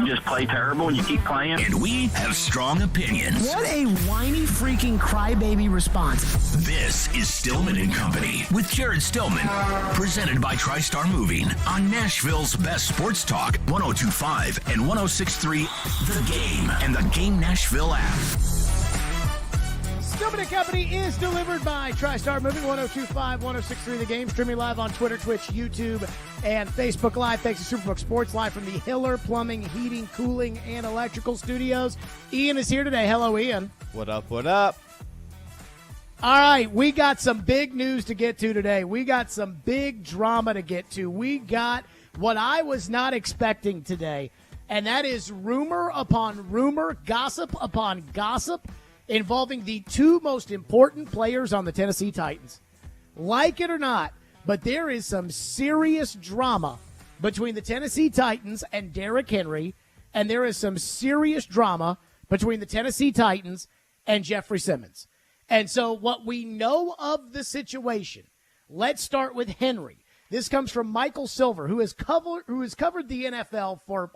you just play terrible and you keep playing. And we have strong opinions. What a whiny freaking crybaby response. This is Stillman and Company with Jared Stillman. Presented by TriStar Moving on Nashville's best sports talk, 102.5 and 106.3 The Game and the Game Nashville app. Stillman and Company is delivered by TriStar Moving, 102.5, 106.3 The Game. Streaming live on Twitter, Twitch, YouTube, and Facebook Live. Thanks to Superbook Sports, live from the Hiller Plumbing, Heating, Cooling, and Electrical Studios. Ian is here today. Hello, Ian. What up, what up? All right, we got some big news to get to today. We got some big drama to get to. We got what I was not expecting today, and that is rumor upon rumor, gossip upon gossip, involving the two most important players on the Tennessee Titans. Like it or not, but there is some serious drama between the Tennessee Titans and Derrick Henry, and there is some serious drama between the Tennessee Titans and Jeffrey Simmons. And so what we know of the situation, let's start with Henry. This comes from Michael Silver, who has covered the NFL for,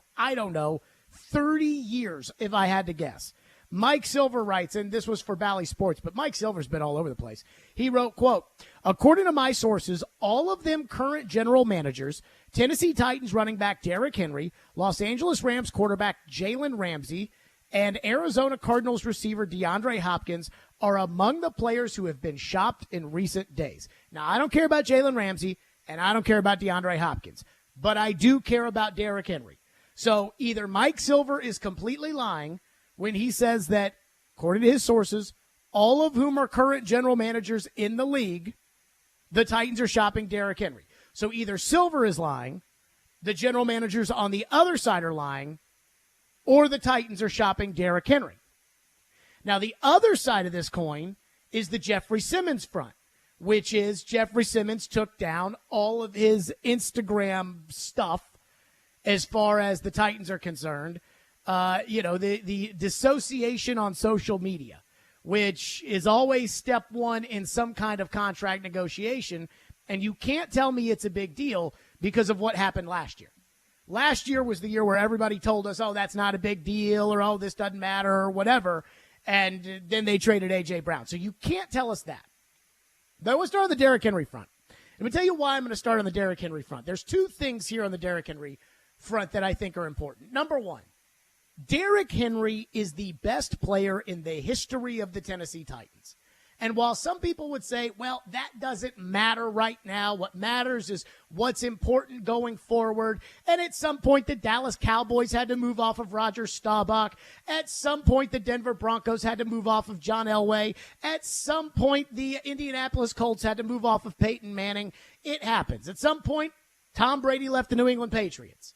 30 years, if I had to guess. Mike Silver writes, and this was for Bally Sports, but Mike Silver's been all over the place. He wrote, quote, according to my sources, all of them current general managers, Tennessee Titans running back Derrick Henry, Los Angeles Rams quarterback Jalen Ramsey, and Arizona Cardinals receiver DeAndre Hopkins are among the players who have been shopped in recent days. Now, I don't care about Jalen Ramsey, and I don't care about DeAndre Hopkins, but I do care about Derrick Henry. So either Mike Silver is completely lying when he says that, according to his sources, all of whom are current general managers in the league, the Titans are shopping Derrick Henry. So either Silver is lying, the general managers on the other side are lying, or the Titans are shopping Derrick Henry. Now, the other side of this coin is the Jeffrey Simmons front, which is Jeffrey Simmons took down all of his Instagram stuff as far as the Titans are concerned. The dissociation on social media, which is always step one in some kind of contract negotiation. And you can't tell me it's a big deal because of what happened last year. Last year was the year where everybody told us, oh, that's not a big deal, or oh, this doesn't matter, or whatever. And then they traded A.J. Brown. So you can't tell us that. But we'll start on the Derrick Henry front. Let me tell you why I'm going to start on the Derrick Henry front. There's two things here on the Derrick Henry front that I think are important. Number one, Derrick Henry is the best player in the history of the Tennessee Titans. And while some people would say, well, that doesn't matter right now. What matters is what's important going forward. And at some point, the Dallas Cowboys had to move off of Roger Staubach. At some point, the Denver Broncos had to move off of John Elway. At some point, the Indianapolis Colts had to move off of Peyton Manning. It happens. At some point, Tom Brady left the New England Patriots.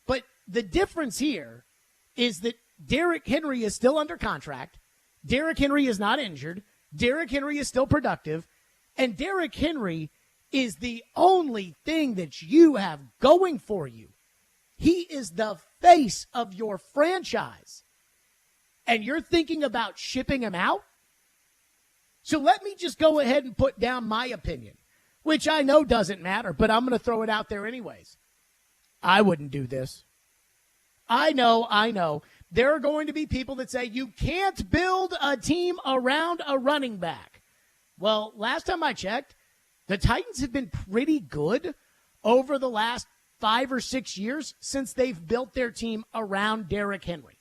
But the difference here is that Derrick Henry is still under contract. Derrick Henry is not injured. Derrick Henry is still productive. And Derrick Henry is the only thing that you have going for you. He is the face of your franchise. And you're thinking about shipping him out? So let me just go ahead and put down my opinion, which I know doesn't matter, but I'm going to throw it out there anyways. I wouldn't do this. I know. There are going to be people that say you can't build a team around a running back. Well, last time I checked, the Titans have been pretty good over the last 5 or 6 years since they've built their team around Derrick Henry.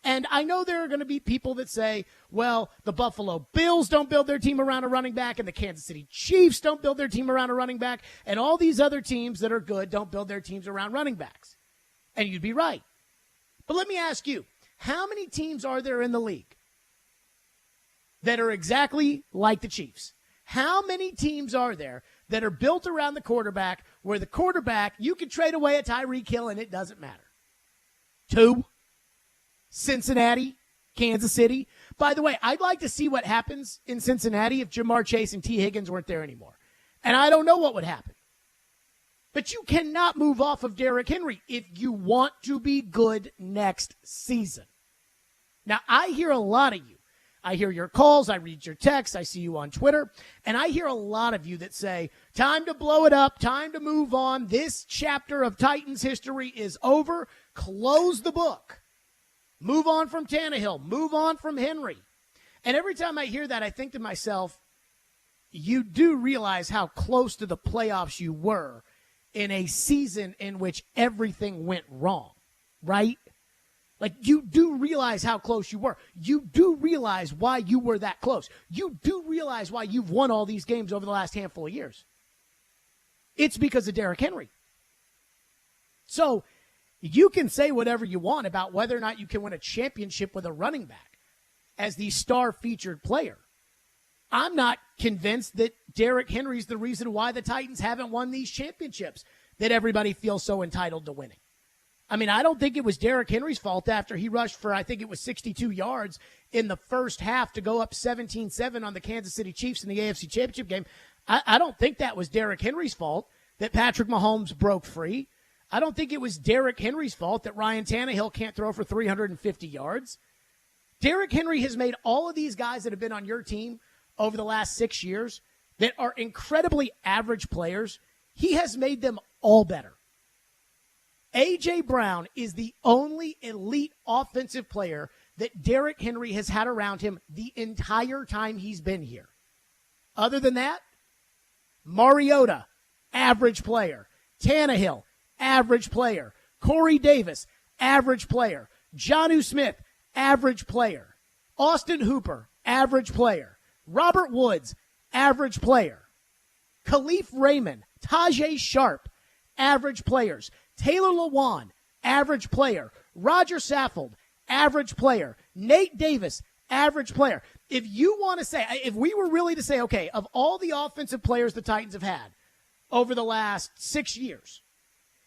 And I know there are going to be people that say, well, the Buffalo Bills don't build their team around a running back, and the Kansas City Chiefs don't build their team around a running back, and all these other teams that are good don't build their teams around running backs. And you'd be right. But let me ask you, how many teams are there in the league that are exactly like the Chiefs? How many teams are there that are built around the quarterback where the quarterback, you can trade away a Tyreek Hill and it doesn't matter? 2. Cincinnati, Kansas City. By the way, I'd like to see what happens in Cincinnati if Jamar Chase and T. Higgins weren't there anymore. And I don't know what would happen. But you cannot move off of Derrick Henry if you want to be good next season. Now, I hear a lot of you. I hear your calls. I read your texts. I see you on Twitter. And I hear a lot of you that say, time to blow it up, time to move on. This chapter of Titans history is over. Close the book. Move on from Tannehill. Move on from Henry. And every time I hear that, I think to myself, you do realize how close to the playoffs you were in a season in which everything went wrong, right? Like, you do realize how close you were. You do realize why you were that close. You do realize why you've won all these games over the last handful of years. It's because of Derrick Henry. So you can say whatever you want about whether or not you can win a championship with a running back as the star featured player. I'm not convinced that Derrick Henry's the reason why the Titans haven't won these championships that everybody feels so entitled to winning. I mean, I don't think it was Derrick Henry's fault after he rushed for, I think it was 62 yards in the first half to go up 17-7 on the Kansas City Chiefs in the AFC Championship game. I don't think that was Derrick Henry's fault that Patrick Mahomes broke free. I don't think it was Derrick Henry's fault that Ryan Tannehill can't throw for 350 yards. Derrick Henry has made all of these guys that have been on your team over the last 6 years that are incredibly average players, he has made them all better. A.J. Brown is the only elite offensive player that Derrick Henry has had around him the entire time he's been here. Other than that, Mariota, average player. Tannehill, average player. Corey Davis, average player. Jonnu Smith, average player. Austin Hooper, average player. Robert Woods, average player. Khalif Raymond, Tajay Sharp, average players. Taylor Lewan, average player. Roger Saffold, average player. Nate Davis, average player. If you want to say, if we were really to say, okay, of all the offensive players the Titans have had over the last 6 years,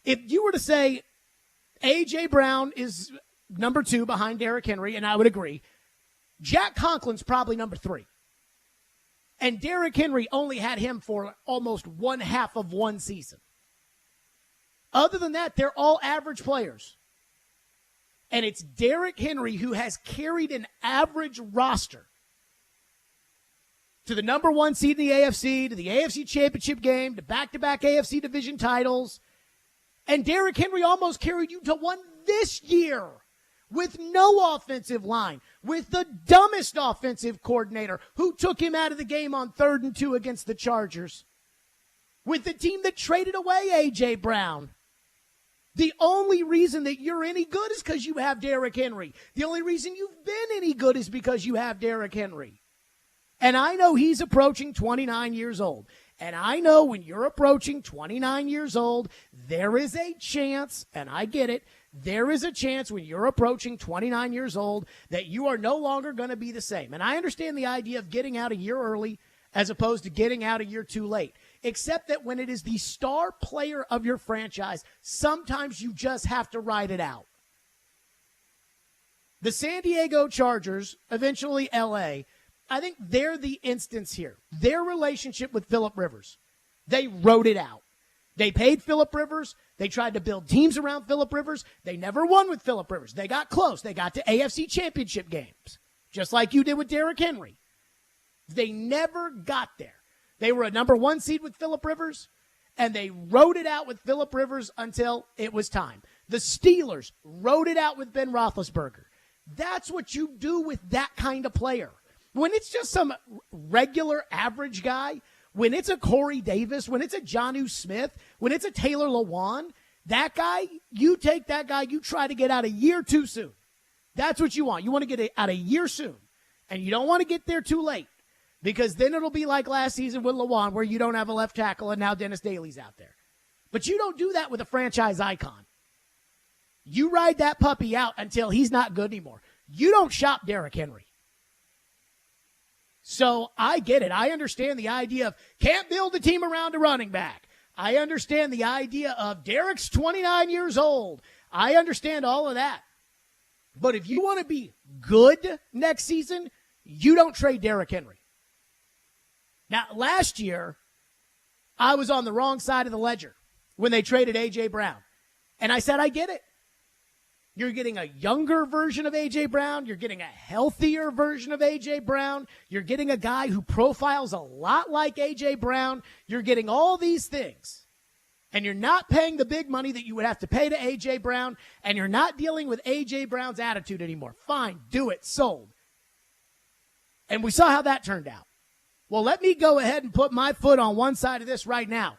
if you were to say A.J. Brown is number 2 behind Derrick Henry, and I would agree, Jack Conklin's probably number 3. And Derrick Henry only had him for almost one half of one season. Other than that, they're all average players. And it's Derrick Henry who has carried an average roster to the number 1 seed in the AFC, to the AFC Championship game, to back-to-back AFC division titles. And Derrick Henry almost carried you to one this year with no offensive line, with the dumbest offensive coordinator who took him out of the game on 3rd and 2 against the Chargers, with the team that traded away A.J. Brown. The only reason that you're any good is because you have Derrick Henry. The only reason you've been any good is because you have Derrick Henry. And I know he's approaching 29 years old. And I know when you're approaching 29 years old, there is a chance, and I get it, there is a chance when you're approaching 29 years old that you are no longer going to be the same. And I understand the idea of getting out a year early as opposed to getting out a year too late. Except that when it is the star player of your franchise, sometimes you just have to ride it out. The San Diego Chargers, eventually LA, I think they're the instance here. Their relationship with Phillip Rivers, they rode it out. They paid Phillip Rivers. They tried to build teams around Phillip Rivers. They never won with Phillip Rivers. They got close. They got to AFC Championship games, just like you did with Derrick Henry. They never got there. They were a number 1 seed with Phillip Rivers, and they rode it out with Phillip Rivers until it was time. The Steelers rode it out with Ben Roethlisberger. That's what you do with that kind of player. When it's just some regular average guy, when it's a Corey Davis, when it's a Jonnu Smith, when it's a Taylor Lewan, that guy, you take that guy, you try to get out a year too soon. That's what you want. You want to get out a year soon, and you don't want to get there too late. Because then it'll be like last season with Lewan, where you don't have a left tackle and now Dennis Daly's out there. But you don't do that with a franchise icon. You ride that puppy out until he's not good anymore. You don't shop Derrick Henry. So I get it. I understand the idea of can't build a team around a running back. I understand the idea of Derrick's 29 years old. I understand all of that. But if you want to be good next season, you don't trade Derrick Henry. Now, last year, I was on the wrong side of the ledger when they traded A.J. Brown. And I said, I get it. You're getting a younger version of A.J. Brown. You're getting a healthier version of A.J. Brown. You're getting a guy who profiles a lot like A.J. Brown. You're getting all these things. And you're not paying the big money that you would have to pay to A.J. Brown, and you're not dealing with A.J. Brown's attitude anymore. Fine, do it, sold. And we saw how that turned out. Well, let me go ahead and put my foot on one side of this right now.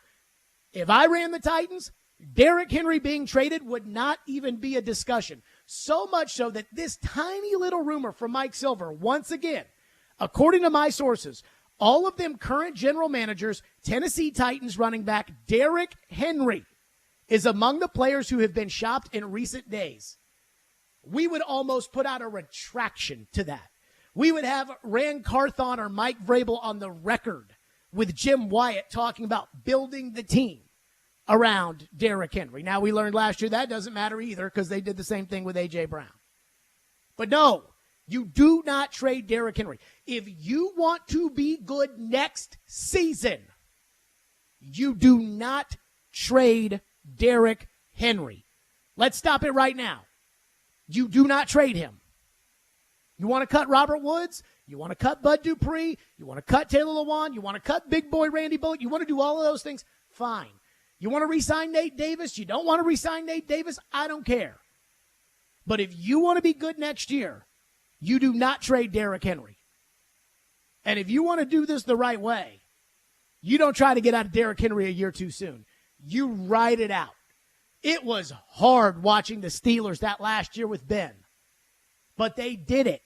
If I ran the Titans, Derrick Henry being traded would not even be a discussion. So much so that this tiny little rumor from Mike Silver, once again, according to my sources, all of them current general managers, Tennessee Titans running back Derrick Henry is among the players who have been shopped in recent days. We would almost put out a retraction to that. We would have Rand Carthon or Mike Vrabel on the record with Jim Wyatt talking about building the team around Derrick Henry. Now, we learned last year that doesn't matter either because they did the same thing with A.J. Brown. But no, you do not trade Derrick Henry. If you want to be good next season, you do not trade Derrick Henry. Let's stop it right now. You do not trade him. You want to cut Robert Woods? You want to cut Bud Dupree? You want to cut Taylor Lewan? You want to cut big boy Randy Bullock? You want to do all of those things? Fine. You want to re-sign Nate Davis? You don't want to re-sign Nate Davis? I don't care. But if you want to be good next year, you do not trade Derrick Henry. And if you want to do this the right way, you don't try to get out of Derrick Henry a year too soon. You ride it out. It was hard watching the Steelers that last year with Ben. But they did it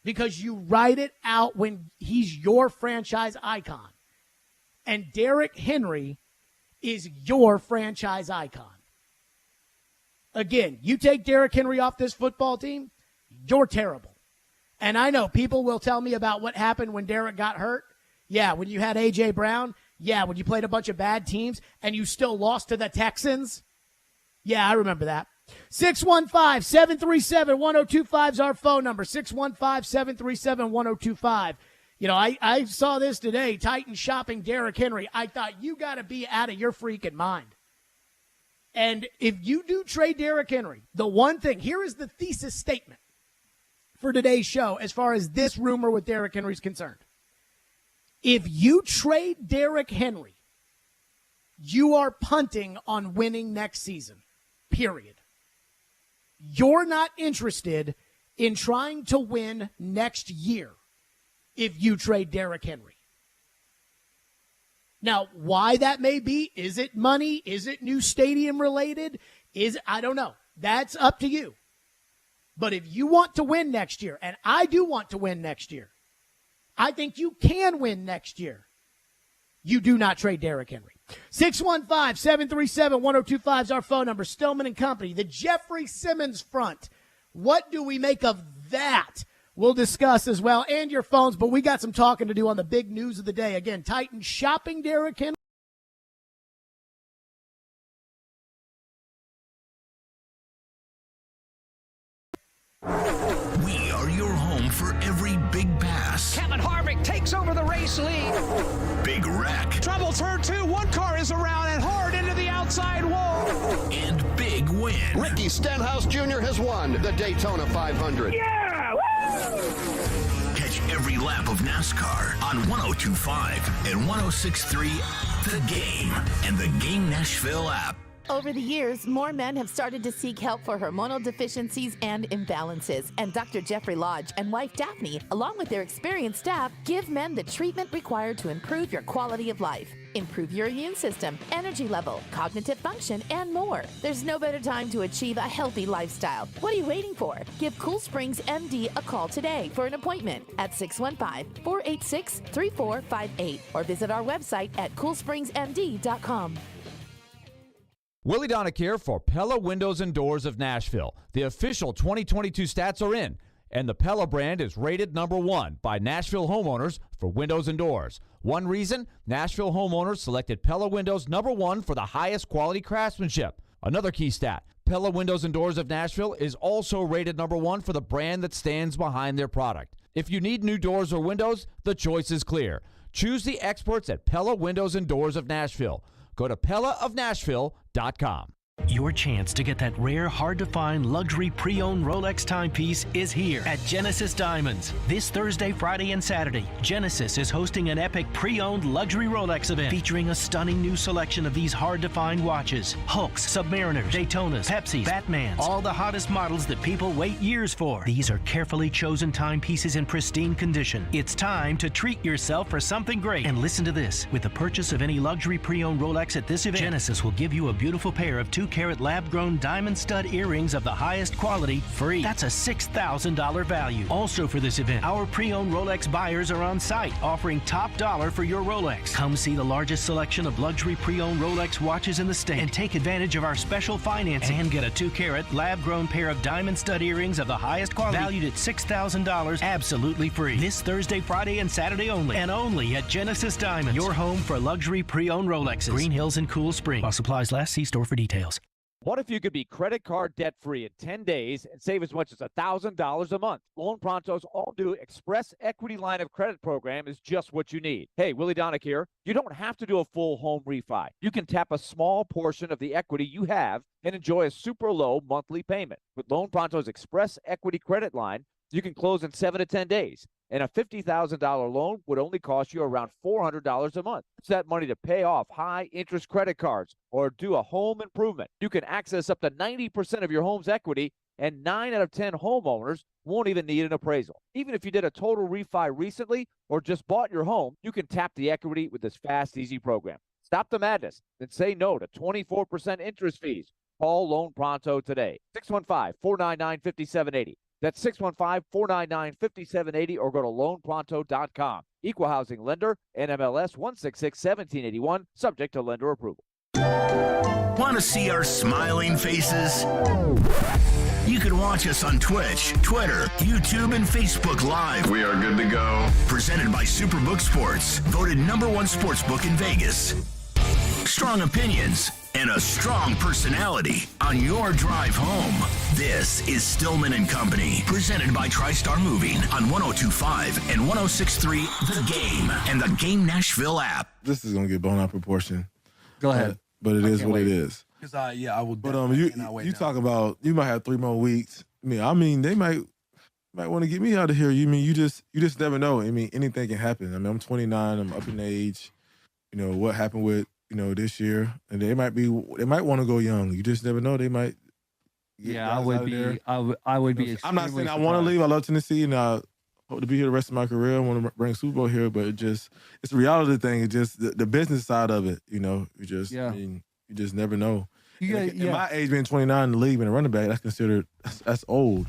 because you ride it out when he's your franchise icon. And Derrick Henry is your franchise icon. Again, you take Derrick Henry off this football team, you're terrible. And I know people will tell me about what happened when Derrick got hurt. Yeah, when you had A.J. Brown. Yeah, when you played a bunch of bad teams and you still lost to the Texans. Yeah, I remember that. 615-737-1025 is our phone number. 615-737-1025. You know, I saw this today, Titans shopping Derrick Henry. I thought, you got to be out of your freaking mind. And if you do trade Derrick Henry, the one thing, here is the thesis statement for today's show as far as this rumor with Derrick Henry is concerned. If you trade Derrick Henry, you are punting on winning next season, period. You're not interested in trying to win next year if you trade Derrick Henry. Now, why that may be, is it money? Is it new stadium related? I don't know. That's up to you. But if you want to win next year, and I do want to win next year, I think you can win next year, you do not trade Derrick Henry. 615-737-1025 is our phone number. Stillman and Company, the Jeffrey Simmons front. What do we make of that? We'll discuss as well, and your phones, but we got some talking to do on the big news of the day. Again, Titans shopping Derrick Henry. We are your home for every big pass, Kevin Harvick takes over the race lead. big wreck, Trouble turn two. One car is around and hard into the outside wall. and big win. Ricky Stenhouse Jr. has won the Daytona 500. Catch every lap of NASCAR on 102.5 and 106.3 The Game and the Game Nashville app. Over the years, more men have started to seek help for hormonal deficiencies and imbalances. And Dr. Jeffrey Lodge and wife Daphne, along with their experienced staff, give men the treatment required to improve your quality of life, improve your immune system, energy level, cognitive function, and more. There's no better time to achieve a healthy lifestyle. What are you waiting for? Give Cool Springs MD a call today for an appointment at 615-486-3458 or visit our website at coolspringsmd.com. Willie Donick here for Pella Windows and Doors of Nashville. The official 2022 stats are in, and the Pella brand is rated #1 by Nashville homeowners for windows and doors. One reason, Nashville homeowners selected Pella Windows #1 for the highest quality craftsmanship. Another key stat, Pella Windows and Doors of Nashville is also rated #1 for the brand that stands behind their product. If you need new doors or windows, the choice is clear. Choose the experts at Pella Windows and Doors of Nashville. Go to PellaofNashville.com. Your chance to get that rare, hard-to-find luxury pre-owned Rolex timepiece is here at Genesis Diamonds. This Thursday, Friday, and Saturday, Genesis is hosting an epic pre-owned luxury Rolex event featuring a stunning new selection of these hard-to-find watches. Hulks, Submariners, Daytonas, Pepsis, Batmans, all the hottest models that people wait years for. These are carefully chosen timepieces in pristine condition. It's time to treat yourself for something great. And listen to this. With the purchase of any luxury pre-owned Rolex at this event, Genesis will give you a beautiful pair of 2-carat lab-grown diamond stud earrings of the highest quality free. That's a $6,000 value. Also for this event, our pre-owned Rolex buyers are on site offering top dollar for your Rolex. Come see the largest selection of luxury pre-owned Rolex watches in the state and take advantage of our special financing and get a 2-carat lab-grown pair of diamond stud earrings of the highest quality valued at $6,000 absolutely free. This Thursday, Friday, and Saturday only, and only at Genesis Diamonds, your home for luxury pre-owned Rolexes. Green Hills and Cool Spring. While supplies last, see store for details. What if you could be credit card debt-free in 10 days and save as much as $1,000 a month? Loan Pronto's all-new Express Equity Line of Credit program is just what you need. Hey, Willie Donick here. You don't have to do a full home refi. You can tap a small portion of the equity you have and enjoy a super low monthly payment. With Loan Pronto's Express Equity Credit Line, you can close in 7 to 10 days. And a $50,000 loan would only cost you around $400 a month. Use that money to pay off high-interest credit cards or do a home improvement. You can access up to 90% of your home's equity, and 9 out of 10 homeowners won't even need an appraisal. Even if you did a total refi recently or just bought your home, you can tap the equity with this fast, easy program. Stop the madness and say no to 24% interest fees. Call Loan Pronto today. 615-499-5780. That's 615-499-5780 or go to loanpronto.com. Equal housing lender, NMLS 166-1781, subject to lender approval. Want to see our smiling faces? You can watch us on Twitch, Twitter, YouTube, and Facebook Live. We are good to go. Presented by Superbook Sports, voted #1 sportsbook in Vegas. Strong opinions and a strong personality on your drive home. This is Stillman and Company, presented by TriStar Moving on 102.5 and 106.3 The Game and the Game Nashville app. This is going to get blown out of proportion. Go ahead. But it is what it is. Because I will. But you talk about you might have 3 more weeks. I mean they might want to get me out of here. You just never know. Anything can happen. I'm 29. I'm up in age. What happened with this year, and they might want to go young. You just never know. They might. I would be. I would be. I'm not saying I want to leave. I love Tennessee, and I hope to be here the rest of my career. I want to bring Super Bowl here, but it's a reality thing. It's just the business side of it. You just you just never know. In my age, being 29 in the league and a running back, that's considered that's old.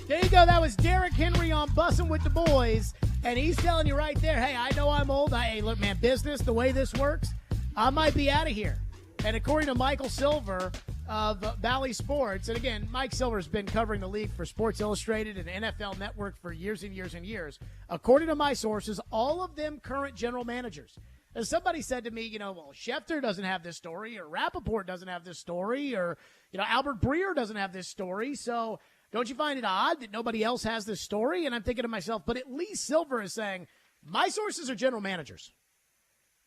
There you go. That was Derrick Henry on Bussin' with the Boys. And he's telling you right there, hey, I know I'm old. Hey, look, man, business, the way this works, I might be out of here. And according to Michael Silver of Bally Sports, and again, Mike Silver's been covering the league for Sports Illustrated and NFL Network for years and years and years. According to my sources, all of them current general managers. As somebody said to me, well, Schefter doesn't have this story, or Rappaport doesn't have this story, or, Albert Breer doesn't have this story. So don't you find it odd that nobody else has this story? And I'm thinking to myself, but at least Silver is saying, my sources are general managers.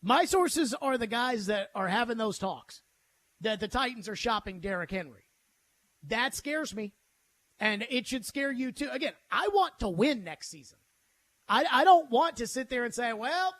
My sources are the guys that are having those talks, that the Titans are shopping Derrick Henry. That scares me, and it should scare you too. Again, I want to win next season. I don't want to sit there and say, well,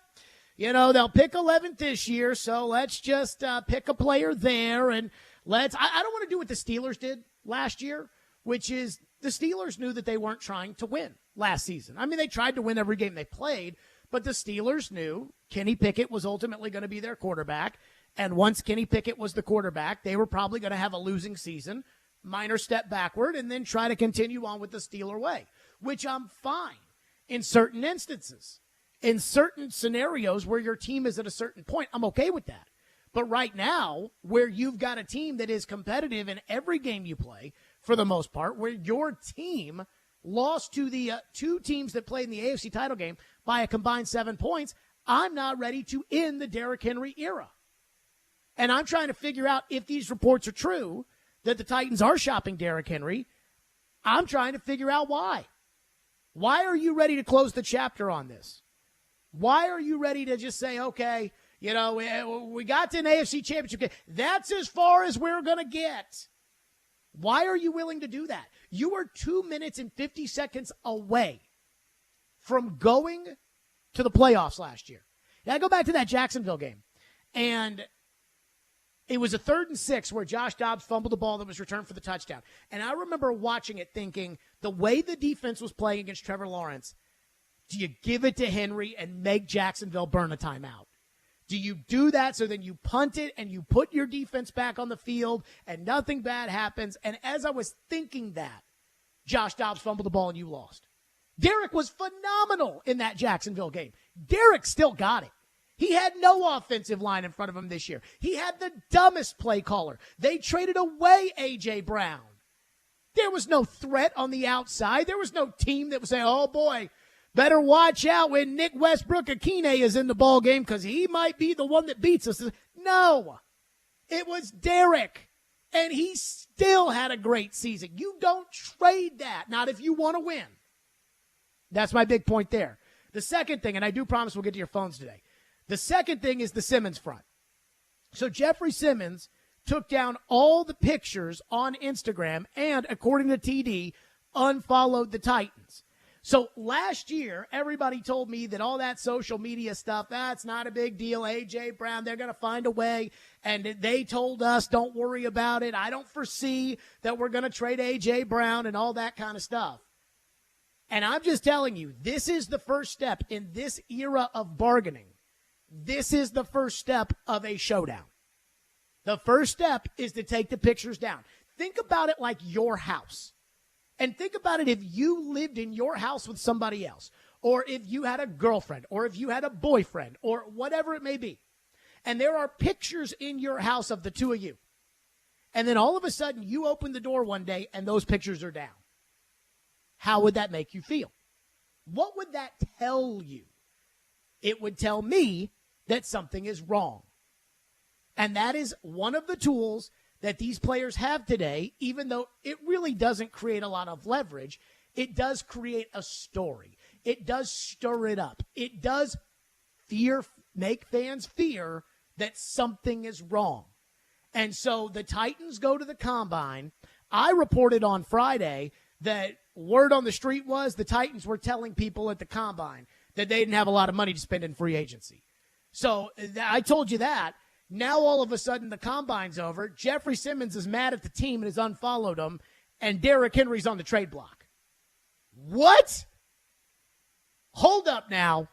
they'll pick 11th this year, so let's just pick a player there. And I don't want to do what the Steelers did last year, which is the Steelers knew that they weren't trying to win last season. They tried to win every game they played, but the Steelers knew Kenny Pickett was ultimately going to be their quarterback. And once Kenny Pickett was the quarterback, they were probably going to have a losing season, minor step backward, and then try to continue on with the Steeler way, which I'm fine in certain instances. In certain scenarios where your team is at a certain point, I'm okay with that. But right now, where you've got a team that is competitive in every game you play, for the most part, where your team lost to the 2 teams that played in the AFC title game by a combined 7 points, I'm not ready to end the Derrick Henry era. And I'm trying to figure out if these reports are true, that the Titans are shopping Derrick Henry. I'm trying to figure out why. Why are you ready to close the chapter on this? Why are you ready to just say, okay, You know, we got to an AFC Championship game. That's as far as we're going to get. Why are you willing to do that? You were 2 minutes and 50 seconds away from going to the playoffs last year. Now, I go back to that Jacksonville game, and it was a 3rd and 6 where Josh Dobbs fumbled the ball that was returned for the touchdown. And I remember watching it thinking, the way the defense was playing against Trevor Lawrence, do you give it to Henry and make Jacksonville burn a timeout? Do you do that so then you punt it and you put your defense back on the field and nothing bad happens? And as I was thinking that, Josh Dobbs fumbled the ball and you lost. Derek was phenomenal in that Jacksonville game. Derek still got it. He had no offensive line in front of him this year. He had the dumbest play caller. They traded away A.J. Brown. There was no threat on the outside. There was no team that was saying, oh, boy, better watch out when Nick Westbrook-Akine is in the ball game because he might be the one that beats us. No, it was Derek, and he still had a great season. You don't trade that, not if you want to win. That's my big point there. The second thing, and I do promise we'll get to your phones today, the second thing is the Simmons front. So Jeffrey Simmons took down all the pictures on Instagram and, according to TD, unfollowed the Titans. So last year, everybody told me that all that social media stuff, that's not a big deal. A.J. Brown, they're going to find a way. And they told us, don't worry about it. I don't foresee that we're going to trade A.J. Brown and all that kind of stuff. And I'm just telling you, this is the first step in this era of bargaining. This is the first step of a showdown. The first step is to take the pictures down. Think about it like your house. And think about it if you lived in your house with somebody else, or if you had a girlfriend, or if you had a boyfriend, or whatever it may be. And there are pictures in your house of the two of you. And then all of a sudden you open the door one day and those pictures are down. How would that make you feel? What would that tell you? It would tell me that something is wrong. And that is one of the tools that these players have today, even though it really doesn't create a lot of leverage. It does create a story. It does stir it up. It does make fans fear that something is wrong. And so the Titans go to the Combine. I reported on Friday that word on the street was the Titans were telling people at the Combine that they didn't have a lot of money to spend in free agency. So I told you that. Now all of a sudden the Combine's over. Jeffrey Simmons is mad at the team and has unfollowed them, and Derrick Henry's on the trade block. What? Hold up now.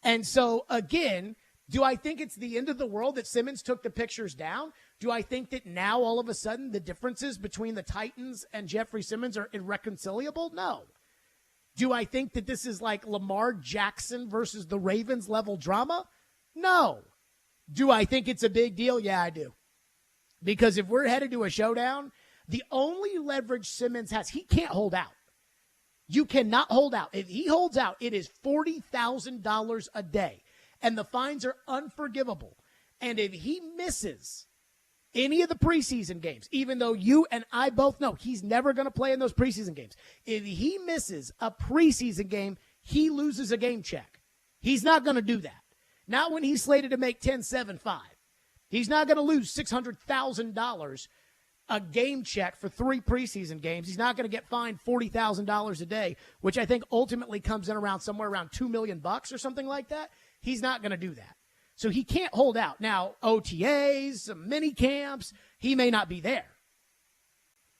And so, again, do I think it's the end of the world that Simmons took the pictures down? Do I think that now all of a sudden the differences between the Titans and Jeffrey Simmons are irreconcilable? No. Do I think that this is like Lamar Jackson versus the Ravens level drama? No. Do I think it's a big deal? Yeah, I do. Because if we're headed to a showdown, the only leverage Simmons has, he can't hold out. You cannot hold out. If he holds out, it is $40,000 a day. And the fines are unforgivable. And if he misses any of the preseason games, even though you and I both know he's never going to play in those preseason games, if he misses a preseason game, he loses a game check. He's not going to do that. Not when he's slated to make $10-7-5. He's not going to lose $600,000 a game check for 3 preseason games. He's not going to get fined $40,000 a day, which I think ultimately comes in around somewhere around $2 million or something like that. He's not going to do that. So he can't hold out. Now, OTAs, some mini camps, he may not be there.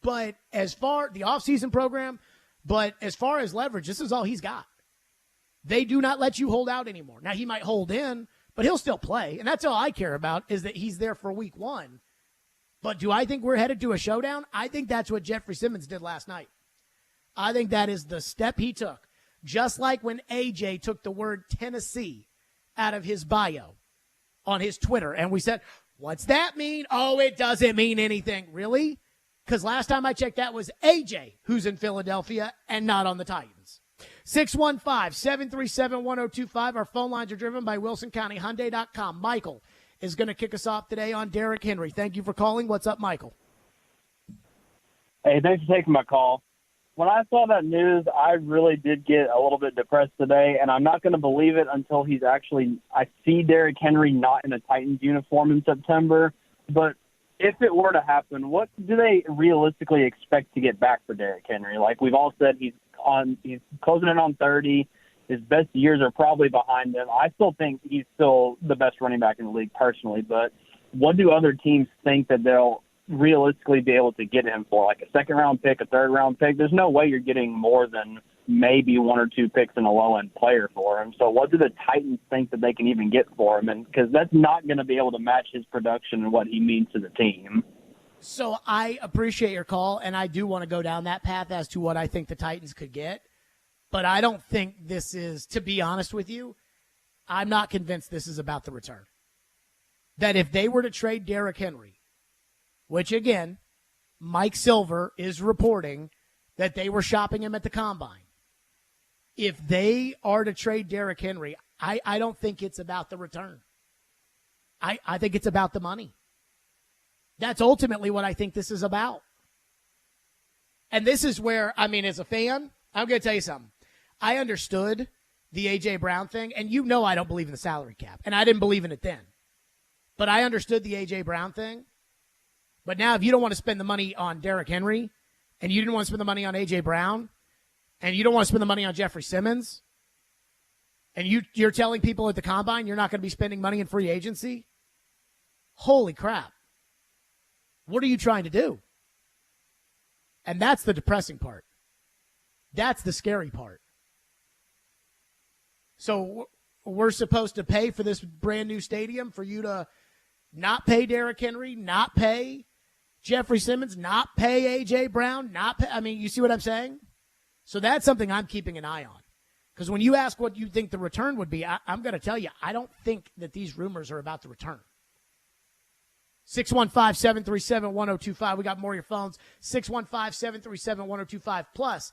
But as far the offseason program, but as far as leverage, this is all he's got. They do not let you hold out anymore. Now, he might hold in, but he'll still play. And that's all I care about is that he's there for week 1. But do I think we're headed to a showdown? I think that's what Jeffrey Simmons did last night. I think that is the step he took. Just like when AJ took the word Tennessee out of his bio on his Twitter. And we said, what's that mean? Oh, it doesn't mean anything. Really? Because last time I checked, that was AJ who's in Philadelphia and not on the Titans. 615-737-1025. Our phone lines are driven by WilsonCountyHyundai.com. Michael is going to kick us off today on Derrick Henry. Thank you for calling. What's up, Michael? Hey, thanks for taking my call. when I saw that news, I really did get a little bit depressed today, and I'm not going to believe it until I see Derrick Henry not in a Titans uniform in September. But if it were to happen, what do they realistically expect to get back for Derrick Henry? Like we've all said, he's closing in on 30. His best years are probably behind him. I still think he's still the best running back in the league personally, but what do other teams think that they'll realistically be able to get him for? Like a second-round pick, a third-round pick? There's no way you're getting more than maybe 1 or 2 picks in a low-end player for him. So what do the Titans think that they can even get for him? And because that's not going to be able to match his production and what he means to the team. So I appreciate your call, and I do want to go down that path as to what I think the Titans could get. But I don't think this is, to be honest with you, I'm not convinced this is about the return. That if they were to trade Derrick Henry, which, again, Mike Silver is reporting that they were shopping him at the Combine. If they are to trade Derrick Henry, I don't think it's about the return. I think it's about the money. That's ultimately what I think this is about. And this is where, as a fan, I'm going to tell you something. I understood the A.J. Brown thing, and you know I don't believe in the salary cap, and I didn't believe in it then. But I understood the A.J. Brown thing. But now if you don't want to spend the money on Derrick Henry, and you didn't want to spend the money on A.J. Brown, and you don't want to spend the money on Jeffrey Simmons, and you're telling people at the Combine you're not going to be spending money in free agency, holy crap. What are you trying to do? And that's the depressing part. That's the scary part. So we're supposed to pay for this brand new stadium for you to not pay Derrick Henry, not pay Jeffrey Simmons, not pay A.J. Brown, not pay. You see what I'm saying? So that's something I'm keeping an eye on. Because when you ask what you think the return would be, I'm going to tell you, I don't think that these rumors are about the return. 615-737-1025. We got more of your phones. 615-737-1025. Plus,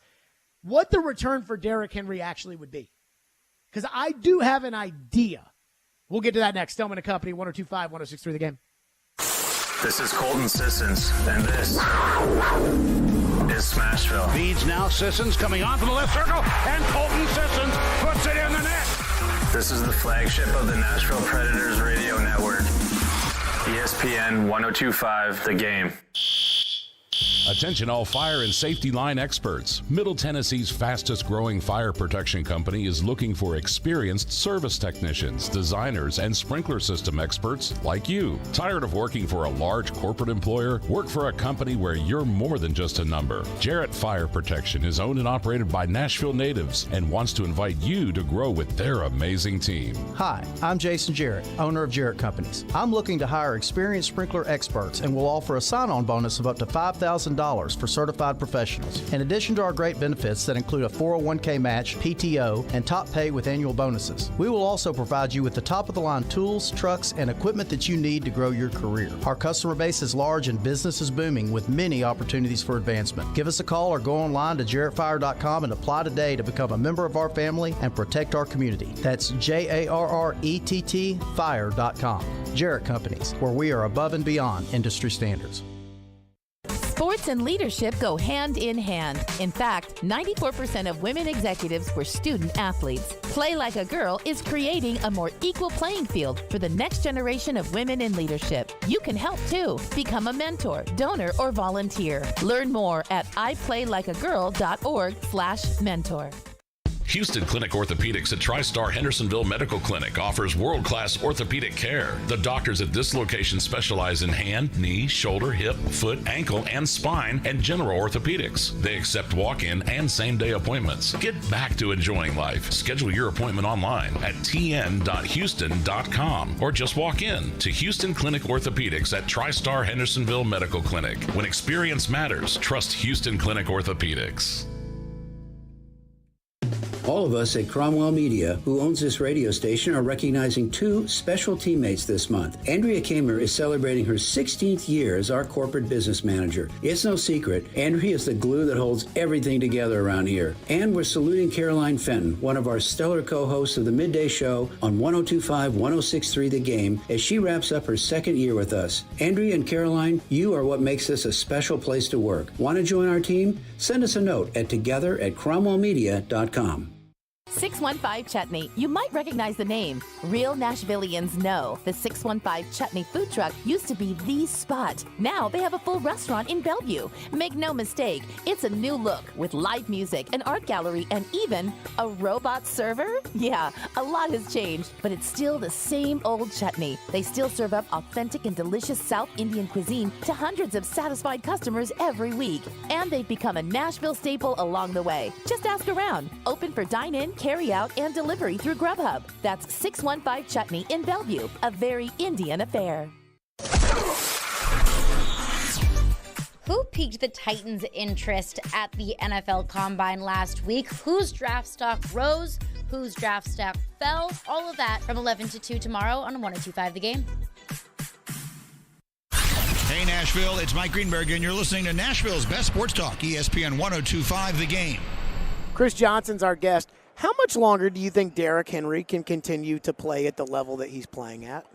what the return for Derrick Henry actually would be. Because I do have an idea. We'll get to that next. Stillman & Company, 1025, 1063 The Game. This is Colton Sissons, and this is Smashville. Feeds now Sissons coming on from the left circle, and Colton Sissons puts it in the net. This is the flagship of the Nashville Predators radio network. ESPN 1025, The Game. Attention all fire and safety line experts. Middle Tennessee's fastest growing fire protection company is looking for experienced service technicians, designers, and sprinkler system experts like you. Tired of working for a large corporate employer? Work for a company where you're more than just a number. Jarrett Fire Protection is owned and operated by Nashville natives and wants to invite you to grow with their amazing team. Hi, I'm Jason Jarrett, owner of Jarrett Companies. I'm looking to hire experienced sprinkler experts and will offer a sign-on bonus of up to $5,000 for certified professionals. In addition to our great benefits that include a 401k match, PTO, and top pay with annual bonuses, we will also provide you with the top-of-the-line tools, trucks, and equipment that you need to grow your career. Our customer base is large and business is booming with many opportunities for advancement. Give us a call or go online to jarrettfire.com and apply today to become a member of our family and protect our community. That's JARRETT fire.com. Jarrett Companies, where we are above and beyond industry standards. Sports and leadership go hand in hand. In fact, 94% of women executives were student athletes. Play Like a Girl is creating a more equal playing field for the next generation of women in leadership. You can help too. Become a mentor, donor, or volunteer. Learn more at iplaylikeagirl.org/mentor. Houston Clinic Orthopedics at TriStar Hendersonville Medical Clinic offers world-class orthopedic care. The doctors at this location specialize in hand, knee, shoulder, hip, foot, ankle, and spine, and general orthopedics. They accept walk-in and same-day appointments. Get back to enjoying life. Schedule your appointment online at tn.houston.com or just walk in to Houston Clinic Orthopedics at TriStar Hendersonville Medical Clinic. When experience matters, trust Houston Clinic Orthopedics. All of us at Cromwell Media, who owns this radio station, are recognizing two special teammates this month. Andrea Kamer is celebrating her 16th year as our corporate business manager. It's no secret, Andrea is the glue that holds everything together around here. And we're saluting Caroline Fenton, one of our stellar co-hosts of the Midday Show on 102.5, 106.3 The Game, as she wraps up her second year with us. Andrea and Caroline, you are what makes this a special place to work. Want to join our team? Send us a note at together@cromwellmedia.com. 615 Chutney. You might recognize the name. Real Nashvillians know the 615 Chutney food truck used to be the spot. Now they have a full restaurant in Bellevue. Make no mistake, it's a new look with live music, an art gallery, and even a robot server. Yeah, a lot has changed, but it's still the same old chutney. They still serve up authentic and delicious South Indian cuisine to hundreds of satisfied customers every week. And they've become a Nashville staple along the way. Just ask around. Open for dine-in, carry out, and delivery through Grubhub. That's 615 Chutney in Bellevue, a very Indian affair. Who piqued the Titans' interest at the NFL Combine last week? Whose draft stock rose? Whose draft stock fell? All of that from 11 to 2 tomorrow on 102.5 The Game. Hey, Nashville, it's Mike Greenberg, and you're listening to Nashville's best sports talk, ESPN 102.5 The Game. Chris Johnson's our guest. How much longer do you think Derrick Henry can continue to play at the level that he's playing at?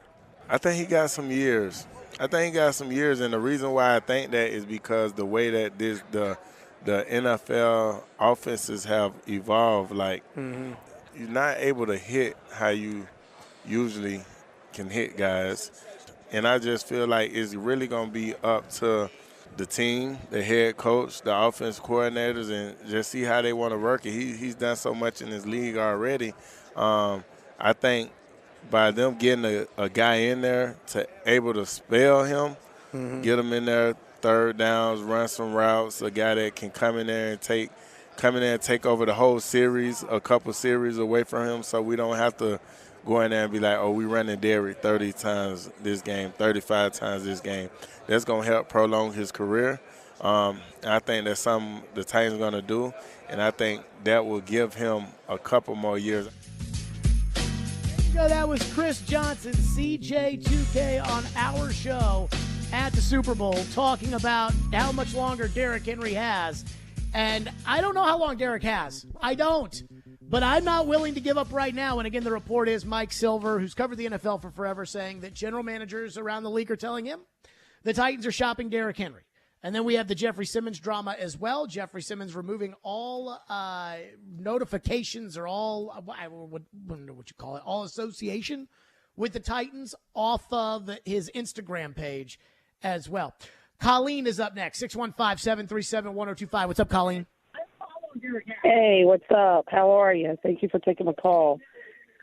I think he got some years. And the reason why I think that is because the way that the NFL offenses have evolved, you're not able to hit how you usually can hit guys. And I just feel like it's really going to be up to the team, the head coach, the offense coordinators, and just see how they want to work it. He's done so much in this league already. I think by them getting a guy in there to able to spell him, get him in there, third downs, run some routes, a guy that can come in there and take over the whole series, a couple series away from him, so we don't have to go in there and be like, oh, we running Derrick 30 times this game, 35 times this game. That's going to help prolong his career. I think that's something the Titans are going to do, and I think that will give him a couple more years. That was Chris Johnson, CJ2K, on our show at the Super Bowl, talking about how much longer Derrick Henry has. And I don't know how long Derrick has. I don't. But I'm not willing to give up right now. And again, the report is Mike Silver, who's covered the NFL for forever, saying that general managers around the league are telling him the Titans are shopping Derrick Henry. And then we have the Jeffrey Simmons drama as well. Jeffrey Simmons removing all notifications or all, I don't know what you call it, all association with the Titans off of his Instagram page as well. Colleen is up next, 615-737-1025. What's up, Colleen? Hey, what's up? How are you? Thank you for taking the call.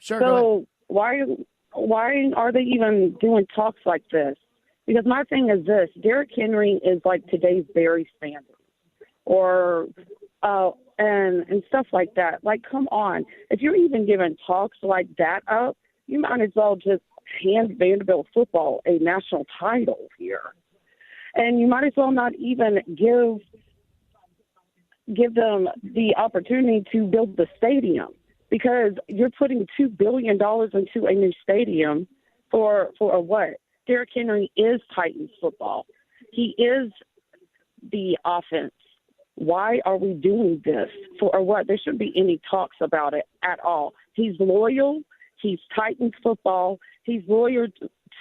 Sure. So why are they even doing talks like this? Because my thing is this: Derrick Henry is like today's Barry Sanders, or and stuff like that. Like, come on! If you're even giving talks like that up, you might as well just hand Vanderbilt football a national title here, and you might as well not even give them the opportunity to build the stadium, because you're putting $2 billion into a new stadium for what? Derrick Henry is Titans football. He is the offense. Why are we doing this? For what? There shouldn't be any talks about it at all. He's loyal. He's Titans football. He's loyal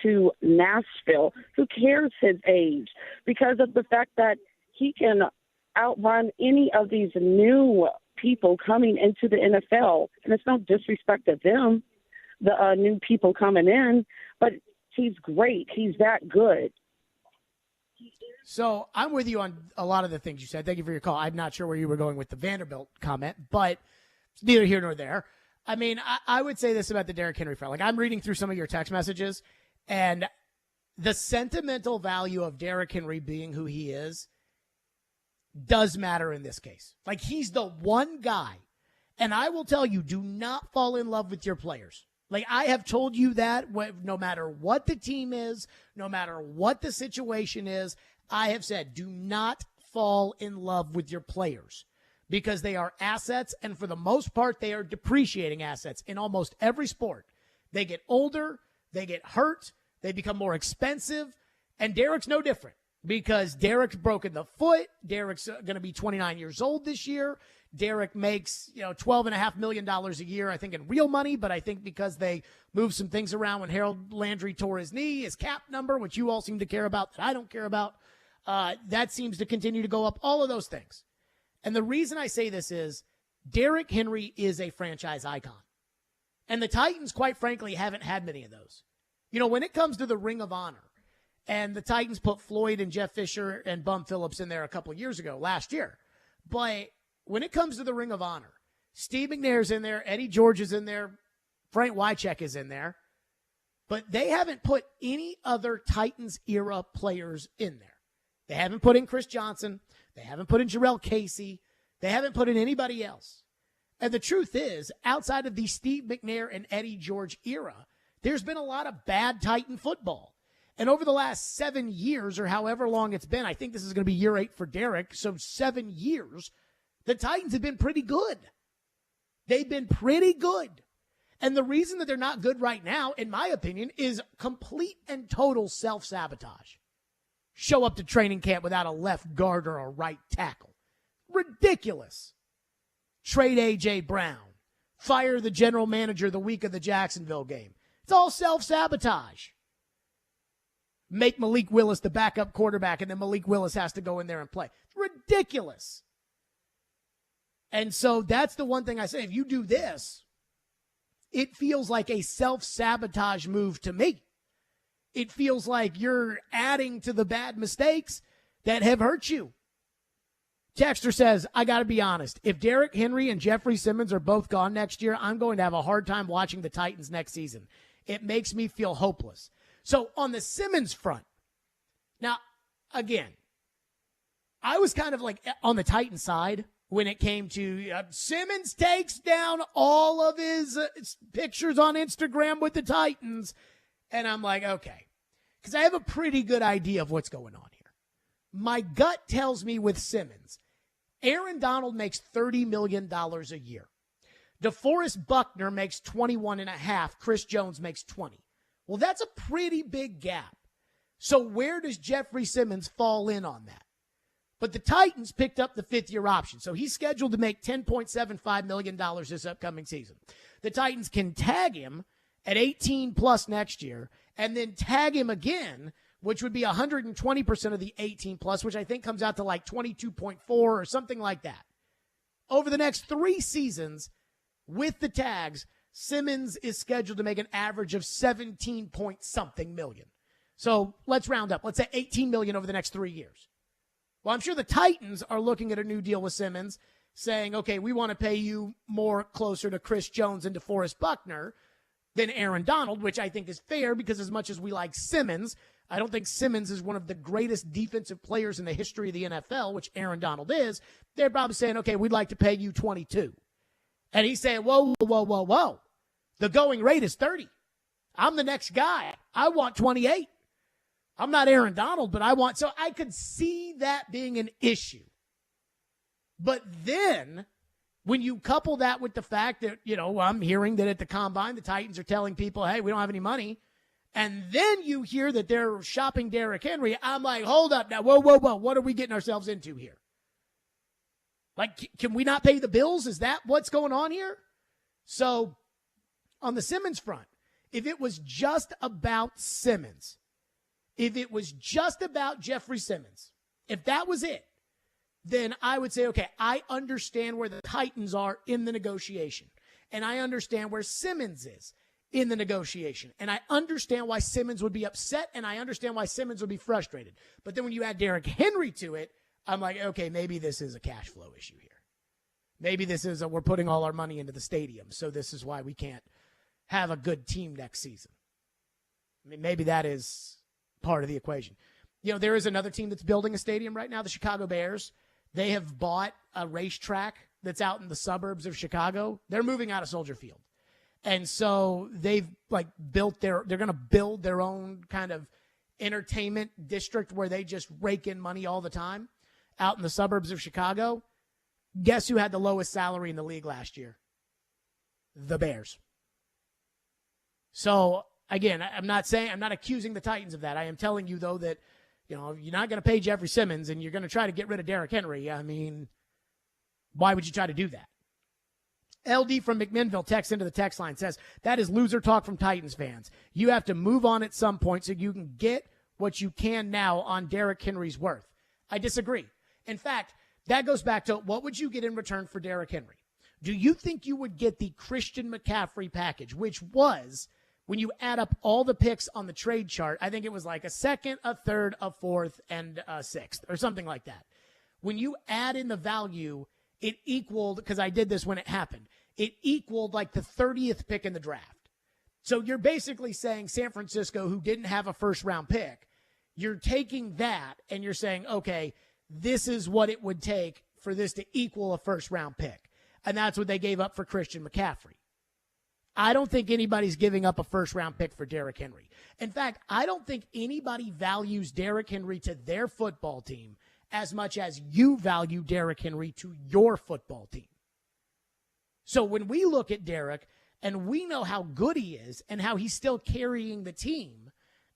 to Nashville. Who cares his age? Because of the fact that he can outrun any of these new people coming into the NFL. And it's no disrespect to them, the new people coming in, but he's great. He's that good. So I'm with you on a lot of the things you said. Thank you for your call. I'm not sure where you were going with the Vanderbilt comment, but it's neither here nor there. I mean, I would say this about the Derrick Henry front. Like, I'm reading through some of your text messages, and the sentimental value of Derrick Henry being who he is does matter in this case. Like, he's the one guy, and I will tell you, do not fall in love with your players. Like, I have told you that no matter what the team is, no matter what the situation is, I have said, do not fall in love with your players, because they are assets, and for the most part, they are depreciating assets in almost every sport. They get older, they get hurt, they become more expensive, and Derek's no different because Derek's broken the foot. Derek's going to be 29 years old this year. Derek makes, $12.5 million a year, I think, in real money, but I think because they moved some things around when Harold Landry tore his knee, his cap number, which you all seem to care about, that I don't care about, that seems to continue to go up, all of those things. And the reason I say this is Derrick Henry is a franchise icon. And the Titans, quite frankly, haven't had many of those. When it comes to the Ring of Honor, and the Titans put Floyd and Jeff Fisher and Bum Phillips in there a couple of years ago, last year. But when it comes to the Ring of Honor, Steve McNair's in there, Eddie George is in there, Frank Wycheck is in there. But they haven't put any other Titans-era players in there. They haven't put in Chris Johnson. They haven't put in Jarrell Casey. They haven't put in anybody else. And the truth is, outside of the Steve McNair and Eddie George era, there's been a lot of bad Titan football. And over the last 7 years or however long it's been, I think this is going to be year 8 for Derek, so 7 years, the Titans have been pretty good. They've been pretty good. And the reason that they're not good right now, in my opinion, is complete and total self-sabotage. Show up to training camp without a left guard or a right tackle. Ridiculous. Trade A.J. Brown. Fire the general manager the week of the Jacksonville game. It's all self-sabotage. Make Malik Willis the backup quarterback, and then Malik Willis has to go in there and play. It's ridiculous. And so that's the one thing I say. If you do this, it feels like a self-sabotage move to me. It feels like you're adding to the bad mistakes that have hurt you. Texter says, I got to be honest. If Derrick Henry and Jeffrey Simmons are both gone next year, I'm going to have a hard time watching the Titans next season. It makes me feel hopeless. So on the Simmons front, now, again, I was kind of like on the Titan side when it came to Simmons takes down all of his pictures on Instagram with the Titans. And I'm like, okay, because I have a pretty good idea of what's going on here. My gut tells me with Simmons, Aaron Donald makes $30 million a year. DeForest Buckner makes $21.5 million. Chris Jones makes $20 million. Well, that's a pretty big gap. So where does Jeffrey Simmons fall in on that? But the Titans picked up the fifth-year option, so he's scheduled to make $10.75 million this upcoming season. The Titans can tag him at 18 plus next year, and then tag him again, which would be 120% of the 18 plus, which I think comes out to like 22.4 or something like that. Over the next 3 seasons, with the tags, Simmons is scheduled to make an average of 17 point something million. So let's round up. Let's say 18 million over the next 3 years. Well, I'm sure the Titans are looking at a new deal with Simmons, saying, okay, we want to pay you more closer to Chris Jones and DeForest Buckner than Aaron Donald, which I think is fair because as much as we like Simmons, I don't think Simmons is one of the greatest defensive players in the history of the NFL, which Aaron Donald is. They're probably saying, okay, we'd like to pay you 22. And he's saying, whoa. The going rate is 30. I'm the next guy. I want 28. I'm not Aaron Donald, but I want. So I could see that being an issue. But then when you couple that with the fact that, I'm hearing that at the Combine, the Titans are telling people, hey, we don't have any money. And then you hear that they're shopping Derrick Henry. I'm like, hold up now. Whoa. What are we getting ourselves into here? Like, can we not pay the bills? Is that what's going on here? So on the Simmons front, if it was just about Simmons, if it was just about Jeffrey Simmons, if that was it, then I would say, okay, I understand where the Titans are in the negotiation. And I understand where Simmons is in the negotiation. And I understand why Simmons would be upset, and I understand why Simmons would be frustrated. But then when you add Derrick Henry to it, I'm like, okay, maybe this is a cash flow issue here. Maybe this is we're putting all our money into the stadium, so this is why we can't have a good team next season. I mean, maybe that is part of the equation. There is another team that's building a stadium right now, the Chicago Bears. They have bought a racetrack that's out in the suburbs of Chicago. They're moving out of Soldier Field. And so they've built they're going to build their own kind of entertainment district where they just rake in money all the time out in the suburbs of Chicago. Guess who had the lowest salary in the league last year? The Bears. So, again, I'm not accusing the Titans of that. I am telling you, though, that, you're not going to pay Jeffrey Simmons and you're going to try to get rid of Derrick Henry. I mean, why would you try to do that? LD from McMinnville texts into the text line, says, that is loser talk from Titans fans. You have to move on at some point so you can get what you can now on Derrick Henry's worth. I disagree. In fact, that goes back to what would you get in return for Derrick Henry? Do you think you would get the Christian McCaffrey package, which was, when you add up all the picks on the trade chart, I think it was like a second, a third, a fourth, and a sixth, or something like that. When you add in the value, it equaled, because I did this when it happened, it equaled like the 30th pick in the draft. So you're basically saying San Francisco, who didn't have a first-round pick, you're taking that and you're saying, okay, this is what it would take for this to equal a first-round pick. And that's what they gave up for Christian McCaffrey. I don't think anybody's giving up a first-round pick for Derrick Henry. In fact, I don't think anybody values Derrick Henry to their football team as much as you value Derrick Henry to your football team. So when we look at Derrick and we know how good he is and how he's still carrying the team,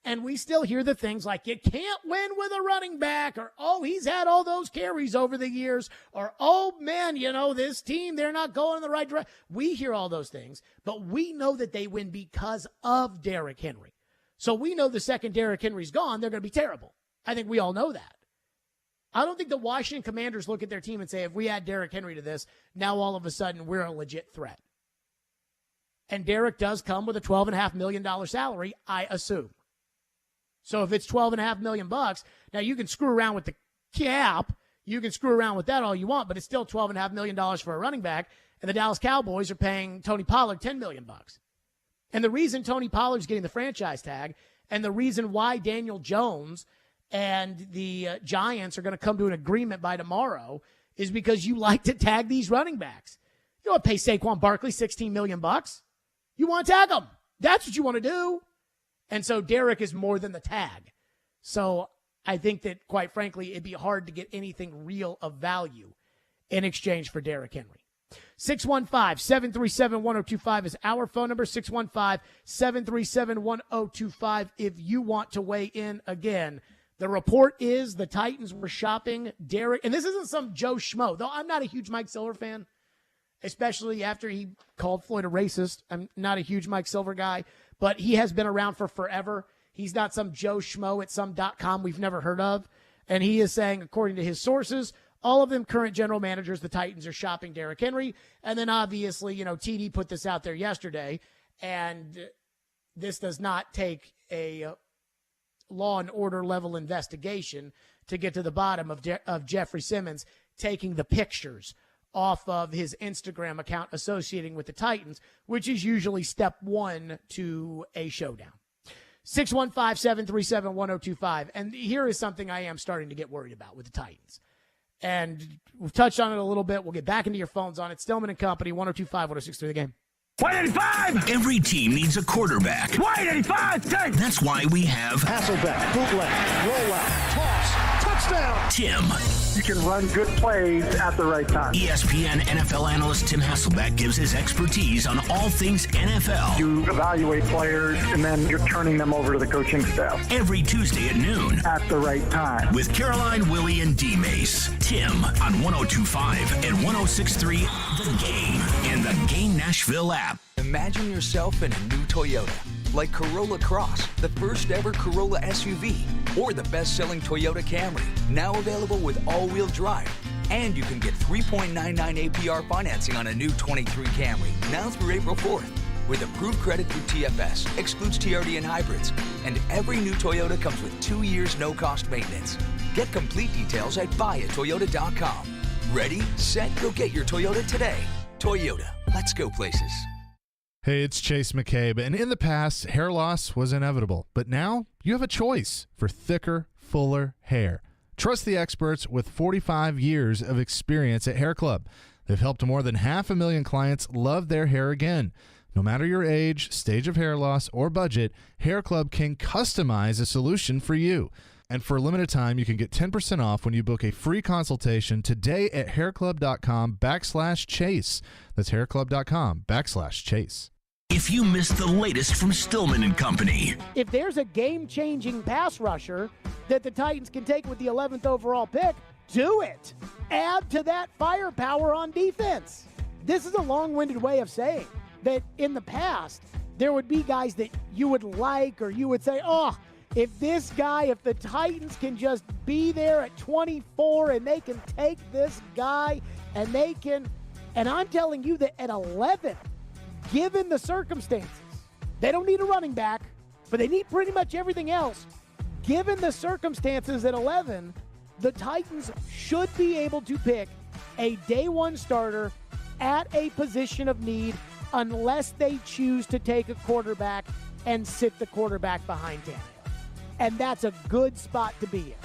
and we still hear the things like, you can't win with a running back, or, oh, he's had all those carries over the years, or, oh, man, this team, they're not going in the right direction. We hear all those things, but we know that they win because of Derrick Henry. So we know the second Derrick Henry's gone, they're going to be terrible. I think we all know that. I don't think the Washington Commanders look at their team and say, if we add Derrick Henry to this, now all of a sudden we're a legit threat. And Derrick does come with a $12.5 million salary, I assume. So if it's $12.5 million, now you can screw around with the cap. You can screw around with that all you want, but it's still $12.5 million for a running back. And the Dallas Cowboys are paying Tony Pollard $10 million. And the reason Tony Pollard's getting the franchise tag, and the reason why Daniel Jones and the Giants are going to come to an agreement by tomorrow, is because you like to tag these running backs. You don't want to pay Saquon Barkley $16 million. You want to tag them. That's what you want to do. And so Derrick is more than the tag. So I think that, quite frankly, it'd be hard to get anything real of value in exchange for Derrick Henry. 615-737-1025 is our phone number, 615-737-1025 if you want to weigh in again. The report is the Titans were shopping Derrick, and this isn't some Joe Schmo, though I'm not a huge Mike Silver fan, especially after he called Floyd a racist. I'm not a huge Mike Silver guy, but he has been around for forever. He's not some Joe Schmo at some .com we've never heard of. And he is saying, according to his sources, all of them current general managers, the Titans are shopping Derrick Henry. And then obviously, TD put this out there yesterday. And this does not take a law and order level investigation to get to the bottom of Jeffrey Simmons taking the pictures off of his Instagram account associating with the Titans, which is usually step one to a showdown. 615-737-1025. And here is something I am starting to get worried about with the Titans. And we've touched on it a little bit. We'll get back into your phones on it. Stillman and Company, 102.5, 106.3 The Game. 185! Every team needs a quarterback. 185! That's why we have Hasselbeck, bootleg, rollout, toss, touchdown. Tim. You can run good plays at the right time. ESPN NFL analyst Tim Hasselbeck gives his expertise on all things NFL. You evaluate players, and then you're turning them over to the coaching staff. Every Tuesday at noon. At the right time. With Caroline, Willie, and D-Mace. Tim on 102.5 and 106.3 The Game and the Game Nashville app. Imagine yourself in a new Toyota. Like Corolla Cross, the first ever Corolla SUV, or the best-selling Toyota Camry, now available with all-wheel drive. And you can get 3.99 APR financing on a new 23 Camry, now through April 4th. With approved credit through TFS, excludes TRD and hybrids. And every new Toyota comes with 2 years no-cost maintenance. Get complete details at buyatoyota.com. Ready, set, go get your Toyota today. Toyota, let's go places. Hey, it's Chase McCabe, and in the past, hair loss was inevitable, but now you have a choice for thicker, fuller hair. Trust the experts with 45 years of experience at Hair Club. They've helped more than 500,000 clients love their hair again. No matter your age, stage of hair loss, or budget, Hair Club can customize a solution for you. And for a limited time, you can get 10% off when you book a free consultation today at hairclub.com/chase. That's hairclub.com/chase. If you missed the latest from Stillman and Company, If there's a game-changing pass rusher that the Titans can take with the 11th overall pick, do it. Add to that firepower on defense. This is a long-winded way of saying that in the past, there would be guys that you would like, or you would say, oh, if the Titans can just be there at 24 and they can take this guy and I'm telling you that at 11, given the circumstances, they don't need a running back, but they need pretty much everything else. Given the circumstances at 11, the Titans should be able to pick a day one starter at a position of need unless they choose to take a quarterback and sit the quarterback behind Tannehill. And that's a good spot to be in.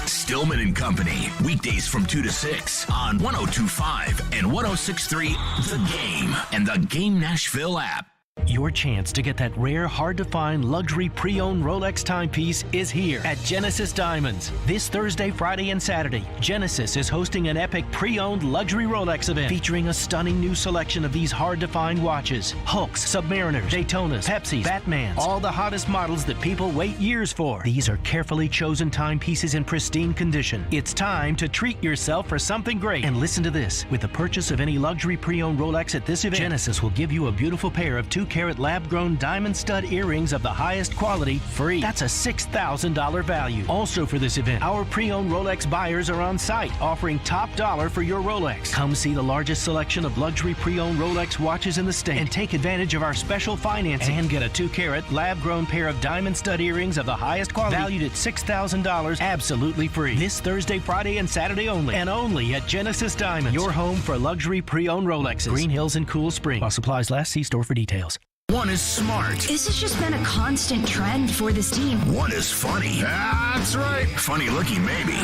Stillman and Company, weekdays from 2 to 6 on 102.5 and 106.3 The Game and the Game Nashville app. Your chance to get that rare, hard-to-find luxury pre-owned Rolex timepiece is here at Genesis Diamonds. This Thursday, Friday, and Saturday, Genesis is hosting an epic pre-owned luxury Rolex event featuring a stunning new selection of these hard-to-find watches. Hulks, Submariners, Daytonas, Pepsis, Batmans, all the hottest models that people wait years for. These are carefully chosen timepieces in pristine condition. It's time to treat yourself for something great. And listen to this. With the purchase of any luxury pre-owned Rolex at this event, Genesis will give you a beautiful pair of 2-carat lab-grown diamond stud earrings of the highest quality free. That's a $6,000 value. Also for this event, our pre-owned Rolex buyers are on site offering top dollar for your Rolex. Come see the largest selection of luxury pre-owned Rolex watches in the state and take advantage of our special financing and get a 2-carat lab-grown pair of diamond stud earrings of the highest quality valued at $6,000 absolutely free. This Thursday, Friday, and Saturday only, and only at Genesis Diamonds, your home for luxury pre-owned Rolexes. Green Hills and Cool Spring. While supplies last, see store for details. One is smart. This has just been a constant trend for this team. One is funny. That's right. Funny looking, maybe.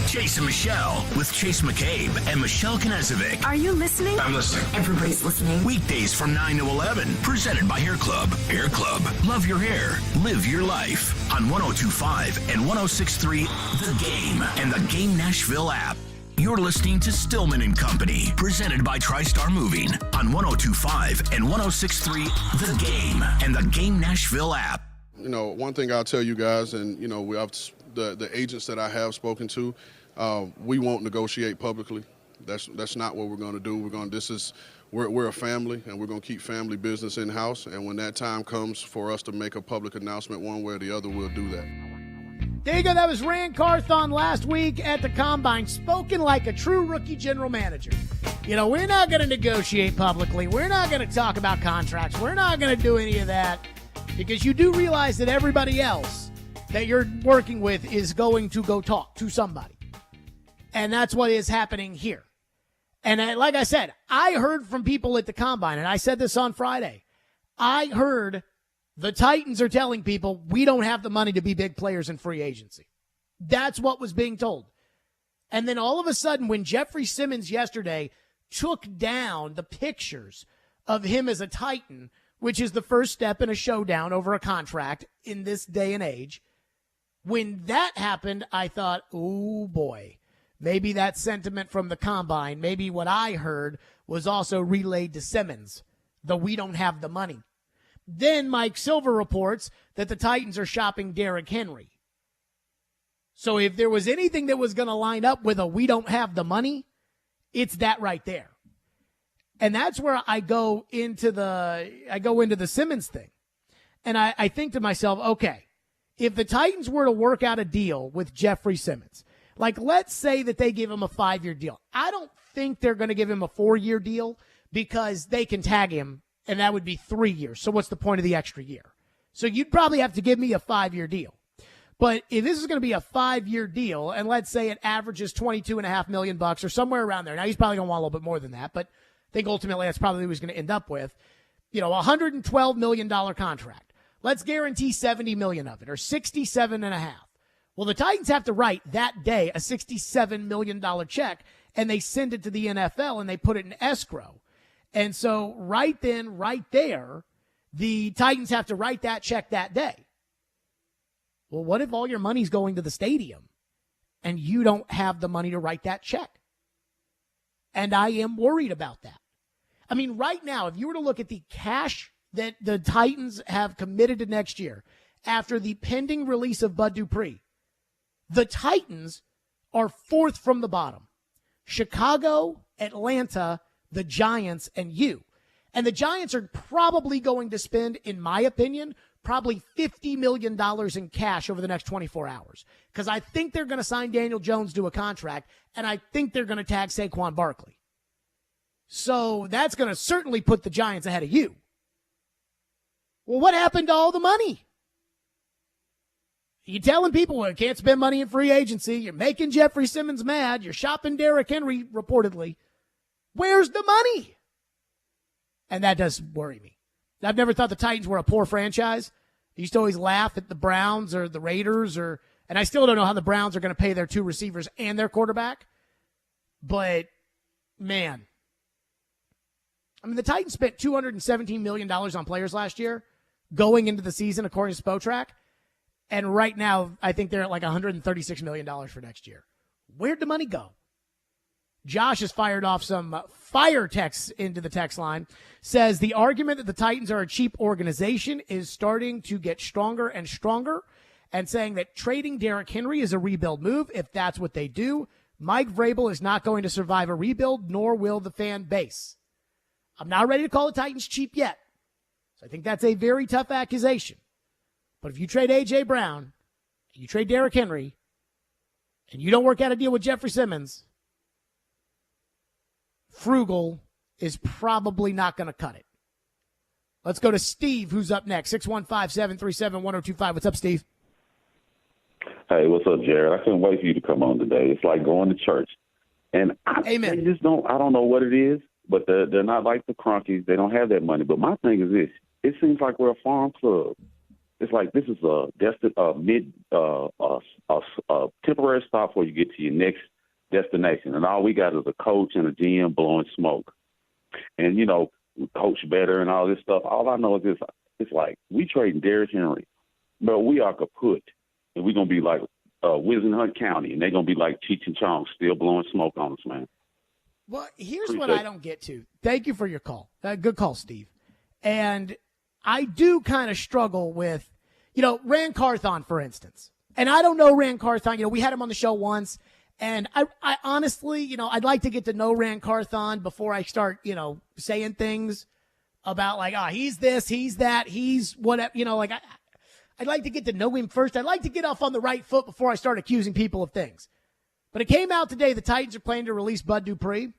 Chase and Michelle with Chase McCabe and Michelle Knezovic. Are you listening? I'm listening. Everybody's listening. Weekdays from 9 to 11. Presented by Hair Club. Hair Club. Love your hair. Live your life. On 102.5 and 106.3 The Game and the Game Nashville app. You're listening to Stillman and Company, presented by TriStar Moving on 102.5 and 106.3 The Game and the Game Nashville app. You know, one thing I'll tell you guys, and you know, the agents that I have spoken to, we won't negotiate publicly. That's not what we're going to do. We're a family, and we're going to keep family business in house. And when that time comes for us to make a public announcement, one way or the other, we'll do that. There you go. That was Rand Carthon last week at the Combine, spoken like a true rookie general manager. You know, we're not going to negotiate publicly. We're not going to talk about contracts. We're not going to do any of that, because you do realize that everybody else that you're working with is going to go talk to somebody. And that's what is happening here. And like I said, I heard from people at the Combine, and I said this on Friday. I heard the Titans are telling people we don't have the money to be big players in free agency. That's what was being told. And then all of a sudden, when Jeffrey Simmons yesterday took down the pictures of him as a Titan, which is the first step in a showdown over a contract in this day and age, when that happened, I thought, oh boy, maybe that sentiment from the Combine, maybe what I heard was also relayed to Simmons, though we don't have the money. Then Mike Silver reports that the Titans are shopping Derrick Henry. So if there was anything that was going to line up with a we don't have the money, it's that right there. And that's where I go into the Simmons thing. And I think to myself, okay, if the Titans were to work out a deal with Jeffrey Simmons, like let's say that they give him a 5-year deal. I don't think they're going to give him a 4-year deal because they can tag him, and that would be 3 years. So what's the point of the extra year? So you'd probably have to give me a 5-year deal. But if this is going to be a 5-year deal, and let's say it averages $22.5 million or somewhere around there. Now, he's probably going to want a little bit more than that, but I think ultimately that's probably what he's going to end up with. You know, a $112 million contract. Let's guarantee $70 million of it, or $67.5. Well, the Titans have to write that day a $67 million check, and they send it to the NFL, and they put it in escrow. And so right then, right there, the Titans have to write that check that day. Well, what if all your money's going to the stadium and you don't have the money to write that check? And I am worried about that. I mean, right now, if you were to look at the cash that the Titans have committed to next year after the pending release of Bud Dupree, the Titans are fourth from the bottom. Chicago, Atlanta, the Giants, and you. And the Giants are probably going to spend, in my opinion, probably $50 million in cash over the next 24 hours. Because I think they're going to sign Daniel Jones to a contract, and I think they're going to tag Saquon Barkley. So that's going to certainly put the Giants ahead of you. Well, what happened to all the money? You're telling people, well, you can't spend money in free agency. You're making Jeffrey Simmons mad. You're shopping Derrick Henry, reportedly. Where's the money? And that does worry me. I've never thought the Titans were a poor franchise. I used to always laugh at the Browns or the Raiders, and I still don't know how the Browns are going to pay their two receivers and their quarterback. But, man, I mean, the Titans spent $217 million on players last year going into the season, according to Spotrac. And right now, I think they're at like $136 million for next year. Where'd the money go? Josh has fired off some fire texts into the text line. Says the argument that the Titans are a cheap organization is starting to get stronger and stronger, and saying that trading Derrick Henry is a rebuild move if that's what they do. Mike Vrabel is not going to survive a rebuild, nor will the fan base. I'm not ready to call the Titans cheap yet. So I think that's a very tough accusation. But if you trade A.J. Brown, and you trade Derrick Henry, and you don't work out a deal with Jeffrey Simmons, frugal is probably not going to cut it. Let's go to Steve, who's up next. 615-737-1025. What's up, Steve? Hey, what's up, Jared? I couldn't wait for you to come on today. It's like going to church. And Amen. They just don't, I don't know what it is, but they're not like the Cronkies. They don't have that money. But my thing is this. It seems like we're a farm club. It's like this is a temporary stop before you get to your next destination. And all we got is a coach and a GM blowing smoke. And, you know, coach better and all this stuff. All I know is this. It's like we trading Derrick Henry, but we are kaput. And we're going to be like Wisenhunt County, and they're going to be like Cheech and Chong, still blowing smoke on us, man. Well, here's what I don't get to. Thank you for your call. Good call, Steve. And I do kind of struggle with, Rand Carthon, for instance. And I don't know Rand Carthon. We had him on the show once. And I honestly, I'd like to get to know Rand Carthon before I start, saying things about like, he's this, he's that, he's whatever, I'd like to get to know him first. I'd like to get off on the right foot before I start accusing people of things. But it came out today the Titans are planning to release Bud Dupree.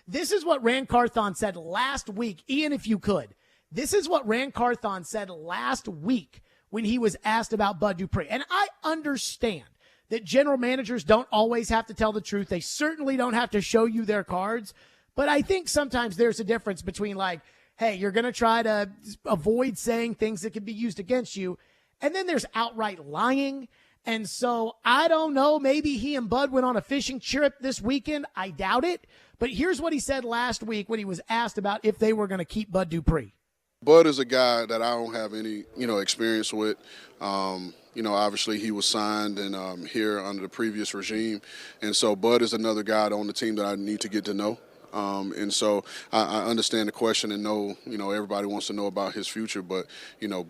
This is what Rand Carthon said last week. Ian, if you could. This is what Rand Carthon said last week when he was asked about Bud Dupree. And I understand that general managers don't always have to tell the truth. They certainly don't have to show you their cards. But I think sometimes there's a difference between like, hey, you're going to try to avoid saying things that could be used against you. And then there's outright lying. And so I don't know. Maybe he and Bud went on a fishing trip this weekend. I doubt it. But here's what he said last week when he was asked about if they were going to keep Bud Dupree. Bud is a guy that I don't have any, experience with. Obviously he was signed and here under the previous regime. And so Bud is another guy on the team that I need to get to know. And so I understand the question and know, everybody wants to know about his future, but,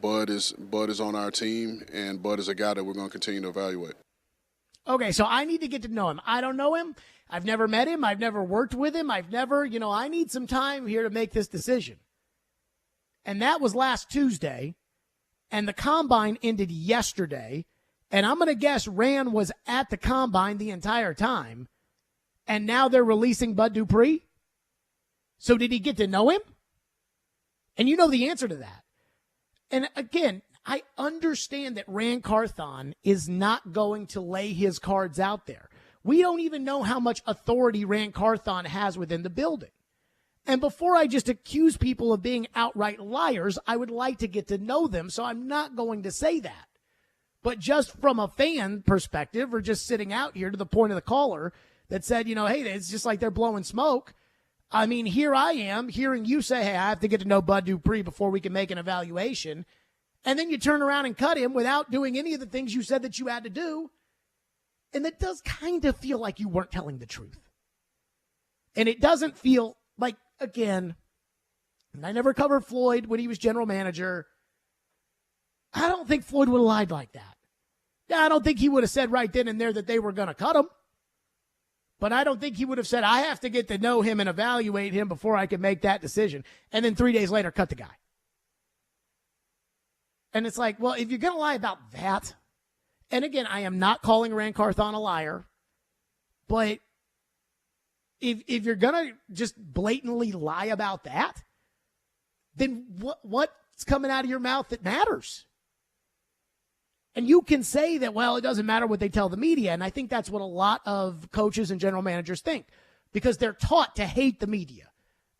Bud is on our team, and Bud is a guy that we're going to continue to evaluate. Okay, so I need to get to know him. I don't know him. I've never met him. I've never worked with him. I need some time here to make this decision. And that was last Tuesday, and the Combine ended yesterday, and I'm going to guess Rand was at the Combine the entire time, and now they're releasing Bud Dupree? So did he get to know him? And you know the answer to that. And again, I understand that Rand Carthon is not going to lay his cards out there. We don't even know how much authority Rand Carthon has within the building. And before I just accuse people of being outright liars, I would like to get to know them, so I'm not going to say that. But just from a fan perspective, or just sitting out here to the point of the caller that said, hey, it's just like they're blowing smoke. I mean, here I am hearing you say, hey, I have to get to know Bud Dupree before we can make an evaluation. And then you turn around and cut him without doing any of the things you said that you had to do. And that does kind of feel like you weren't telling the truth. And it doesn't feel like, again, and I never covered Floyd when he was general manager. I don't think Floyd would have lied like that. Yeah, I don't think he would have said right then and there that they were going to cut him. But I don't think he would have said, I have to get to know him and evaluate him before I can make that decision. And then 3 days later, cut the guy. And it's like, well, if you're going to lie about that, and again, I am not calling Rand Carthon a liar, but if you're going to just blatantly lie about that, then what's coming out of your mouth that matters? And you can say that, well, it doesn't matter what they tell the media. And I think that's what a lot of coaches and general managers think, because they're taught to hate the media.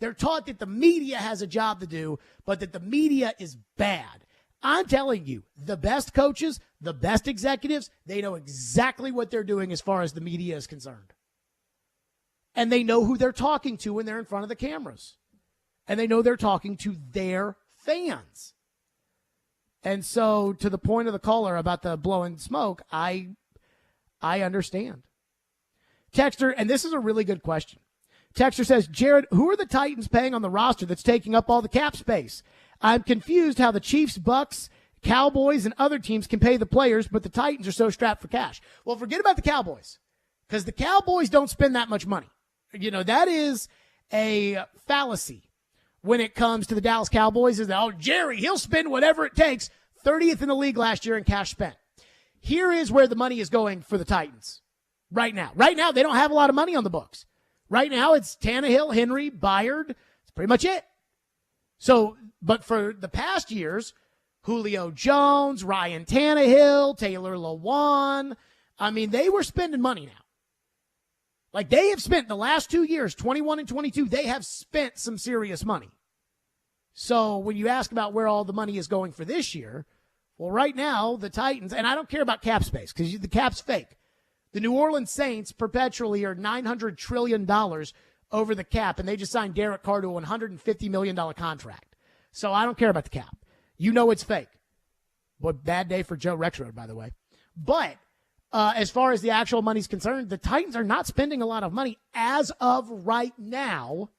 They're taught that the media has a job to do, but that the media is bad. I'm telling you, the best coaches, the best executives, they know exactly what they're doing as far as the media is concerned. And they know who they're talking to when they're in front of the cameras. And they know they're talking to their fans. And so, to the point of the caller about the blowing smoke, I understand. Texter, and this is a really good question. Texter says, Jared, who are the Titans paying on the roster that's taking up all the cap space? I'm confused how the Chiefs, Bucks, Cowboys, and other teams can pay the players, but the Titans are so strapped for cash. Well, forget about the Cowboys, because the Cowboys don't spend that much money. You know, that is a fallacy when it comes to the Dallas Cowboys. Is that, oh, Jerry, he'll spend whatever it takes. 30th in the league last year in cash spent. Here is where the money is going for the Titans right now. Right now, they don't have a lot of money on the books. Right now, it's Tannehill, Henry, Byard. That's pretty much it. So, but for the past years, Julio Jones, Ryan Tannehill, Taylor Lewan, I mean, they were spending money now. Like, they have spent the last 2 years, 21 and 22, they have spent some serious money. So when you ask about where all the money is going for this year, well, right now, the Titans, and I don't care about cap space because the cap's fake. The New Orleans Saints perpetually are $900 trillion over the cap, and they just signed Derek Carr to a $150 million contract. So I don't care about the cap. You know it's fake. What bad day for Joe Rexrode, by the way. But as far as the actual money's concerned, the Titans are not spending a lot of money as of right now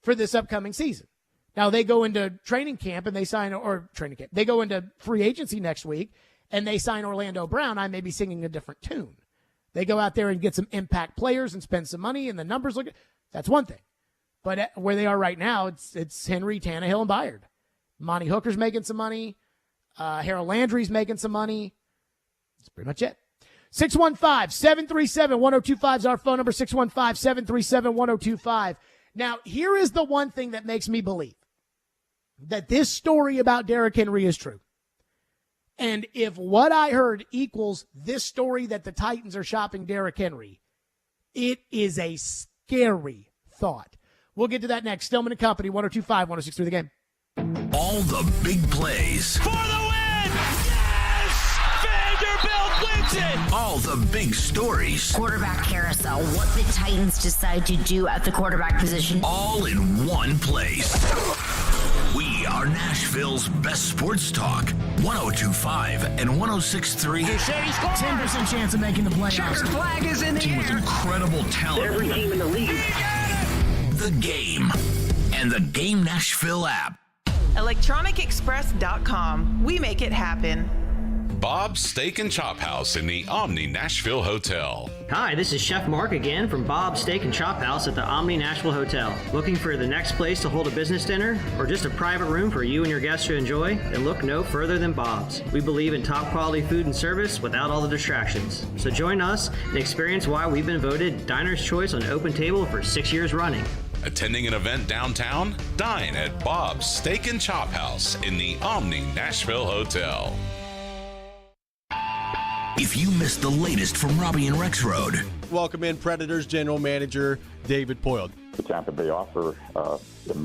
for this upcoming season. Now, they go into training camp and they sign, or training camp, they go into free agency next week and they sign Orlando Brown. I may be singing a different tune. They go out there and get some impact players and spend some money and the numbers look, that's one thing. But where they are right now, it's Henry, Tannehill, and Byard. Monty Hooker's making some money. Harold Landry's making some money. That's pretty much it. 615-737-1025 is our phone number, 615-737-1025. Now, here is the one thing that makes me believe that this story about Derrick Henry is true. And if what I heard equals this story that the Titans are shopping Derrick Henry, it is a scary thought. We'll get to that next. Stillman and Company, 102.5, 106.3 The Game. All the big plays. For the win! Yes! Vanderbilt wins it! All the big stories. Quarterback carousel, what the Titans decide to do at the quarterback position. All in one place. We are Nashville's best sports talk. 102.5 and 106.3. 10% chance of making the playoffs. Checkered flag is in the team air. with incredible talent. Every team in the league. The Game and the Game Nashville app. ElectronicExpress.com. We make it happen. Bob's Steak and Chop House in the Omni Nashville Hotel. Hi, this is Chef Mark again from Bob's Steak and Chop House at the Omni Nashville Hotel. Looking for the next place to hold a business dinner or just a private room for you and your guests to enjoy? Then look no further than Bob's. We believe in top quality food and service without all the distractions. So join us and experience why we've been voted Diner's Choice on Open Table for 6 years running. Attending an event downtown? Dine at Bob's Steak and Chop House in the Omni Nashville Hotel. If you missed the latest from Robbie and Rexrode. Welcome in Predators General Manager David Poyle. The Tampa Bay offer,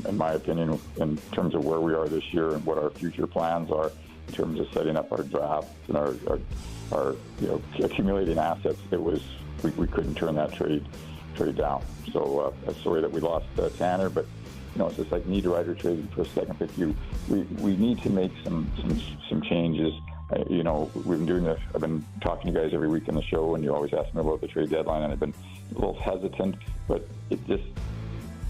in my opinion, in terms of where we are this year and what our future plans are, in terms of setting up our draft and our accumulating assets, we couldn't turn that trade trade down. So sorry that we lost Tanner, but it's just like Niederreiter trading for a second pick. We need to make some changes. We've been doing this. I've been talking to you guys every week on the show, and you always ask me about the trade deadline, and I've been a little hesitant, but it just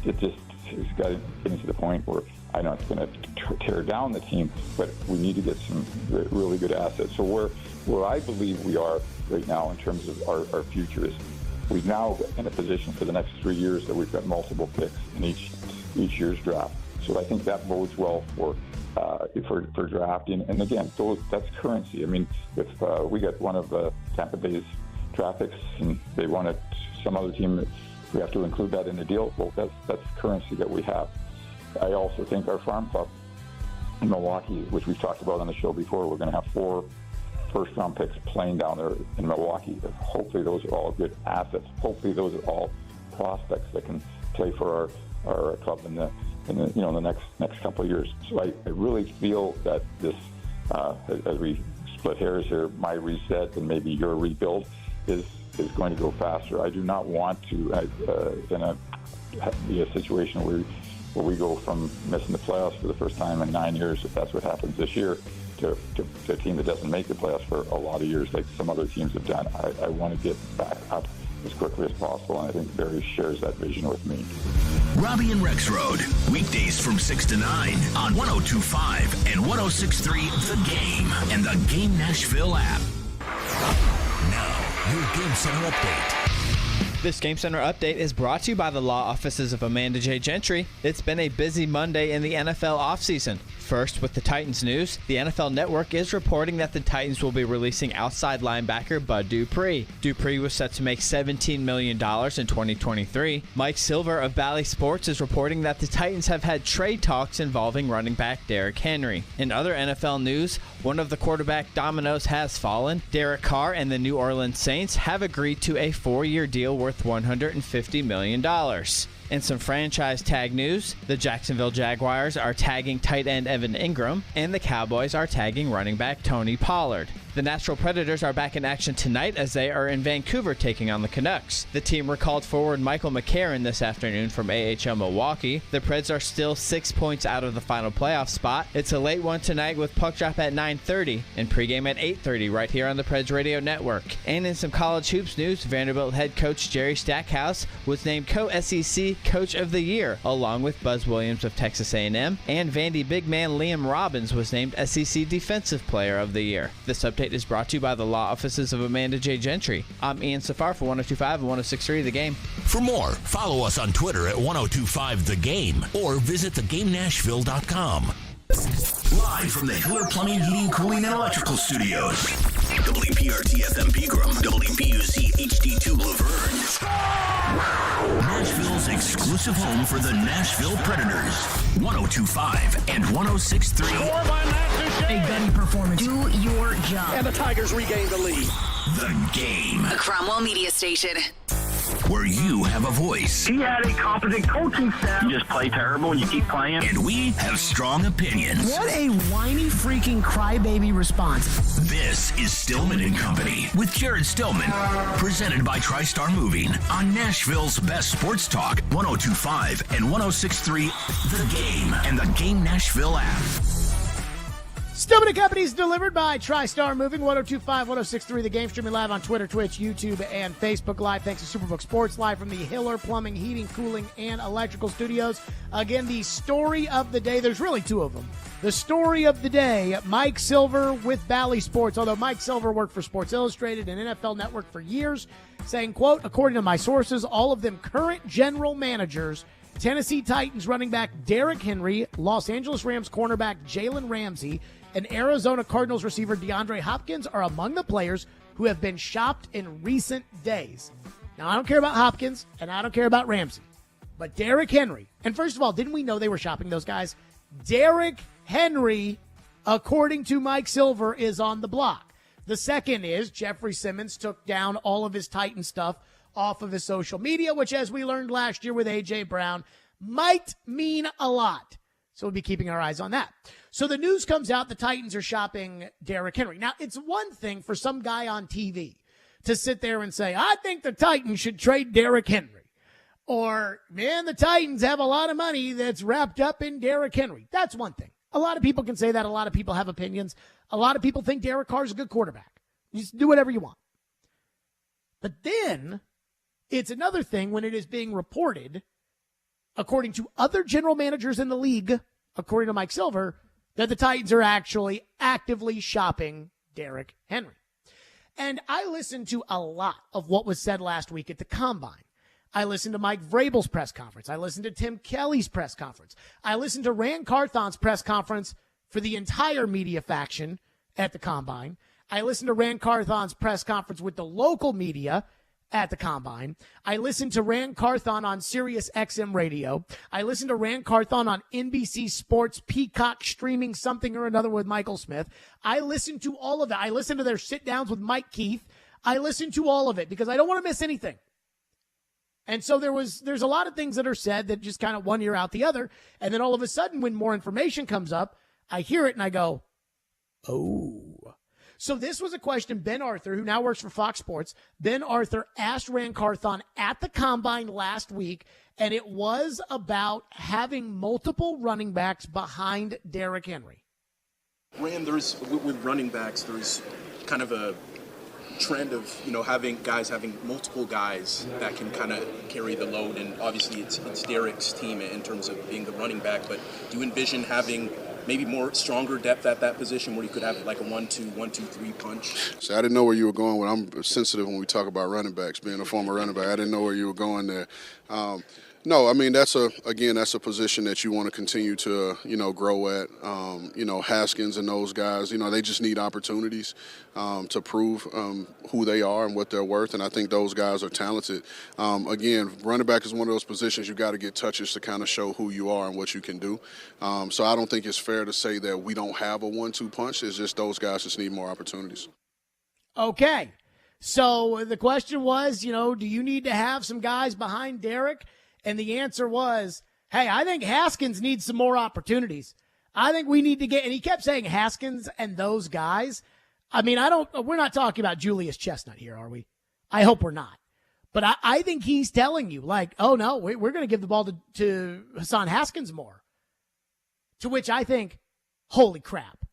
has got to get to the point where I know it's going to tear down the team, but we need to get some really good assets. So where I believe we are right now in terms of our future is we've now in a position for the next 3 years that we've got multiple picks in each year's draft. So I think that bodes well for drafting. And again, that's currency. I mean, if we get one of Tampa Bay's draft picks and they want it, some other team, we have to include that in the deal. Well, that's currency that we have. I also think our farm club in Milwaukee, which we've talked about on the show before, we're going to have 4 first-round picks playing down there in Milwaukee. Hopefully, those are all good assets. Hopefully, those are all prospects that can play for our club in the next couple of years. So I really feel that this, as we split hairs here, my reset and maybe your rebuild is going to go faster. I do not want to be a situation where we go from missing the playoffs for the first time in 9 years, if that's what happens this year, to a team that doesn't make the playoffs for a lot of years like some other teams have done. I want to get back up as quickly as possible, and I think Barry shares that vision with me. Robbie and Rex Road, weekdays from 6 to 9 on 102.5 and 106.3 The Game and the Game Nashville app. Now, your Game Center update. This Game Center update is brought to you by the law offices of Amanda J. Gentry. It's been a busy Monday in the NFL offseason. First, with the Titans news, the NFL Network is reporting that the Titans will be releasing outside linebacker Bud Dupree. Dupree was set to make $17 million in 2023. Mike Silver of Bally Sports is reporting that the Titans have had trade talks involving running back Derrick Henry. In other NFL news, one of the quarterback dominoes has fallen. Derek Carr and the New Orleans Saints have agreed to a 4-year deal worth $150 million. In some franchise tag news, the Jacksonville Jaguars are tagging tight end Evan Ingram, and the Cowboys are tagging running back Tony Pollard. The Nashville Predators are back in action tonight as they are in Vancouver taking on the Canucks. The team recalled forward Michael McCarron this afternoon from AHL Milwaukee. The Preds are still 6 points out of the final playoff spot. It's a late one tonight with puck drop at 9:30 and pregame at 8:30 right here on the Preds Radio Network. And in some college hoops news, Vanderbilt head coach Jerry Stackhouse was named co-SEC Coach of the Year, along with Buzz Williams of Texas A&M, and Vandy big man Liam Robbins was named SEC Defensive Player of the Year. This update is brought to you by the law offices of Amanda J. Gentry. I'm Ian Safar for 102.5 and 106.3 The Game. For more, follow us on Twitter at 102.5 The Game or visit thegamenashville.com. Live from the Hiller Plumbing, Heating, Cooling, and Electrical Studios. WPRT-FM Pegram, WPUC HD2 Laverne. Nashville's exclusive home for the Nashville Predators. 102.5 and 106.3. A gunny performance. Do your job. And the Tigers regain the lead. The Game. A Cromwell Media Station. Where you have a voice. He had a competent coaching staff. You just play terrible and you keep playing. And we have strong opinions. What a whiny freaking crybaby response. This is Stillman and Company with Jared Stillman. Presented by TriStar Moving on Nashville's best sports talk, 102.5 and 106.3 The Game and the Game Nashville app. Stillman and Company is delivered by TriStar Moving, 102.5, 106.3 The Game, streaming live on Twitter, Twitch, YouTube, and Facebook Live. Thanks to Superbook Sports, live from the Hiller Plumbing, Heating, Cooling, and Electrical Studios. Again, the story of the day, there's really two of them. The story of the day, Mike Silver with Bally Sports, although Mike Silver worked for Sports Illustrated and NFL Network for years, saying, quote, according to my sources, all of them current general managers, Tennessee Titans running back Derrick Henry, Los Angeles Rams cornerback Jalen Ramsey, and Arizona Cardinals receiver DeAndre Hopkins are among the players who have been shopped in recent days. Now, I don't care about Hopkins, and I don't care about Ramsey, but Derrick Henry. And first of all, didn't we know they were shopping those guys? Derrick Henry, according to Mike Silver, is on the block. The second is Jeffrey Simmons took down all of his Titan stuff off of his social media, which, as we learned last year with A.J. Brown, might mean a lot. So we'll be keeping our eyes on that. So the news comes out the Titans are shopping Derrick Henry. Now, it's one thing for some guy on TV to sit there and say, I think the Titans should trade Derrick Henry. Or, man, the Titans have a lot of money that's wrapped up in Derrick Henry. That's one thing. A lot of people can say that. A lot of people have opinions. A lot of people think Derek Carr's a good quarterback. You just do whatever you want. But then it's another thing when it is being reported, according to other general managers in the league, according to Mike Silver, that the Titans are actually actively shopping Derrick Henry. And I listened to a lot of what was said last week at the Combine. I listened to Mike Vrabel's press conference. I listened to Tim Kelly's press conference. I listened to Rand Carthon's press conference for the entire media faction at the Combine. I listened to Rand Carthon's press conference with the local media at the Combine. I listened to Rand Carthon on Sirius XM radio. I listened to Rand Carthon on NBC Sports Peacock streaming something or another with Michael Smith. I listened to all of that. I listened to their sit downs with Mike Keith. I listened to all of it because I don't want to miss anything. And so there's a lot of things that are said that just kind of one ear out the other. And then all of a sudden, when more information comes up, I hear it and I go, oh. So this was a question Ben Arthur, who now works for Fox Sports, Ben Arthur asked Rand Carthon at the Combine last week, and it was about having multiple running backs behind Derrick Henry. Rand, with running backs, there's kind of a trend of, having multiple guys that can kind of carry the load, and obviously it's Derrick's team in terms of being the running back, but do you envision having maybe more stronger depth at that position where you could have like a 1-2-1-2-3 punch? So I didn't know where you were going with. I'm sensitive when we talk about running backs, being a former running back. I didn't know where you were going there. No, I mean, that's a position that you want to continue to, grow at. Haskins and those guys, they just need opportunities to prove who they are and what they're worth, and I think those guys are talented. Again, running back is one of those positions you got to get touches to kind of show who you are and what you can do. So I don't think it's fair to say that we don't have a 1-2 punch. It's just those guys just need more opportunities. Okay. So the question was, do you need to have some guys behind Derrick? And the answer was, hey, I think Haskins needs some more opportunities. I think we need to get, and he kept saying Haskins and those guys. I mean, we're not talking about Julius Chestnut here, are we? I hope we're not. But I think he's telling you, like, oh, no, we're going to give the ball to Hassan Haskins more. To which I think, holy crap.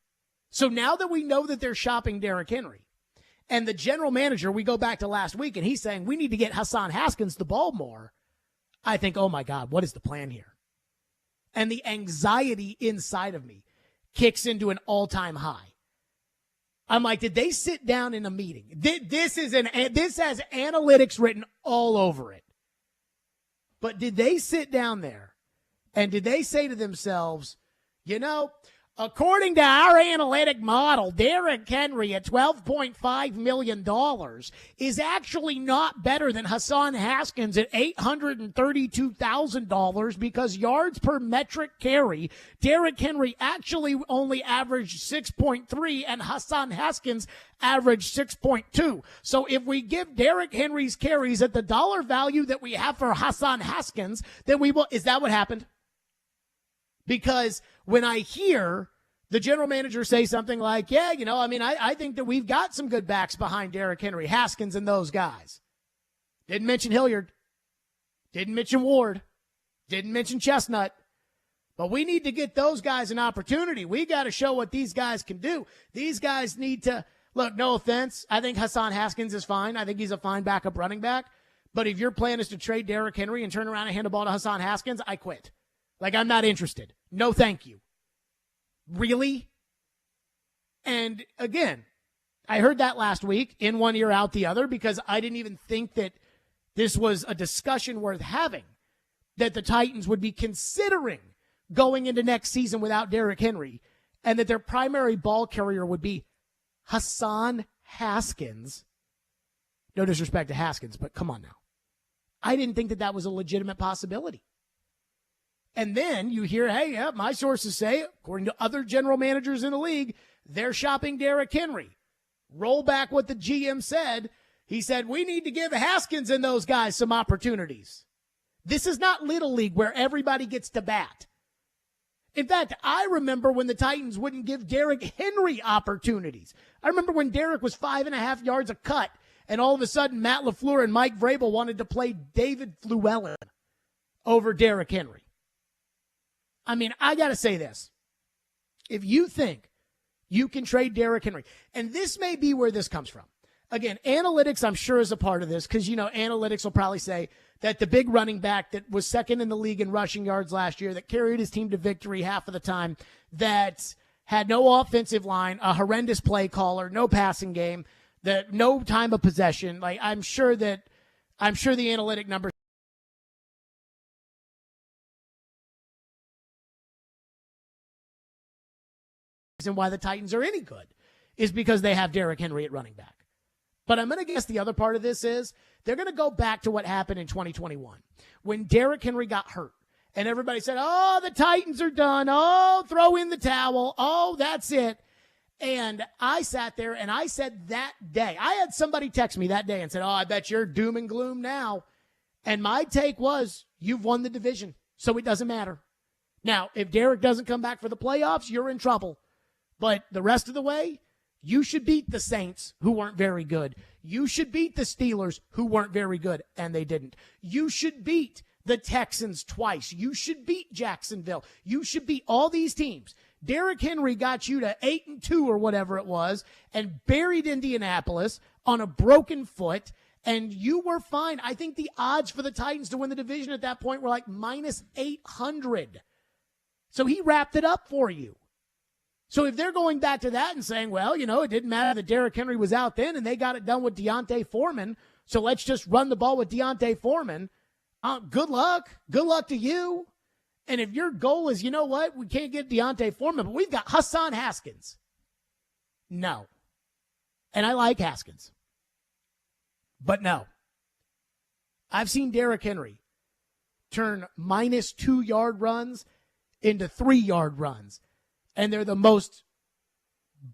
So now that we know that they're shopping Derrick Henry, and the general manager, we go back to last week, and he's saying we need to get Hassan Haskins the ball more, I think, oh, my God, what is the plan here? And the anxiety inside of me kicks into an all-time high. I'm like, did they sit down in a meeting? This has analytics written all over it. But did they sit down there and did they say to themselves, according to our analytic model, Derrick Henry at $12.5 million is actually not better than Hassan Haskins at $832,000 because yards per metric carry, Derrick Henry actually only averaged 6.3 and Hassan Haskins averaged 6.2. So if we give Derrick Henry's carries at the dollar value that we have for Hassan Haskins, then we will. Is that what happened? Because when I hear the general manager say something like, I think that we've got some good backs behind Derrick Henry, Haskins, and those guys. Didn't mention Hilliard. Didn't mention Ward. Didn't mention Chestnut. But we need to get those guys an opportunity. We got to show what these guys can do. These guys need to, look, no offense. I think Hassan Haskins is fine. I think he's a fine backup running back. But if your plan is to trade Derrick Henry and turn around and hand the ball to Hassan Haskins, I quit. Like, I'm not interested. No, thank you. Really? And again, I heard that last week, in one ear, out the other, because I didn't even think that this was a discussion worth having, that the Titans would be considering going into next season without Derrick Henry, and that their primary ball carrier would be Hassan Haskins. No disrespect to Haskins, but come on now. I didn't think that was a legitimate possibility. And then you hear, hey, yeah, my sources say, according to other general managers in the league, they're shopping Derrick Henry. Roll back what the GM said. He said, we need to give Haskins and those guys some opportunities. This is not Little League where everybody gets to bat. In fact, I remember when the Titans wouldn't give Derrick Henry opportunities. I remember when Derrick was 5.5 yards a cut, and all of a sudden Matt LaFleur and Mike Vrabel wanted to play David Fluellen. over Derrick Henry. I mean, I got to say this. If you think you can trade Derrick Henry, and this may be where this comes from. Again, analytics, I'm sure, is a part of this because, analytics will probably say that the big running back that was second in the league in rushing yards last year, that carried his team to victory half of the time, that had no offensive line, a horrendous play caller, no passing game, that no time of possession. Like, I'm sure the analytic numbers and why the Titans are any good is because they have Derrick Henry at running back. But I'm going to guess the other part of this is they're going to go back to what happened in 2021 when Derrick Henry got hurt. And everybody said, oh, the Titans are done. Oh, throw in the towel. Oh, that's it. And I sat there and I said that day, I had somebody text me that day and said, oh, I bet you're doom and gloom now. And my take was, you've won the division, so it doesn't matter. Now, if Derrick doesn't come back for the playoffs, you're in trouble. But the rest of the way, you should beat the Saints, who weren't very good. You should beat the Steelers, who weren't very good, and they didn't. You should beat the Texans twice. You should beat Jacksonville. You should beat all these teams. Derrick Henry got you to 8-2 or whatever it was and buried Indianapolis on a broken foot, and you were fine. I think the odds for the Titans to win the division at that point were like minus 800. So he wrapped it up for you. So if they're going back to that and saying, well, it didn't matter that Derrick Henry was out then and they got it done with Deontay Foreman, so let's just run the ball with Deontay Foreman, good luck. Good luck to you. And if your goal is, we can't get Deontay Foreman, but we've got Hassan Haskins. No. And I like Haskins. But no. I've seen Derrick Henry turn minus 2-yard runs into 3-yard runs. And they're the most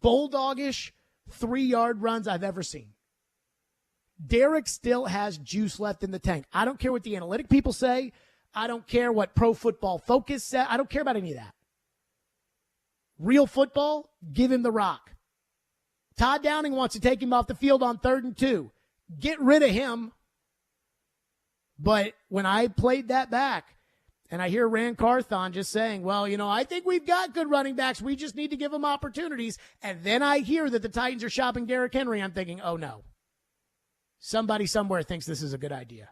bulldogish 3-yard runs I've ever seen. Derrick still has juice left in the tank. I don't care what the analytic people say. I don't care what Pro Football Focus said. I don't care about any of that. Real football, give him the rock. Todd Downing wants to take him off the field on 3rd and 2. Get rid of him. But when I played that back, and I hear Rand Carthon just saying, well, I think we've got good running backs. We just need to give them opportunities. And then I hear that the Titans are shopping Derrick Henry. I'm thinking, oh, no. Somebody somewhere thinks this is a good idea.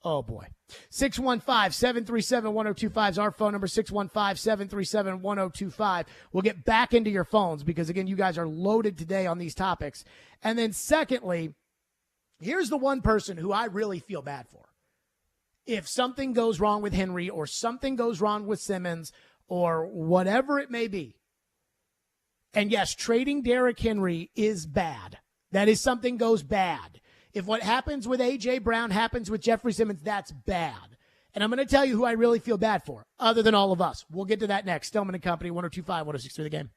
Oh, boy. 615-737-1025 is our phone number, 615-737-1025. We'll get back into your phones because, again, you guys are loaded today on these topics. And then secondly, here's the one person who I really feel bad for. If something goes wrong with Henry or something goes wrong with Simmons or whatever it may be, and yes, trading Derrick Henry is bad. That is something goes bad. If what happens with A.J. Brown happens with Jeffrey Simmons, that's bad. And I'm going to tell you who I really feel bad for, other than all of us. We'll get to that next. Stillman and Company, 102.5, 106.3 The Game.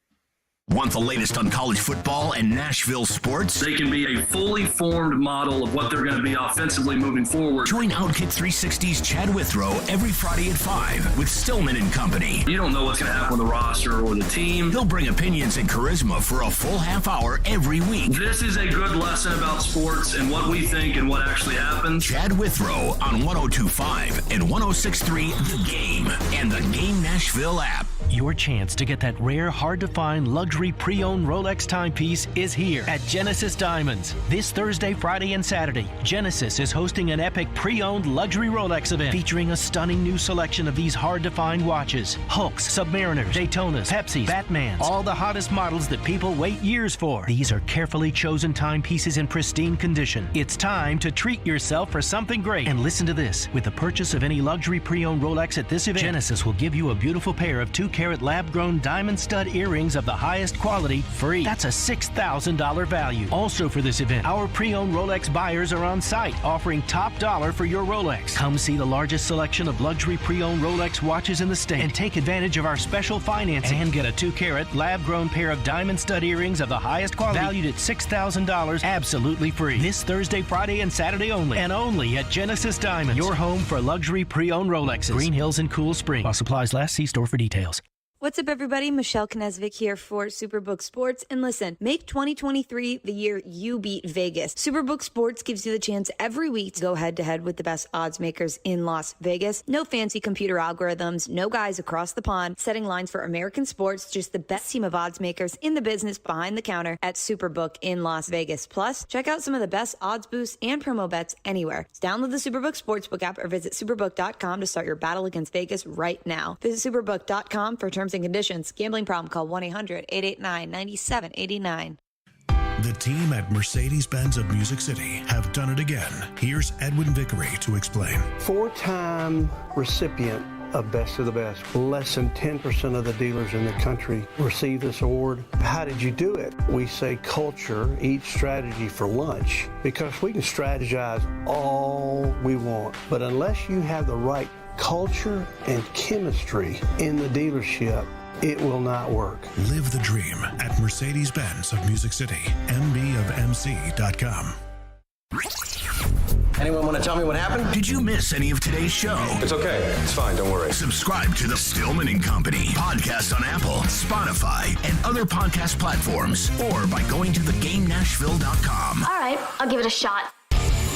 Want the latest on college football and Nashville sports? They can be a fully formed model of what they're going to be offensively moving forward. Join Outkick 360's Chad Withrow every Friday at 5 with Stillman and Company. You don't know what's going to happen with the roster or the team. He'll bring opinions and charisma for a full half hour every week. This is a good lesson about sports and what we think and what actually happens. Chad Withrow on 102.5 and 106.3 The Game and the Game Nashville app. Your chance to get that rare, hard-to-find luxury pre-owned Rolex timepiece is here at Genesis Diamonds. This Thursday, Friday, and Saturday, Genesis is hosting an epic pre-owned luxury Rolex event featuring a stunning new selection of these hard-to-find watches. Hulks, Submariners, Daytonas, Pepsis, Batmans, all the hottest models that people wait years for. These are carefully chosen timepieces in pristine condition. It's time to treat yourself for something great. And listen to this. With the purchase of any luxury pre-owned Rolex at this event, Genesis will give you a beautiful pair of 2-carat lab-grown diamond stud earrings of the highest quality free. That's a $6,000 value. Also for this event, our pre-owned Rolex buyers are on site offering top dollar for your Rolex. Come see the largest selection of luxury pre-owned Rolex watches in the state and take advantage of our special financing and get a 2-carat lab-grown pair of diamond stud earrings of the highest quality valued at $6,000 absolutely free. This Thursday, Friday, and Saturday only, and only at Genesis Diamonds, your home for luxury pre-owned Rolexes. Green Hills and Cool Spring. While supplies last, see store for details. What's up, everybody? Michelle Knezvik here for Superbook Sports. And listen, make 2023 the year you beat Vegas. Superbook Sports gives you the chance every week to go head-to-head with the best odds makers in Las Vegas. No fancy computer algorithms, no guys across the pond setting lines for American sports, just the best team of odds makers in the business behind the counter at Superbook in Las Vegas. Plus, check out some of the best odds boosts and promo bets anywhere. Download the Superbook Sportsbook app or visit superbook.com to start your battle against Vegas right now. Visit superbook.com for terms and conditions. Gambling problem? Call 1-800-889-9789. The team at Mercedes-Benz of Music City have done it again. Here's Edwin Vickery to explain. 4-time recipient of Best of the Best. Less than 10% of the dealers in the country receive this award. How did you do it? We say culture eats strategy for lunch, because we can strategize all we want, but unless you have the right culture and chemistry in the dealership, it will not work. Live the dream at Mercedes-Benz of Music City, mbofmc.com. Anyone want to tell me what happened? Did you miss any of today's show? It's okay. It's fine. Don't worry. Subscribe to the Stillman and Company podcast on Apple, Spotify, and other podcast platforms, or by going to theGameNashville.com. All right, I'll give it a shot.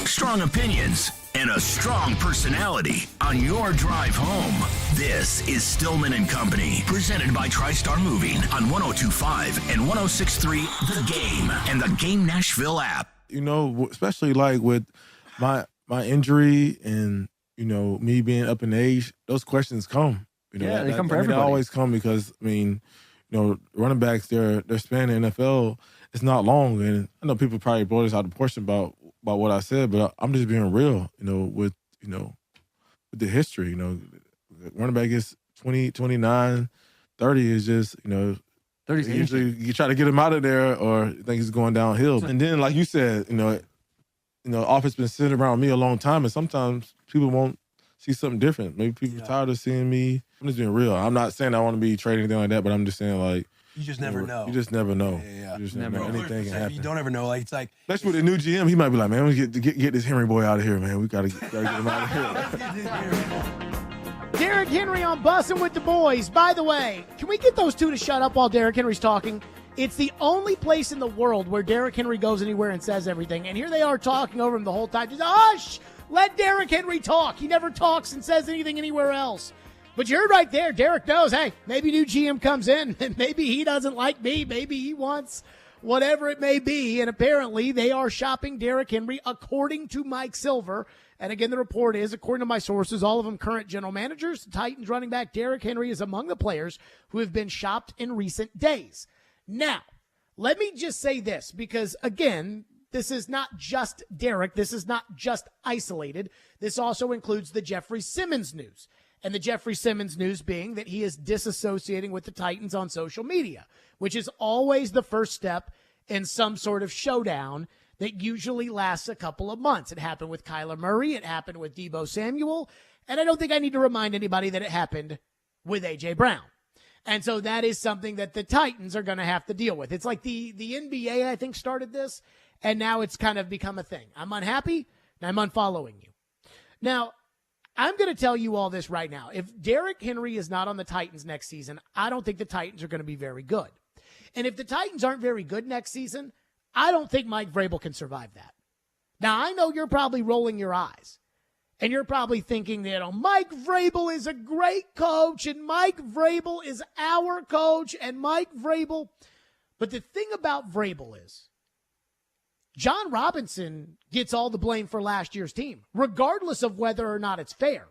Strong opinions and a strong personality on your drive home. This is Stillman and Company, presented by TriStar Moving on 102.5 and 106.3 The Game and the Game Nashville app. You know, especially like with my injury and, you know, me being up in age, those questions come. You know, they come for everybody. They always come because, I mean, you know, running backs, their span in the NFL is not long. And I know people probably blow this out of proportion about what I said, but I'm just being real, with the history. Running back is 20, 29, 30 is just, 30's usually you try to get him out of there or you think he's going downhill. And then, like you said, offense been sitting around me a long time, and sometimes people won't see something different. Maybe people are tired of seeing me. I'm just being real. I'm not saying I want to be trading anything like that, but I'm just saying, like, you just never know. You just never know. Yeah. You just never know. Anything can happen. You don't ever know. Like, it's like, especially with a new GM, he might be like, man, we get this Henry boy out of here, man. We gotta get him out of here. Derrick Henry on Bussin' with the Boys. By the way, can we get those two to shut up while Derrick Henry's talking? It's the only place in the world where Derrick Henry goes anywhere and says everything. And here they are talking over him the whole time. Just, hush! Let Derrick Henry talk. He never talks and says anything anywhere else. But you're right there. Derrick knows, hey, maybe new GM comes in and maybe he doesn't like me. Maybe he wants whatever it may be. And apparently they are shopping Derrick Henry according to Mike Silver. And again, the report is, according to my sources, all of them current general managers. Titans running back Derrick Henry is among the players who have been shopped in recent days. Now, let me just say this, because again, this is not just Derrick. This is not just isolated. This also includes the Jeffrey Simmons news. And the Jeffrey Simmons news being that he is disassociating with the Titans on social media, which is always the first step in some sort of showdown that usually lasts a couple of months. It happened with Kyler Murray. It happened with Deebo Samuel. And I don't think I need to remind anybody that it happened with A.J. Brown. And so that is something that the Titans are going to have to deal with. It's like the NBA, I think, started this, and now it's kind of become a thing. I'm unhappy, and I'm unfollowing you. Now, I'm going to tell you all this right now. If Derrick Henry is not on the Titans next season, I don't think the Titans are going to be very good. And if the Titans aren't very good next season, I don't think Mike Vrabel can survive that. Now, I know you're probably rolling your eyes, and you're probably thinking that, Mike Vrabel is a great coach, and Mike Vrabel is our coach, and Mike Vrabel. But the thing about Vrabel is, John Robinson gets all the blame for last year's team, regardless of whether or not it's fair.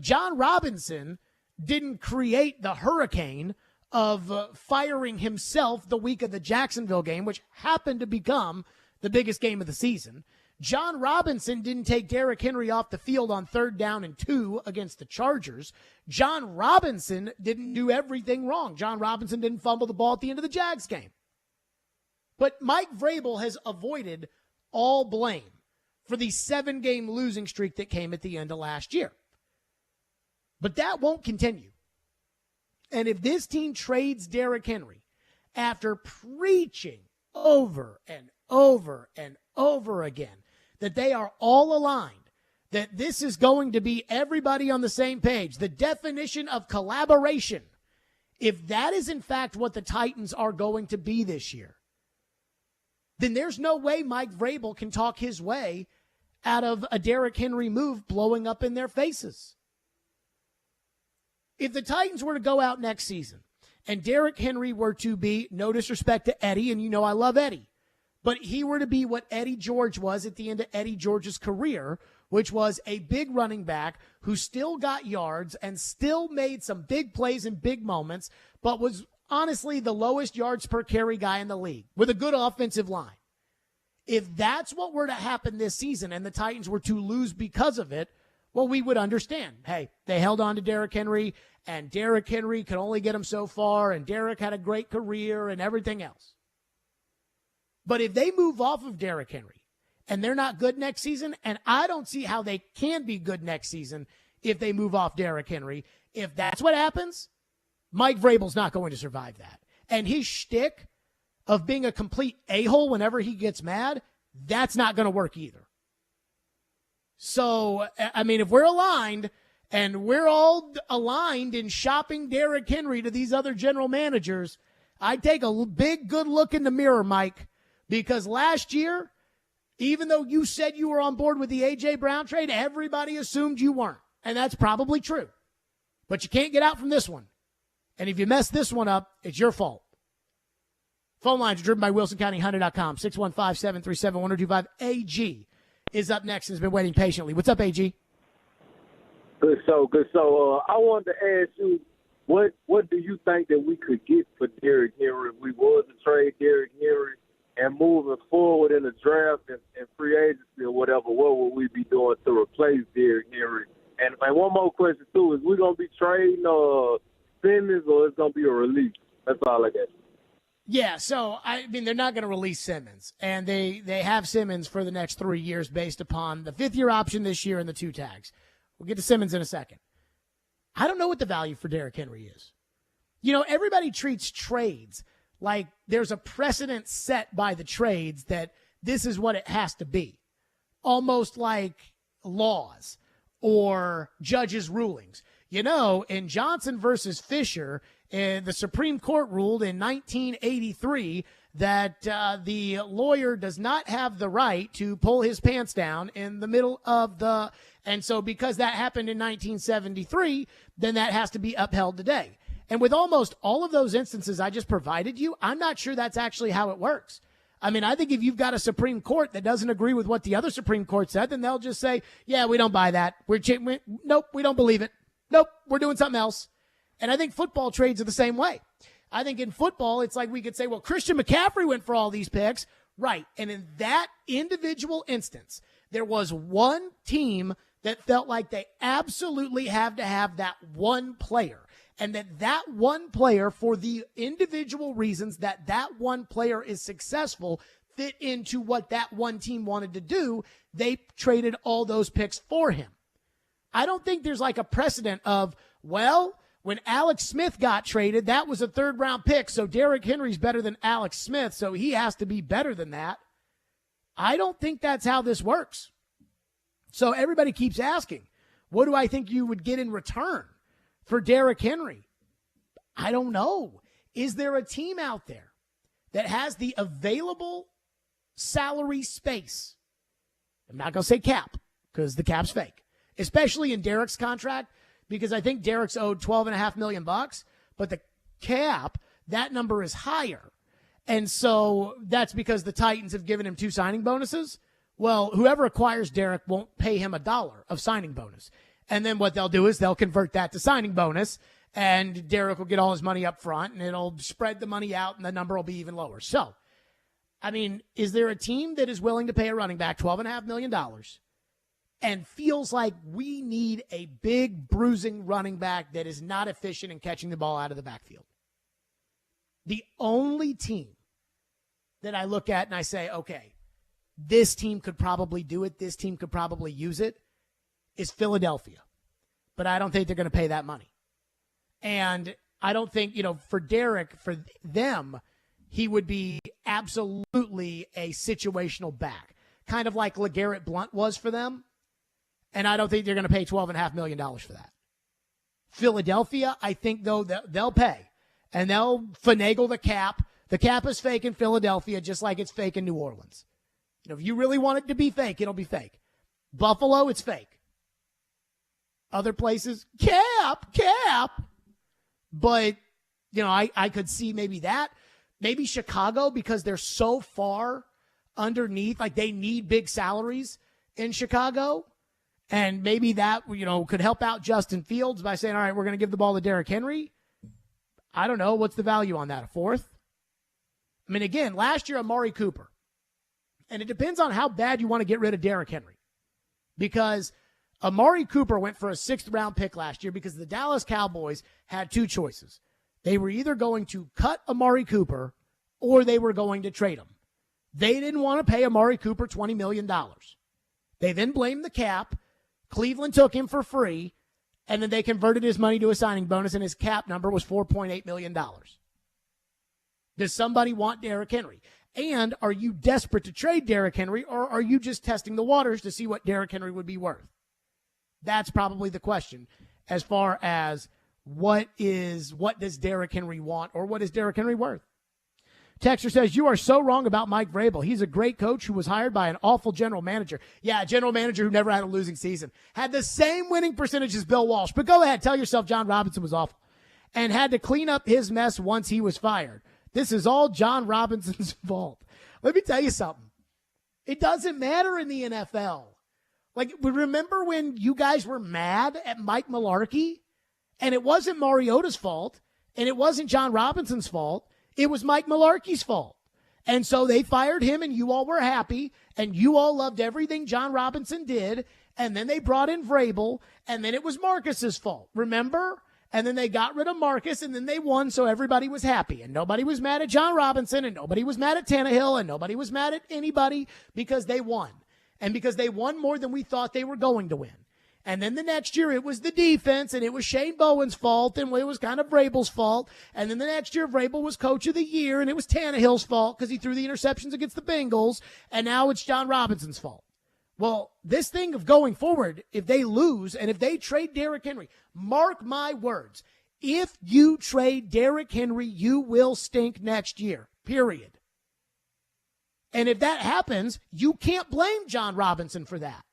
John Robinson didn't create the hurricane of firing himself the week of the Jacksonville game, which happened to become the biggest game of the season. John Robinson didn't take Derrick Henry off the field on 3rd down and 2 against the Chargers. John Robinson didn't do everything wrong. John Robinson didn't fumble the ball at the end of the Jags game. But Mike Vrabel has avoided all blame for the 7-game losing streak that came at the end of last year. But that won't continue. And if this team trades Derrick Henry after preaching over and over and over again that they are all aligned, that this is going to be everybody on the same page, the definition of collaboration If that is in fact what the Titans are going to be this year, then there's no way Mike Vrabel can talk his way out of a Derrick Henry move blowing up in their faces. If the Titans were to go out next season and Derrick Henry were to be, no disrespect to Eddie, and you know I love Eddie, but he were to be what Eddie George was at the end of Eddie George's career, which was a big running back who still got yards and still made some big plays in big moments, but was honestly the lowest yards per carry guy in the league with a good offensive line. If that's what were to happen this season and the Titans were to lose because of it, well, we would understand. Hey, they held on to Derrick Henry, and Derrick Henry could only get him so far, and Derrick had a great career and everything else. But if they move off of Derrick Henry and they're not good next season, and I don't see how they can be good next season if they move off Derrick Henry, if that's what happens, Mike Vrabel's not going to survive that. And his shtick of being a complete a-hole whenever he gets mad, that's not going to work either. So, I mean, if we're aligned and we're all aligned in shopping Derrick Henry to these other general managers, I'd take a big, good look in the mirror, Mike, because last year, even though you said you were on board with the A.J. Brown trade, everybody assumed you weren't. And that's probably true. But you can't get out from this one. And if you mess this one up, it's your fault. Phone lines are driven by WilsonCountyHunter.com, 615-737-1025. AG is up next and has been waiting patiently. What's up, AG? Good show. I wanted to ask you, what do you think that we could get for Derrick Henry if we was to trade Derrick Henry and moving forward in the draft and free agency or whatever, what would we be doing to replace Derrick Henry? And one more question, too, is we going to be trading Simmons or it's going to be a release? That's all I got. Yeah, so, I mean, they're not going to release Simmons. And they have Simmons for the next 3 years based upon the fifth-year option this year and the 2 tags. We'll get to Simmons in a second. I don't know what the value for Derrick Henry is. You know, everybody treats trades like there's a precedent set by the trades that this is what it has to be. Almost like laws or judges' rulings. You know, in Johnson versus Fisher, the Supreme Court ruled in 1983 that the lawyer does not have the right to pull his pants down in the middle of the, and so because that happened in 1973, then that has to be upheld today. And with almost all of those instances I just provided you, I'm not sure that's actually how it works. I mean, I think if you've got a Supreme Court that doesn't agree with what the other Supreme Court said, then they'll just say, yeah, we don't buy that. Nope, we don't believe it. Nope, we're doing something else. And I think football trades are the same way. I think in football, it's like we could say, well, Christian McCaffrey went for all these picks. Right. And in that individual instance, there was one team that felt like they absolutely have to have that one player. And that one player, for the individual reasons that one player is successful, fit into what that one team wanted to do, they traded all those picks for him. I don't think there's like a precedent of, well, when Alex Smith got traded, that was a 3rd-round pick, so Derrick Henry's better than Alex Smith, so he has to be better than that. I don't think that's how this works. So everybody keeps asking, what do I think you would get in return for Derrick Henry? I don't know. Is there a team out there that has the available salary space? I'm not going to say cap, because the cap's fake, especially in Derrick's contract, because I think Derrick's owed $12.5 million, but the cap, that number is higher. And so that's because the Titans have given him 2 signing bonuses. Well, whoever acquires Derrick won't pay him $1 of signing bonus. And then what they'll do is they'll convert that to signing bonus, and Derrick will get all his money up front, and it'll spread the money out, and the number will be even lower. So, I mean, is there a team that is willing to pay a running back $12.5 million and feels like we need a big, bruising running back that is not efficient in catching the ball out of the backfield? The only team that I look at and I say, okay, this team could probably do it, this team could probably use it, is Philadelphia. But I don't think they're going to pay that money. And I don't think, for Derrick, for them, he would be absolutely a situational back, kind of like LeGarrette Blount was for them. And I don't think they're going to pay $12.5 million for that. Philadelphia, I think, though, they'll pay. and they'll finagle the cap. The cap is fake in Philadelphia, just like it's fake in New Orleans. If you really want it to be fake, it'll be fake. Buffalo, it's fake. Other places, cap. But, I could see maybe that. Maybe Chicago, because they're so far underneath, like they need big salaries in Chicago. And maybe that, could help out Justin Fields by saying, all right, we're going to give the ball to Derrick Henry. I don't know. What's the value on that? A fourth? I mean, again, last year, Amari Cooper. And it depends on how bad you want to get rid of Derrick Henry. Because Amari Cooper went for a 6th-round pick last year because the Dallas Cowboys had 2 choices. They were either going to cut Amari Cooper or they were going to trade him. They didn't want to pay Amari Cooper $20 million. They then blamed the cap. Cleveland took him for free, and then they converted his money to a signing bonus, and his cap number was $4.8 million. Does somebody want Derrick Henry? And are you desperate to trade Derrick Henry, or are you just testing the waters to see what Derrick Henry would be worth? That's probably the question as far as what does Derrick Henry want, or what is Derrick Henry worth? Texter says, you are so wrong about Mike Vrabel. He's a great coach who was hired by an awful general manager. Yeah, a general manager who never had a losing season. Had the same winning percentage as Bill Walsh. But go ahead, tell yourself John Robinson was awful. And had to clean up his mess once he was fired. This is all John Robinson's fault. Let me tell you something. It doesn't matter in the NFL. Like, remember when you guys were mad at Mike Mularkey? And it wasn't Mariota's fault, and it wasn't John Robinson's fault. It was Mike Mularkey's fault. And so they fired him, and you all were happy, and you all loved everything John Robinson did. And then they brought in Vrabel, and then it was Marcus's fault. Remember? And then they got rid of Marcus, and then they won, so everybody was happy. And nobody was mad at John Robinson, and nobody was mad at Tannehill, and nobody was mad at anybody because they won. And because they won more than we thought they were going to win. And then the next year, it was the defense, and it was Shane Bowen's fault, and it was kind of Vrabel's fault. And then the next year, Vrabel was coach of the year, and it was Tannehill's fault because he threw the interceptions against the Bengals. And now it's John Robinson's fault. Well, this thing of going forward, if they lose and if they trade Derrick Henry, mark my words, if you trade Derrick Henry, you will stink next year, period. And if that happens, you can't blame John Robinson for that.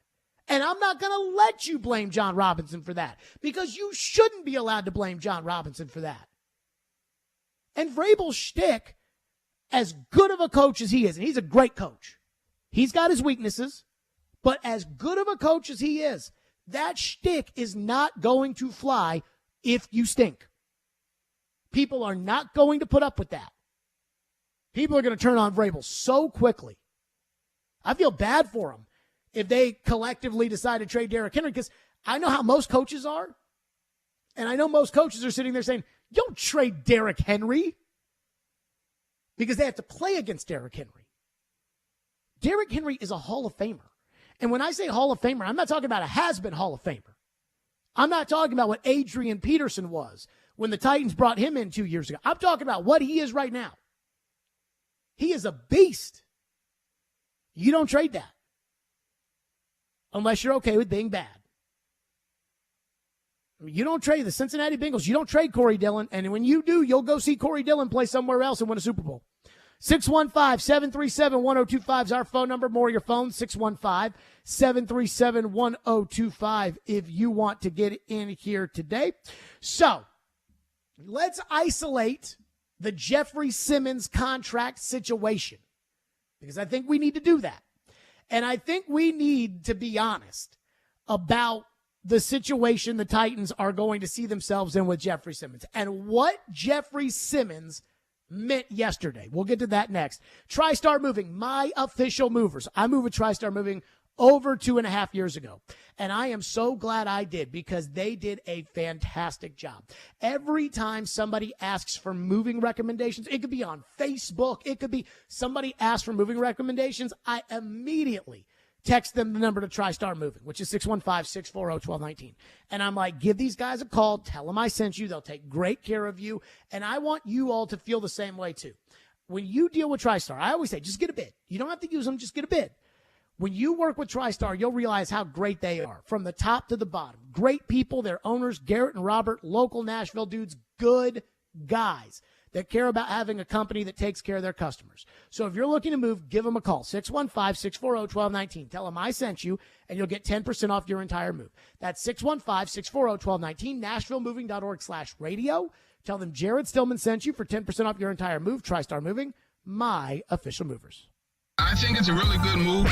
And I'm not going to let you blame John Robinson for that because you shouldn't be allowed to blame John Robinson for that. And Vrabel's shtick, as good of a coach as he is, and he's a great coach, he's got his weaknesses, but as good of a coach as he is, that shtick is not going to fly if you stink. People are not going to put up with that. People are going to turn on Vrabel so quickly. I feel bad for him if they collectively decide to trade Derrick Henry, because I know how most coaches are. And I know most coaches are sitting there saying, don't trade Derrick Henry, because they have to play against Derrick Henry. Derrick Henry is a Hall of Famer. And when I say Hall of Famer, I'm not talking about a has-been Hall of Famer. I'm not talking about what Adrian Peterson was when the Titans brought him in 2 years ago. I'm talking about what he is right now. He is a beast. You don't trade that unless you're okay with being bad. You don't trade the Cincinnati Bengals. You don't trade Corey Dillon. And when you do, you'll go see Corey Dillon play somewhere else and win a Super Bowl. 615-737-1025 is our phone number. More of your phone, 615-737-1025 if you want to get in here today. So let's isolate the Jeffrey Simmons contract situation, because I think we need to do that. And I think we need to be honest about the situation the Titans are going to see themselves in with Jeffrey Simmons and what Jeffrey Simmons meant yesterday. We'll get to that next. TriStar Moving, my official movers. I moved with TriStar Moving over 2.5 years ago. And I am so glad I did, because they did a fantastic job. Every time somebody asks for moving recommendations, it could be on Facebook, it could be somebody asks for moving recommendations, I immediately text them the number to TriStar Moving, which is 615-640-1219. And I'm like, give these guys a call, tell them I sent you, they'll take great care of you, and I want you all to feel the same way too. When you deal with TriStar, I always say, just get a bid. You don't have to use them, just get a bid. When you work with TriStar, you'll realize how great they are from the top to the bottom. Great people, their owners, Garrett and Robert, local Nashville dudes, good guys that care about having a company that takes care of their customers. So if you're looking to move, give them a call, 615-640-1219. Tell them I sent you, and you'll get 10% off your entire move. That's 615-640-1219, NashvilleMoving.org/radio. Tell them Jared Stillman sent you for 10% off your entire move. TriStar Moving, my official movers. I think it's a really good move.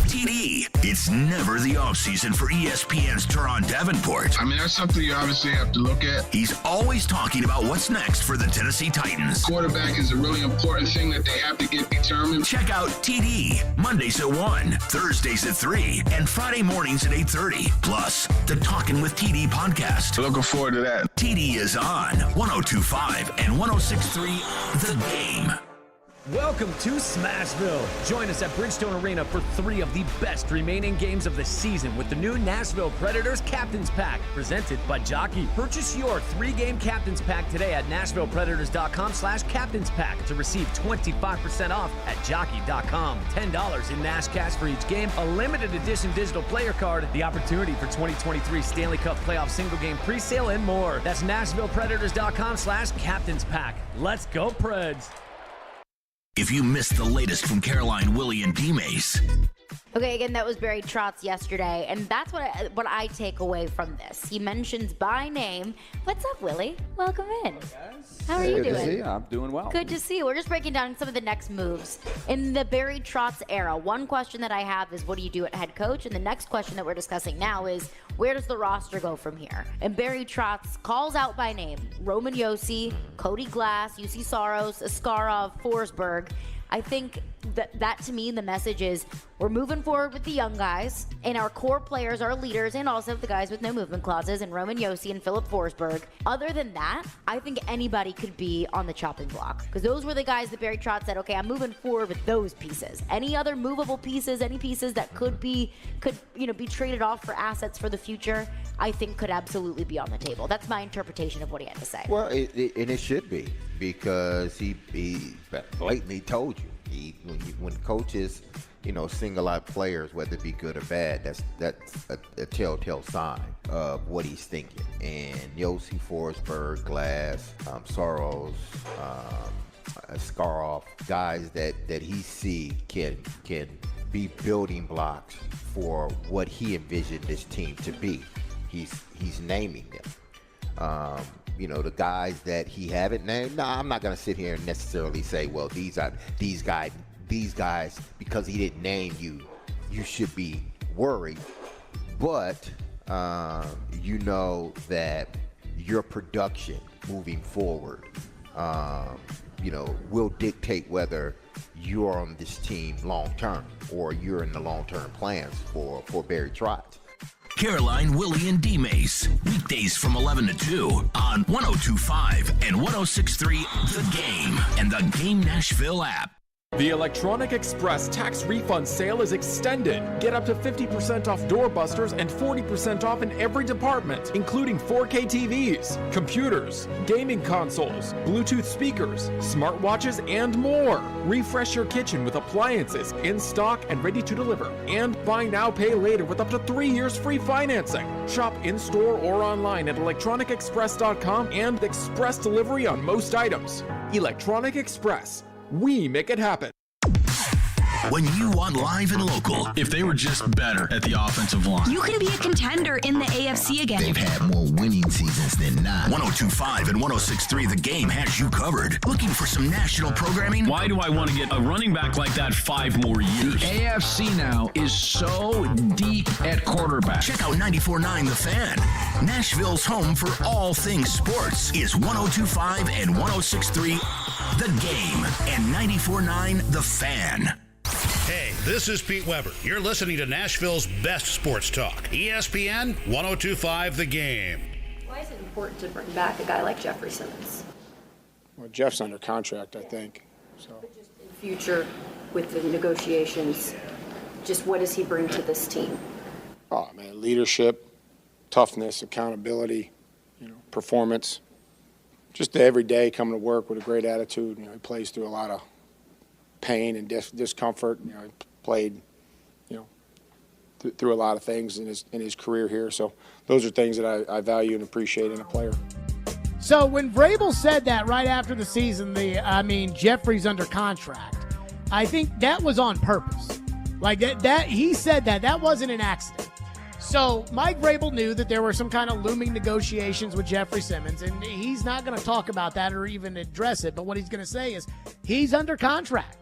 TD, it's never the offseason for ESPN's Teron Davenport. I mean, that's something you obviously have to look at. He's always talking about what's next for the Tennessee Titans. Quarterback is a really important thing that they have to get determined. Check out TD, Mondays at 1, Thursdays at 3, and Friday mornings at 8:30. Plus, the Talkin' with TD podcast. Looking forward to that. TD is on 102.5 and 106.3 The Game. Welcome to Smashville. Join us at Bridgestone Arena for 3 of the best remaining games of the season with the new Nashville Predators Captain's Pack, presented by Jockey. Purchase your 3-game Captain's Pack today at NashvillePredators.com/Captain's Pack to receive 25% off at Jockey.com. $10 in Nash cash for each game, a limited edition digital player card, the opportunity for 2023 Stanley Cup Playoff single game presale, and more. That's NashvillePredators.com/Captain's Pack. Let's go, Preds. If you missed the latest from Caroline, Willie, and D-Mace. Okay, again, that was Barry Trotz yesterday, and that's what I take away from this. He mentions by name. What's up, Willie? Welcome in. How are you doing? Good to see you. I'm doing well. Good to see you. We're just breaking down some of the next moves. In the Barry Trotz era, one question that I have is, what do you do at head coach? And the next question that we're discussing now is, where does the roster go from here? And Barry Trotz calls out by name Roman Josi, Cody Glass, UC Saros, Askarov, Forsberg. I think that to me, the message is we're moving forward with the young guys, and our core players, our leaders, and also the guys with no movement clauses, and Roman Josi and Philip Forsberg. Other than that, I think anybody could be on the chopping block, because those were the guys that Barry Trotz said, okay, I'm moving forward with those pieces. Any other movable pieces, any pieces that could be traded off for assets for the future, I think could absolutely be on the table. That's my interpretation of what he had to say. Well, it should be, because he blatantly told you. When coaches, single out players, whether it be good or bad, that's a telltale sign of what he's thinking. And Josi, Forsberg, Glass, Saros, Askarov, guys that he see can be building blocks for what he envisioned this team to be. He's naming them. The guys that he haven't named. No, I'm not going to sit here and necessarily say, well, these guys, because he didn't name you, you should be worried. But that your production moving forward, will dictate whether you are on this team long term or you're in the long term plans for Barry Trotz. Caroline, Willie, and D-Mace. Weekdays from 11 to 2 on 102.5 and 106.3 The Game and the Game Nashville app. The Electronic Express tax refund sale is extended. Get up to 50% off doorbusters and 40% off in every department, including 4K TVs, computers, gaming consoles, Bluetooth speakers, smartwatches, and more. Refresh your kitchen with appliances in stock and ready to deliver. And buy now, pay later with up to 3 years free financing. Shop in-store or online at electronicexpress.com and express delivery on most items. Electronic Express. We make it happen. When you want live and local, if they were just better at the offensive line, You can be a contender in the AFC again. they've had more winning seasons than not. 102.5 and 106.3 The Game has you covered. Looking for some national programming? why do I want to get a running back like that 5 more years? The AFC now is so deep at quarterback. Check out 94.9 The Fan. Nashville's home for all things sports is 102.5 and 106.3 The Game and 94.9 The Fan. Hey, this is Pete Weber. You're listening to Nashville's best sports talk. ESPN 102.5 The Game. Why is it important to bring back a guy like Jeffrey Simmons? Well, Jeff's under contract, I think. So. But just in the future, with the negotiations, just what does he bring to this team? Oh, man, leadership, toughness, accountability, performance. Just every day coming to work with a great attitude. He plays through a lot of pain and discomfort. He played, through a lot of things in his career here. So those are things that I value and appreciate in a player. So when Vrabel said that right after the season, Jeffrey's under contract, I think that was on purpose. Like that he said that wasn't an accident. So Mike Vrabel knew that there were some kind of looming negotiations with Jeffrey Simmons, and he's not going to talk about that or even address it. But what he's going to say is he's under contract,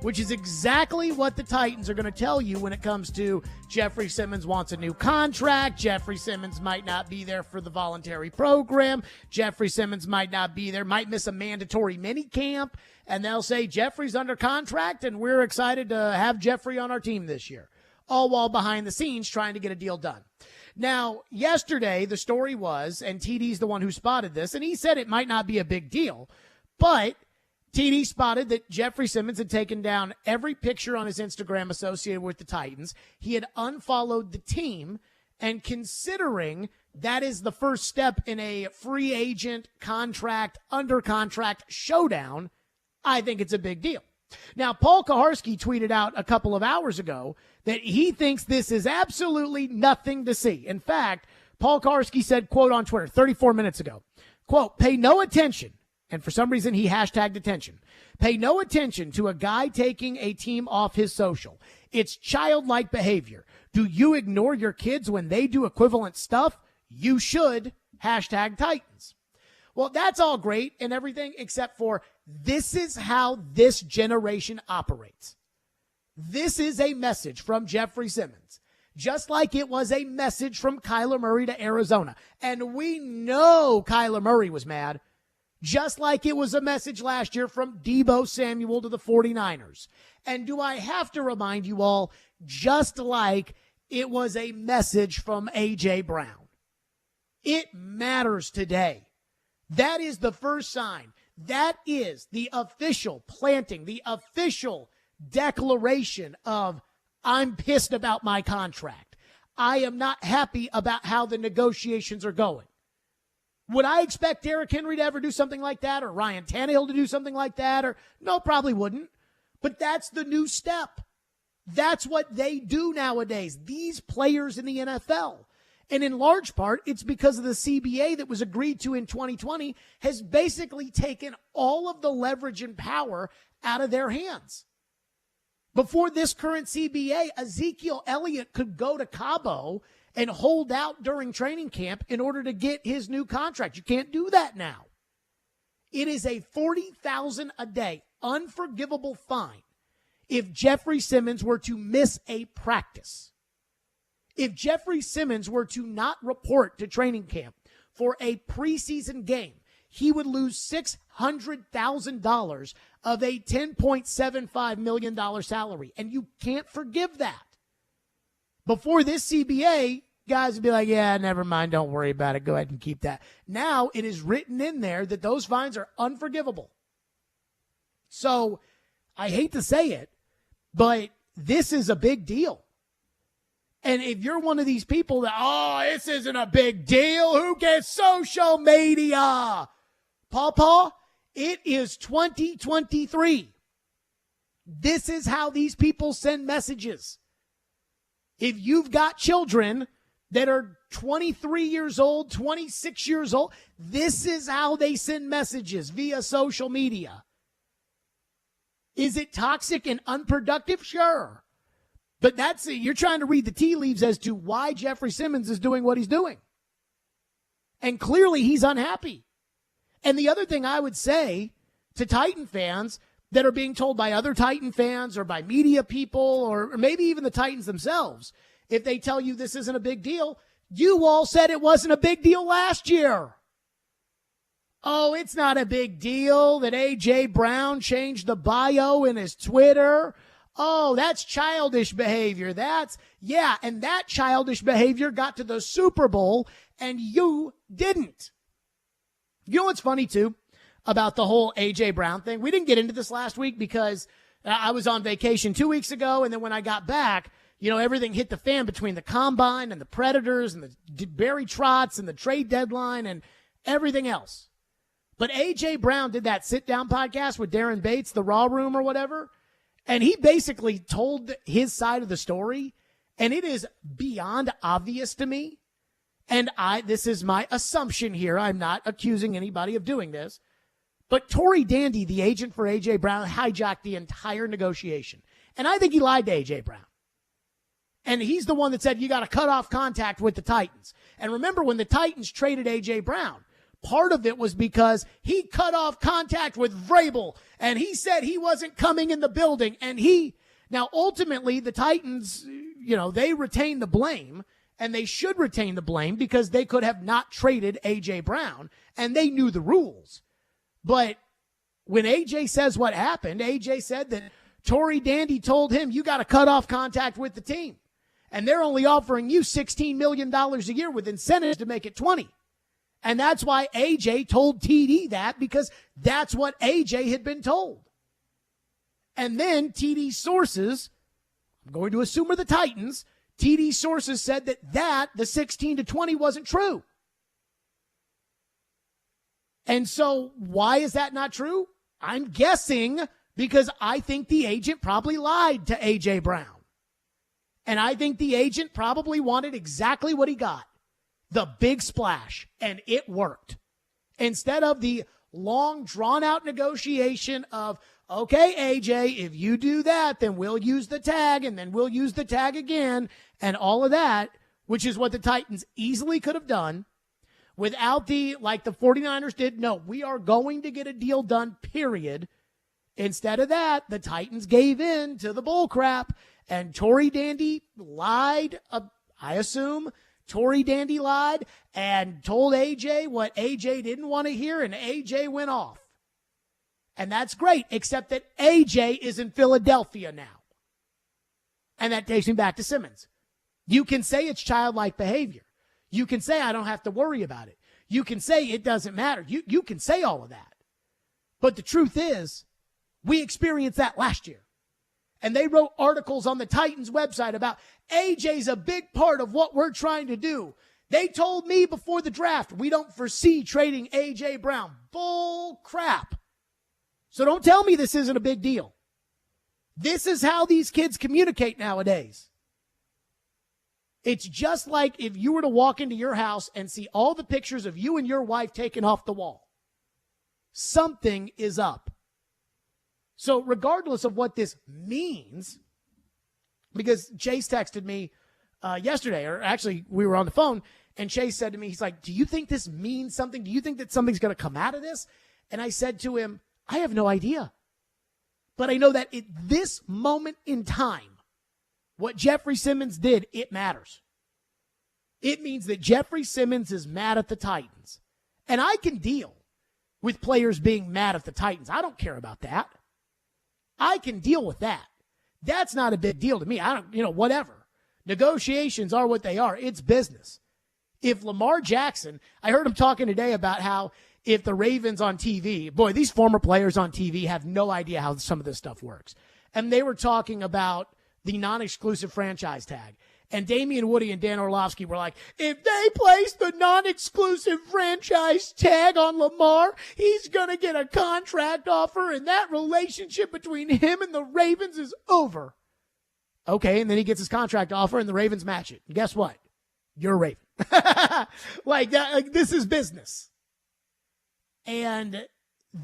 which is exactly what the Titans are going to tell you when it comes to Jeffrey Simmons wants a new contract. Jeffrey Simmons might not be there for the voluntary program. Jeffrey Simmons might not be there, might miss a mandatory mini camp. And they'll say Jeffrey's under contract, and we're excited to have Jeffrey on our team this year. All while behind the scenes trying to get a deal done. Now, yesterday, the story was, and TD's the one who spotted this, and he said it might not be a big deal, but TD spotted that Jeffrey Simmons had taken down every picture on his Instagram associated with the Titans. He had unfollowed the team, and considering that is the first step in a free agent contract, under contract showdown, I think it's a big deal. Now, Paul Kaharski tweeted out a couple of hours ago that he thinks this is absolutely nothing to see. In fact, Paul Kaharski said, quote on Twitter 34 minutes ago, quote, pay no attention. And for some reason, he hashtagged attention. Pay no attention to a guy taking a team off his social. It's childlike behavior. Do you ignore your kids when they do equivalent stuff? You should. Hashtag Titans. Well, that's all great and everything, except for this is how this generation operates. This is a message from Jeffrey Simmons, just like it was a message from Kyler Murray to Arizona. And we know Kyler Murray was mad, just like it was a message last year from Deebo Samuel to the 49ers. And do I have to remind you all, just like it was a message from A.J. Brown? It matters today. That is the first sign. That is the official planting, the official declaration of I'm pissed about my contract. I am not happy about how the negotiations are going. Would I expect Derrick Henry to ever do something like that, or Ryan Tannehill to do something like that? Or no, probably wouldn't. But that's the new step. That's what they do nowadays, these players in the NFL. And in large part, it's because of the CBA that was agreed to in 2020 has basically taken all of the leverage and power out of their hands. Before this current CBA, Ezekiel Elliott could go to Cabo and hold out during training camp in order to get his new contract. You can't do that now. It is a $40,000 a day unforgivable fine if Jeffrey Simmons were to miss a practice. If Jeffrey Simmons were to not report to training camp for a preseason game, he would lose $600,000 of a $10.75 million salary. And you can't forgive that. Before this CBA, guys would be like, yeah, never mind, don't worry about it. Go ahead and keep that. Now it is written in there that those fines are unforgivable. So I hate to say it, but this is a big deal. And if you're one of these people that, this isn't a big deal, who gets social media? Pawpaw, it is 2023. This is how these people send messages. If you've got children that are 23 years old, 26 years old, this is how they send messages via social media. Is it toxic and unproductive? Sure. But you're trying to read the tea leaves as to why Jeffrey Simmons is doing what he's doing. And clearly he's unhappy. And the other thing I would say to Titan fans that are being told by other Titan fans or by media people or maybe even the Titans themselves, if they tell you this isn't a big deal, you all said it wasn't a big deal last year. Oh, it's not a big deal that A.J. Brown changed the bio in his Twitter. Oh, that's childish behavior. And that childish behavior got to the Super Bowl, and you didn't. You know what's funny, too, about the whole A.J. Brown thing? We didn't get into this last week because I was on vacation 2 weeks ago, and then when I got back, everything hit the fan between the Combine and the Predators and the Barry Trotz and the trade deadline and everything else. But A.J. Brown did that sit-down podcast with Darren Bates, the Raw Room or whatever, and he basically told his side of the story, and it is beyond obvious to me. And this is my assumption here. I'm not accusing anybody of doing this. But Tory Dandy, the agent for A.J. Brown, hijacked the entire negotiation. And I think he lied to A.J. Brown. And he's the one that said, you got to cut off contact with the Titans. And remember, when the Titans traded A.J. Brown, part of it was because he cut off contact with Vrabel. And he said he wasn't coming in the building. And now ultimately, the Titans, they retain the blame. And they should retain the blame because they could have not traded A.J. Brown. And they knew the rules. But when A.J. says what happened, A.J. said that Tory Dandy told him, you got to cut off contact with the team. And they're only offering you $16 million a year with incentives to make it 20. And that's why A.J. told TD that, because that's what A.J. had been told. And then TD's sources, I'm going to assume are the Titans, TD's sources said that the 16 to 20 wasn't true. And so why is that not true? I'm guessing because I think the agent probably lied to A.J. Brown. And I think the agent probably wanted exactly what he got, the big splash, and it worked. Instead of the long, drawn-out negotiation of, okay, A.J., if you do that, then we'll use the tag, and then we'll use the tag again, and all of that, which is what the Titans easily could have done. Without like the 49ers did, no, we are going to get a deal done, period. Instead of that, the Titans gave in to the bull crap, and Tory Dandy lied. I assume Tory Dandy lied and told A.J. what A.J. didn't want to hear, and A.J. went off. And that's great, except that A.J. is in Philadelphia now. And that takes me back to Simmons. You can say it's childlike behavior. You can say, I don't have to worry about it. You can say it doesn't matter. You can say all of that. But the truth is, we experienced that last year. And they wrote articles on the Titans website about AJ's a big part of what we're trying to do. They told me before the draft, we don't foresee trading A.J. Brown. Bull crap. So don't tell me this isn't a big deal. This is how these kids communicate nowadays. It's just like if you were to walk into your house and see all the pictures of you and your wife taken off the wall. Something is up. So regardless of what this means, because Chase texted me yesterday, or actually we were on the phone, and Chase said to me, he's like, do you think this means something? Do you think that something's going to come out of this? And I said to him, I have no idea. But I know that at this moment in time, what Jeffrey Simmons did, it matters. It means that Jeffrey Simmons is mad at the Titans. And I can deal with players being mad at the Titans. I don't care about that. I can deal with that. That's not a big deal to me. I don't, whatever. Negotiations are what they are. It's business. If Lamar Jackson, I heard him talking today about how if the Ravens on TV, boy, these former players on TV have no idea how some of this stuff works. And they were talking about the non-exclusive franchise tag. And Damian Woody and Dan Orlovsky were like, if they place the non-exclusive franchise tag on Lamar, he's going to get a contract offer, and that relationship between him and the Ravens is over. Okay, and then he gets his contract offer, and the Ravens match it. And guess what? You're a Raven. Like this is business. And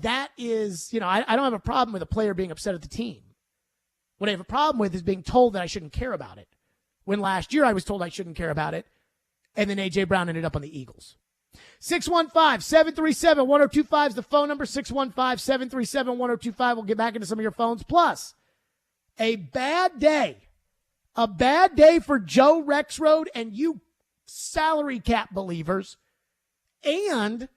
that is, I don't have a problem with a player being upset at the team. What I have a problem with is being told that I shouldn't care about it. When last year I was told I shouldn't care about it, and then A.J. Brown ended up on the Eagles. 615-737-1025 is the phone number, 615-737-1025. We'll get back into some of your phones. Plus, a bad day for Joe Rexrode and you salary cap believers, and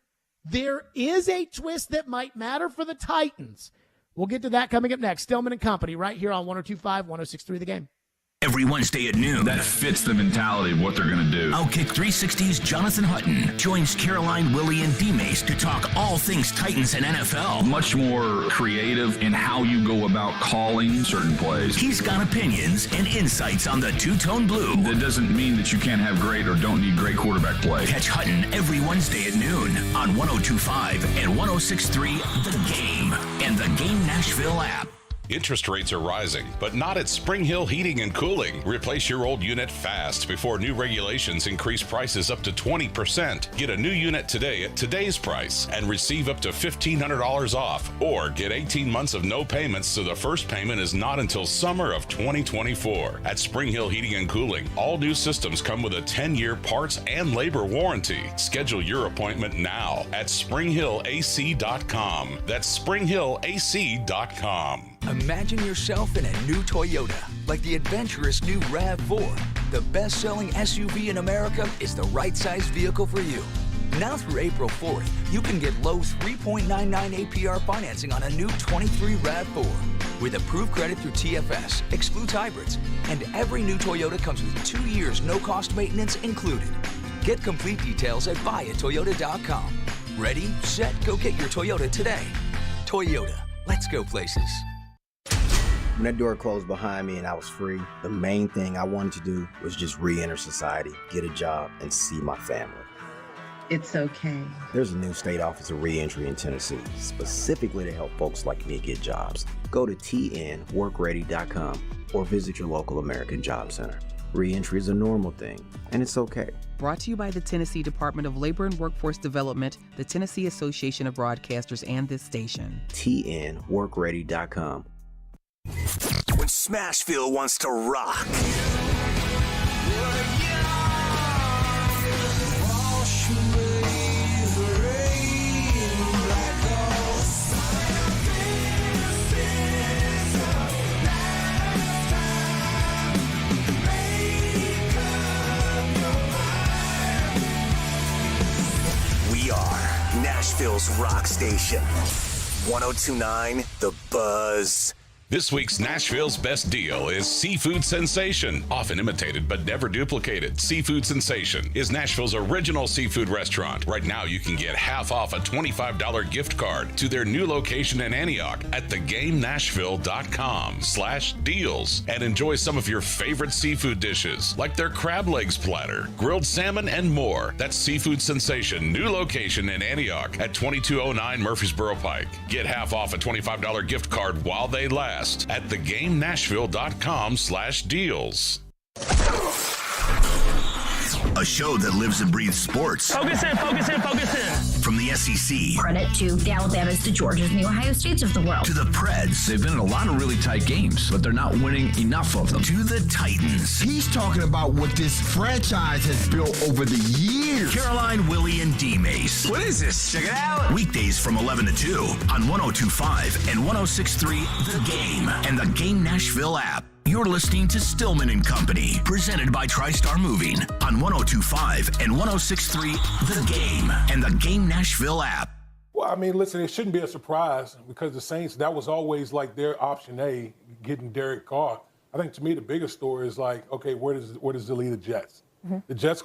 there is a twist that might matter for the Titans. We'll get to that coming up next. Stillman and Company right here on 102.5, 106.3 The Game. Every Wednesday at noon. That fits the mentality of what they're going to do. Outkick 360's Jonathan Hutton joins Caroline, Willie, and D-Mace to talk all things Titans and NFL. Much more creative in how you go about calling certain plays. He's got opinions and insights on the two-tone blue. That doesn't mean that you can't have great or don't need great quarterback play. Catch Hutton every Wednesday at noon on 102.5 and 106.3 The Game and the Game Nashville app. Interest rates are rising, but not at Spring Hill Heating and Cooling. Replace your old unit fast before new regulations increase prices up to 20%. Get a new unit today at today's price and receive up to $1,500 off, or get 18 months of no payments so the first payment is not until summer of 2024. At Spring Hill Heating and Cooling, all new systems come with a 10-year parts and labor warranty. Schedule your appointment now at springhillac.com. That's springhillac.com. Imagine yourself in a new Toyota, like the adventurous new RAV4. The best-selling SUV in America is the right-size vehicle for you. Now through April 4th, you can get low 3.99 APR financing on a new 23 RAV4. With approved credit through TFS, excludes hybrids, and every new Toyota comes with 2 years no-cost maintenance included. Get complete details at buyatoyota.com. Ready, set, go get your Toyota today. Toyota, let's go places. When that door closed behind me and I was free, the main thing I wanted to do was just re-enter society, get a job, and see my family. It's okay. There's a new state office of re-entry in Tennessee, specifically to help folks like me get jobs. Go to tnworkready.com or visit your local American Job Center. Re-entry is a normal thing, and it's okay. Brought to you by the Tennessee Department of Labor and Workforce Development, the Tennessee Association of Broadcasters, and this station. tnworkready.com. When Smashville wants to rock. We are Nashville's rock station. 102.9 The Buzz. This week's Nashville's Best Deal is Seafood Sensation. Often imitated but never duplicated, Seafood Sensation is Nashville's original seafood restaurant. Right now you can get half off a $25 gift card to their new location in Antioch at thegamenashville.com/deals and enjoy some of your favorite seafood dishes like their crab legs platter, grilled salmon, and more. That's Seafood Sensation, new location in Antioch at 2209 Murfreesboro Pike. Get half off a $25 gift card while they last at thegamenashville.com/deals. A show that lives and breathes sports. Focus in, focus in, focus in. From the SEC. Credit to the Alabamas, the Georgias, and the Ohio States of the world. To the Preds. They've been in a lot of really tight games, but they're not winning enough of them. To the Titans. He's talking about what this franchise has built over the years. Caroline, Willie, and D-Mace. What is this? Check it out. Weekdays from 11 to 2 on 102.5 and 106.3 The Game and the Game Nashville app. You're listening to Stillman and Company, presented by TriStar Moving on 102.5 and 106.3 The Game and the Game Nashville app. Well, I mean, listen, it shouldn't be a surprise because the Saints, that was always like their option A, getting Derek Carr. I think to me the biggest story is like, okay, where does it lead the Jets? Mm-hmm. The Jets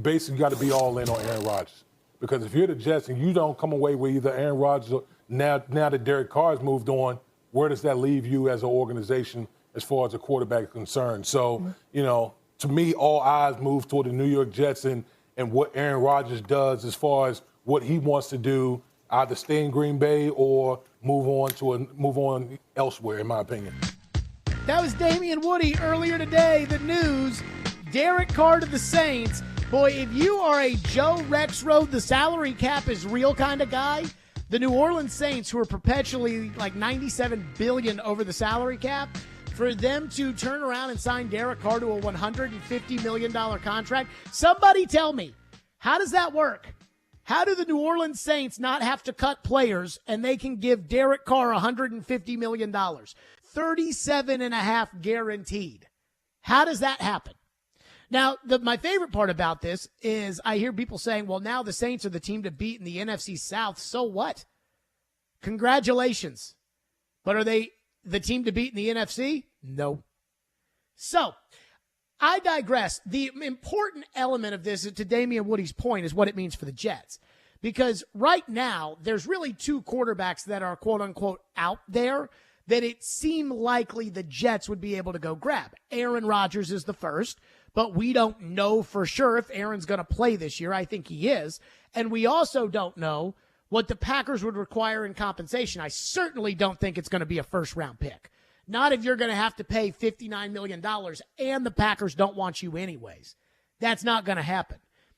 basically got to be all in on Aaron Rodgers because if you're the Jets and you don't come away with either Aaron Rodgers or now that Derek Carr's moved on, where does that leave you as an organization as far as a quarterback is concerned? So, you know, to me, all eyes move toward the New York Jets and what Aaron Rodgers does as far as what he wants to do, either stay in Green Bay or move on elsewhere, in my opinion. That was Damian Woody earlier today. The news, Derek Carr to the Saints. Boy, if you are a Joe Rexrode, the salary cap is real kind of guy, the New Orleans Saints, who are perpetually like $97 billion over the salary cap, for them to turn around and sign Derek Carr to a $150 million contract. Somebody tell me, how does that work? How do the New Orleans Saints not have to cut players and they can give Derek Carr $150 million? 37.5 guaranteed. How does that happen? Now, my favorite part about this is I hear people saying, well, now the Saints are the team to beat in the NFC South. So what? Congratulations. But are they the team to beat in the NFC? No. So, I digress. The important element of this, to Damian Woody's point, is what it means for the Jets. Because right now, there's really two quarterbacks that are quote-unquote out there that it seemed likely the Jets would be able to go grab. Aaron Rodgers is the first, but we don't know for sure if Aaron's going to play this year. I think he is. And we also don't know what the Packers would require in compensation. I certainly don't think it's going to be a first-round pick. Not if you're going to have to pay $59 million and the Packers don't want you anyways. That's not going to happen.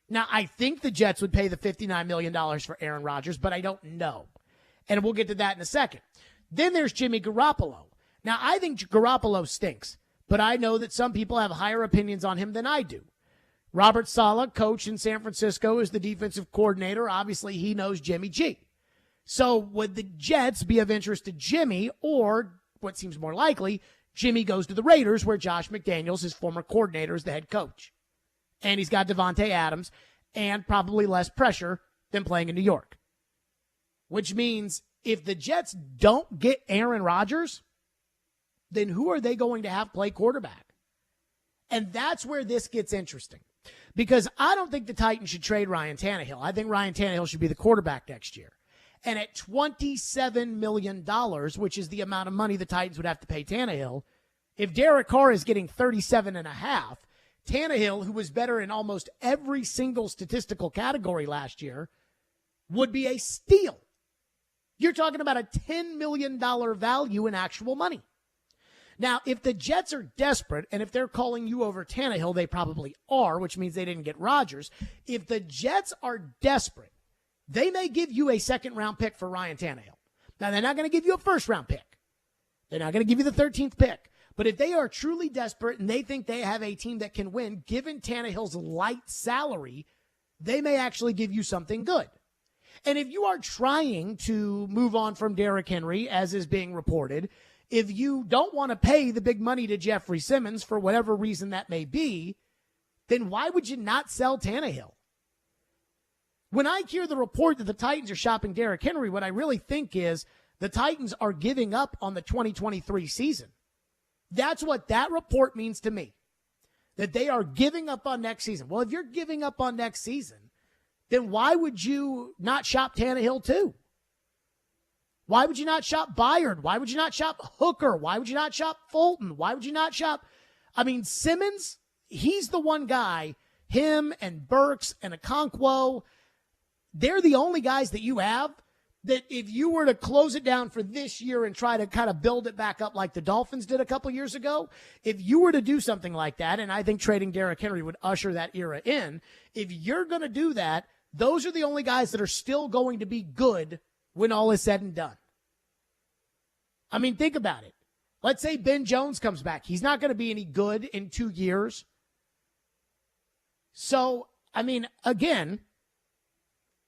Now, I think the Jets would pay the $59 million for Aaron Rodgers, but I don't know. And we'll get to that in a second. Then there's Jimmy Garoppolo. Now, I think Garoppolo stinks, but I know that some people have higher opinions on him than I do. Robert Saleh, coach in San Francisco, is the defensive coordinator. Obviously, he knows Jimmy G. So would the Jets be of interest to Jimmy, or what seems more likely, Jimmy goes to the Raiders where Josh McDaniels, his former coordinator, is the head coach. And he's got Devontae Adams and probably less pressure than playing in New York. Which means if the Jets don't get Aaron Rodgers, then who are they going to have play quarterback? And that's where this gets interesting. Because I don't think the Titans should trade Ryan Tannehill. I think Ryan Tannehill should be the quarterback next year. And at $27 million, which is the amount of money the Titans would have to pay Tannehill, if Derek Carr is getting $37.5, Tannehill, who was better in almost every single statistical category last year, would be a steal. You're talking about a $10 million value in actual money. Now, if the Jets are desperate, and if they're calling you over Tannehill, they probably are, which means they didn't get Rodgers. If the Jets are desperate, they may give you a second-round pick for Ryan Tannehill. Now, they're not going to give you a first-round pick. They're not going to give you the 13th pick. But if they are truly desperate and they think they have a team that can win, given Tannehill's light salary, they may actually give you something good. And if you are trying to move on from Derrick Henry, as is being reported, if you don't want to pay the big money to Jeffrey Simmons for whatever reason that may be, then why would you not sell Tannehill? When I hear the report that the Titans are shopping Derrick Henry, what I really think is the Titans are giving up on the 2023 season. That's what that report means to me, that they are giving up on next season. Well, if you're giving up on next season, then why would you not shop Tannehill too? Why would you not shop Byard? Why would you not shop Hooker? Why would you not shop Fulton? Why would you not shop? Simmons, he's the one guy, him and Burks and Okonkwo, they're the only guys that you have that if you were to close it down for this year and try to kind of build it back up like the Dolphins did a couple years ago, if you were to do something like that, and I think trading Derrick Henry would usher that era in, if you're going to do that, those are the only guys that are still going to be good when all is said and done. Think about it. Let's say Ben Jones comes back. He's not going to be any good in 2 years. So, again,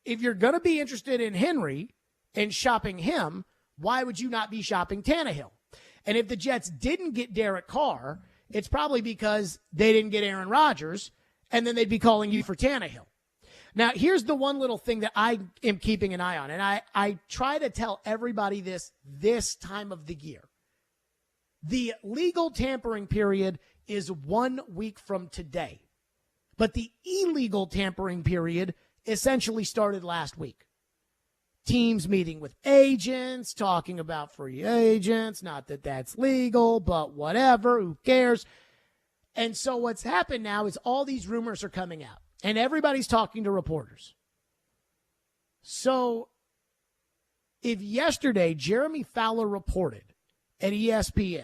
if you're going to be interested in Henry and shopping him, why would you not be shopping Tannehill? And if the Jets didn't get Derek Carr, it's probably because they didn't get Aaron Rodgers, and then they'd be calling you for Tannehill. Now, here's the one little thing that I am keeping an eye on, and I try to tell everybody this time of the year. The legal tampering period is 1 week from today, but the illegal tampering period essentially started last week. Teams meeting with agents, talking about free agents, not that that's legal, but whatever, who cares? And so what's happened now is all these rumors are coming out. And everybody's talking to reporters. So if yesterday Jeremy Fowler reported at ESPN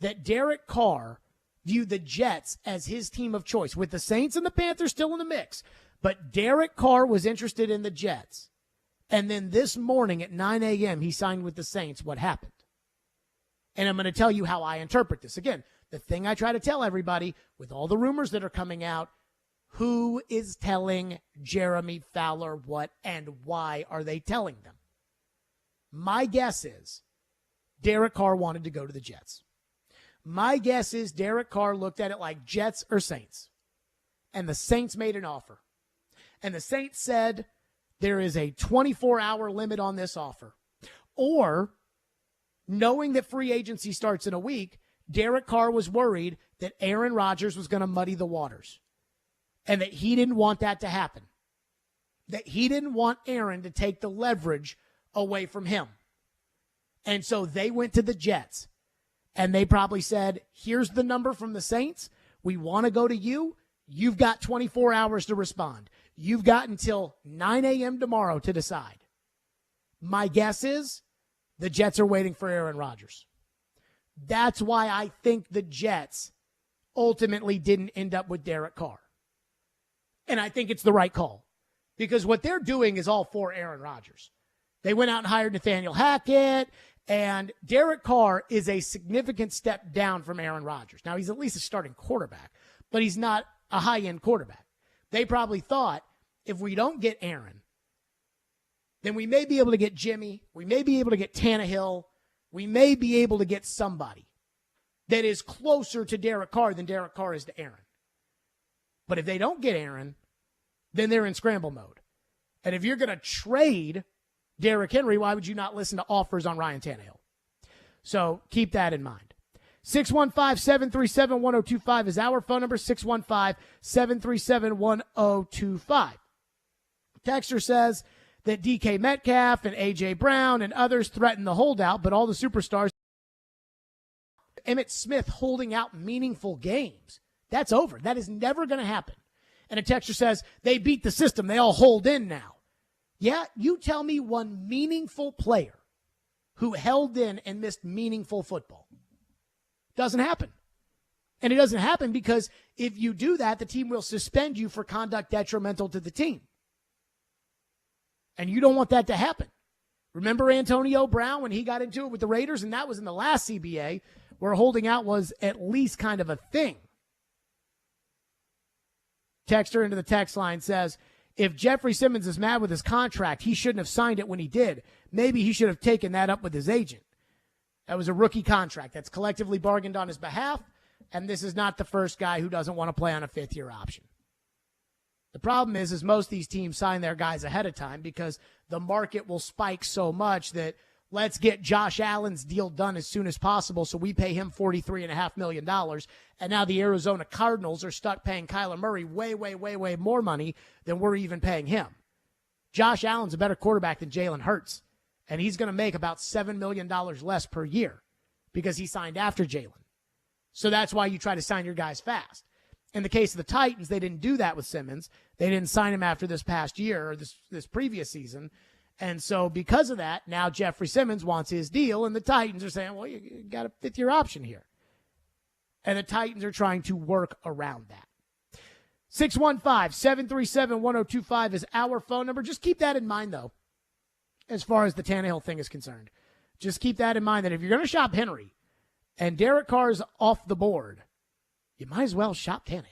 that Derek Carr viewed the Jets as his team of choice, with the Saints and the Panthers still in the mix, but Derek Carr was interested in the Jets, and then this morning at 9 a.m. he signed with the Saints, what happened? And I'm going to tell you how I interpret this. Again, the thing I try to tell everybody with all the rumors that are coming out, who is telling Jeremy Fowler what and why are they telling them? My guess is Derek Carr wanted to go to the Jets. My guess is Derek Carr looked at it like Jets or Saints. And the Saints made an offer. And the Saints said there is a 24-hour limit on this offer. Or, knowing that free agency starts in a week, Derek Carr was worried that Aaron Rodgers was going to muddy the waters. And that he didn't want that to happen. That he didn't want Aaron to take the leverage away from him. And so they went to the Jets. And they probably said, here's the number from the Saints. We want to go to you. You've got 24 hours to respond. You've got until 9 a.m. tomorrow to decide. My guess is the Jets are waiting for Aaron Rodgers. That's why I think the Jets ultimately didn't end up with Derek Carr. And I think it's the right call because what they're doing is all for Aaron Rodgers. They went out and hired Nathaniel Hackett, and Derek Carr is a significant step down from Aaron Rodgers. Now, he's at least a starting quarterback, but he's not a high-end quarterback. They probably thought if we don't get Aaron, then we may be able to get Jimmy, we may be able to get Tannehill, we may be able to get somebody that is closer to Derek Carr than Derek Carr is to Aaron. But if they don't get Aaron, then they're in scramble mode. And if you're going to trade Derrick Henry, why would you not listen to offers on Ryan Tannehill? So keep that in mind. 615-737-1025 is our phone number, 615-737-1025. Texter says that DK Metcalf and A.J. Brown and others threaten the holdout, but all the superstars. Emmitt Smith holding out meaningful games. That's over. That is never going to happen. And a texter says, they beat the system. They all hold in now. Yeah, you tell me one meaningful player who held in and missed meaningful football. Doesn't happen. And it doesn't happen because if you do that, the team will suspend you for conduct detrimental to the team. And you don't want that to happen. Remember Antonio Brown when he got into it with the Raiders, and that was in the last CBA, where holding out was at least kind of a thing. Texter into the text line says, if Jeffrey Simmons is mad with his contract, he shouldn't have signed it when he did. Maybe he should have taken that up with his agent. That was a rookie contract that's collectively bargained on his behalf, and this is not the first guy who doesn't want to play on a fifth-year option. The problem is most of these teams sign their guys ahead of time because the market will spike so much that let's get Josh Allen's deal done as soon as possible so we pay him $43.5 million. And now the Arizona Cardinals are stuck paying Kyler Murray way more money than we're even paying him. Josh Allen's a better quarterback than Jalen Hurts, and he's going to make about $7 million less per year because he signed after Jalen. So that's why you try to sign your guys fast. In the case of the Titans, they didn't do that with Simmons. They didn't sign him after this past year or this previous season. And so because of that, now Jeffrey Simmons wants his deal, and the Titans are saying, well, you got a fifth-year option here. And the Titans are trying to work around that. 615-737-1025 is our phone number. Just keep that in mind, though, as far as the Tannehill thing is concerned. Just keep that in mind that if you're going to shop Henry and Derek Carr's off the board, you might as well shop Tannehill.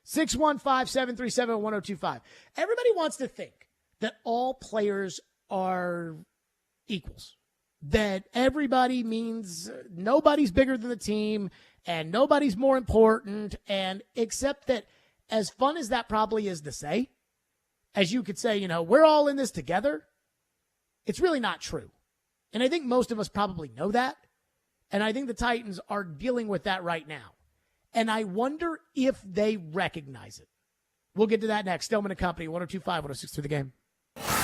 615-737-1025. Everybody wants to think that all players are equals, that everybody means nobody's bigger than the team and nobody's more important, and except that as fun as that probably is to say, as you could say, we're all in this together, it's really not true. And I think most of us probably know that, and I think the Titans are dealing with that right now. And I wonder if they recognize it. We'll get to that next. Stillman & Company, 102.5, 106.3 The Game.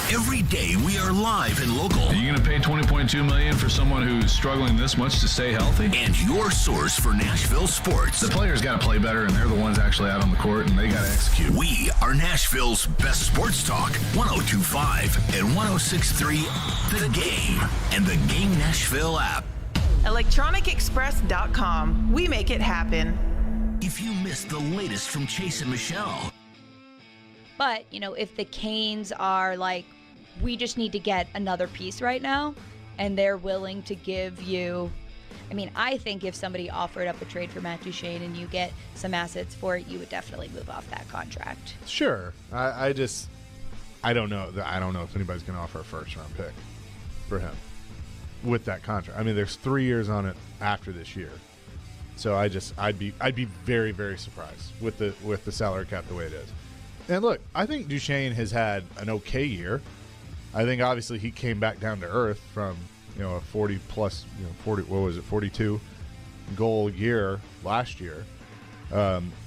Every day we are live and local. Are you going to pay $20.2 million for someone who's struggling this much to stay healthy? And your source for Nashville sports. The players got to play better, and they're the ones actually out on the court, and they got to execute. We are Nashville's best sports talk. 102.5 and 106.3 The Game and the Game Nashville app. ElectronicExpress.com. We make it happen. If you missed the latest from Chase and Michelle. But, if the Canes are like, we just need to get another piece right now, and they're willing to give you, I think if somebody offered up a trade for Matt Duchene and you get some assets for it, you would definitely move off that contract. Sure. I don't know. I don't know if anybody's going to offer a first-round pick for him with that contract. There's 3 years on it after this year. So I'd be very, very surprised with the salary cap the way it is. And look, I think Duchene has had an okay year. I think obviously he came back down to earth from a 42 goal year last year,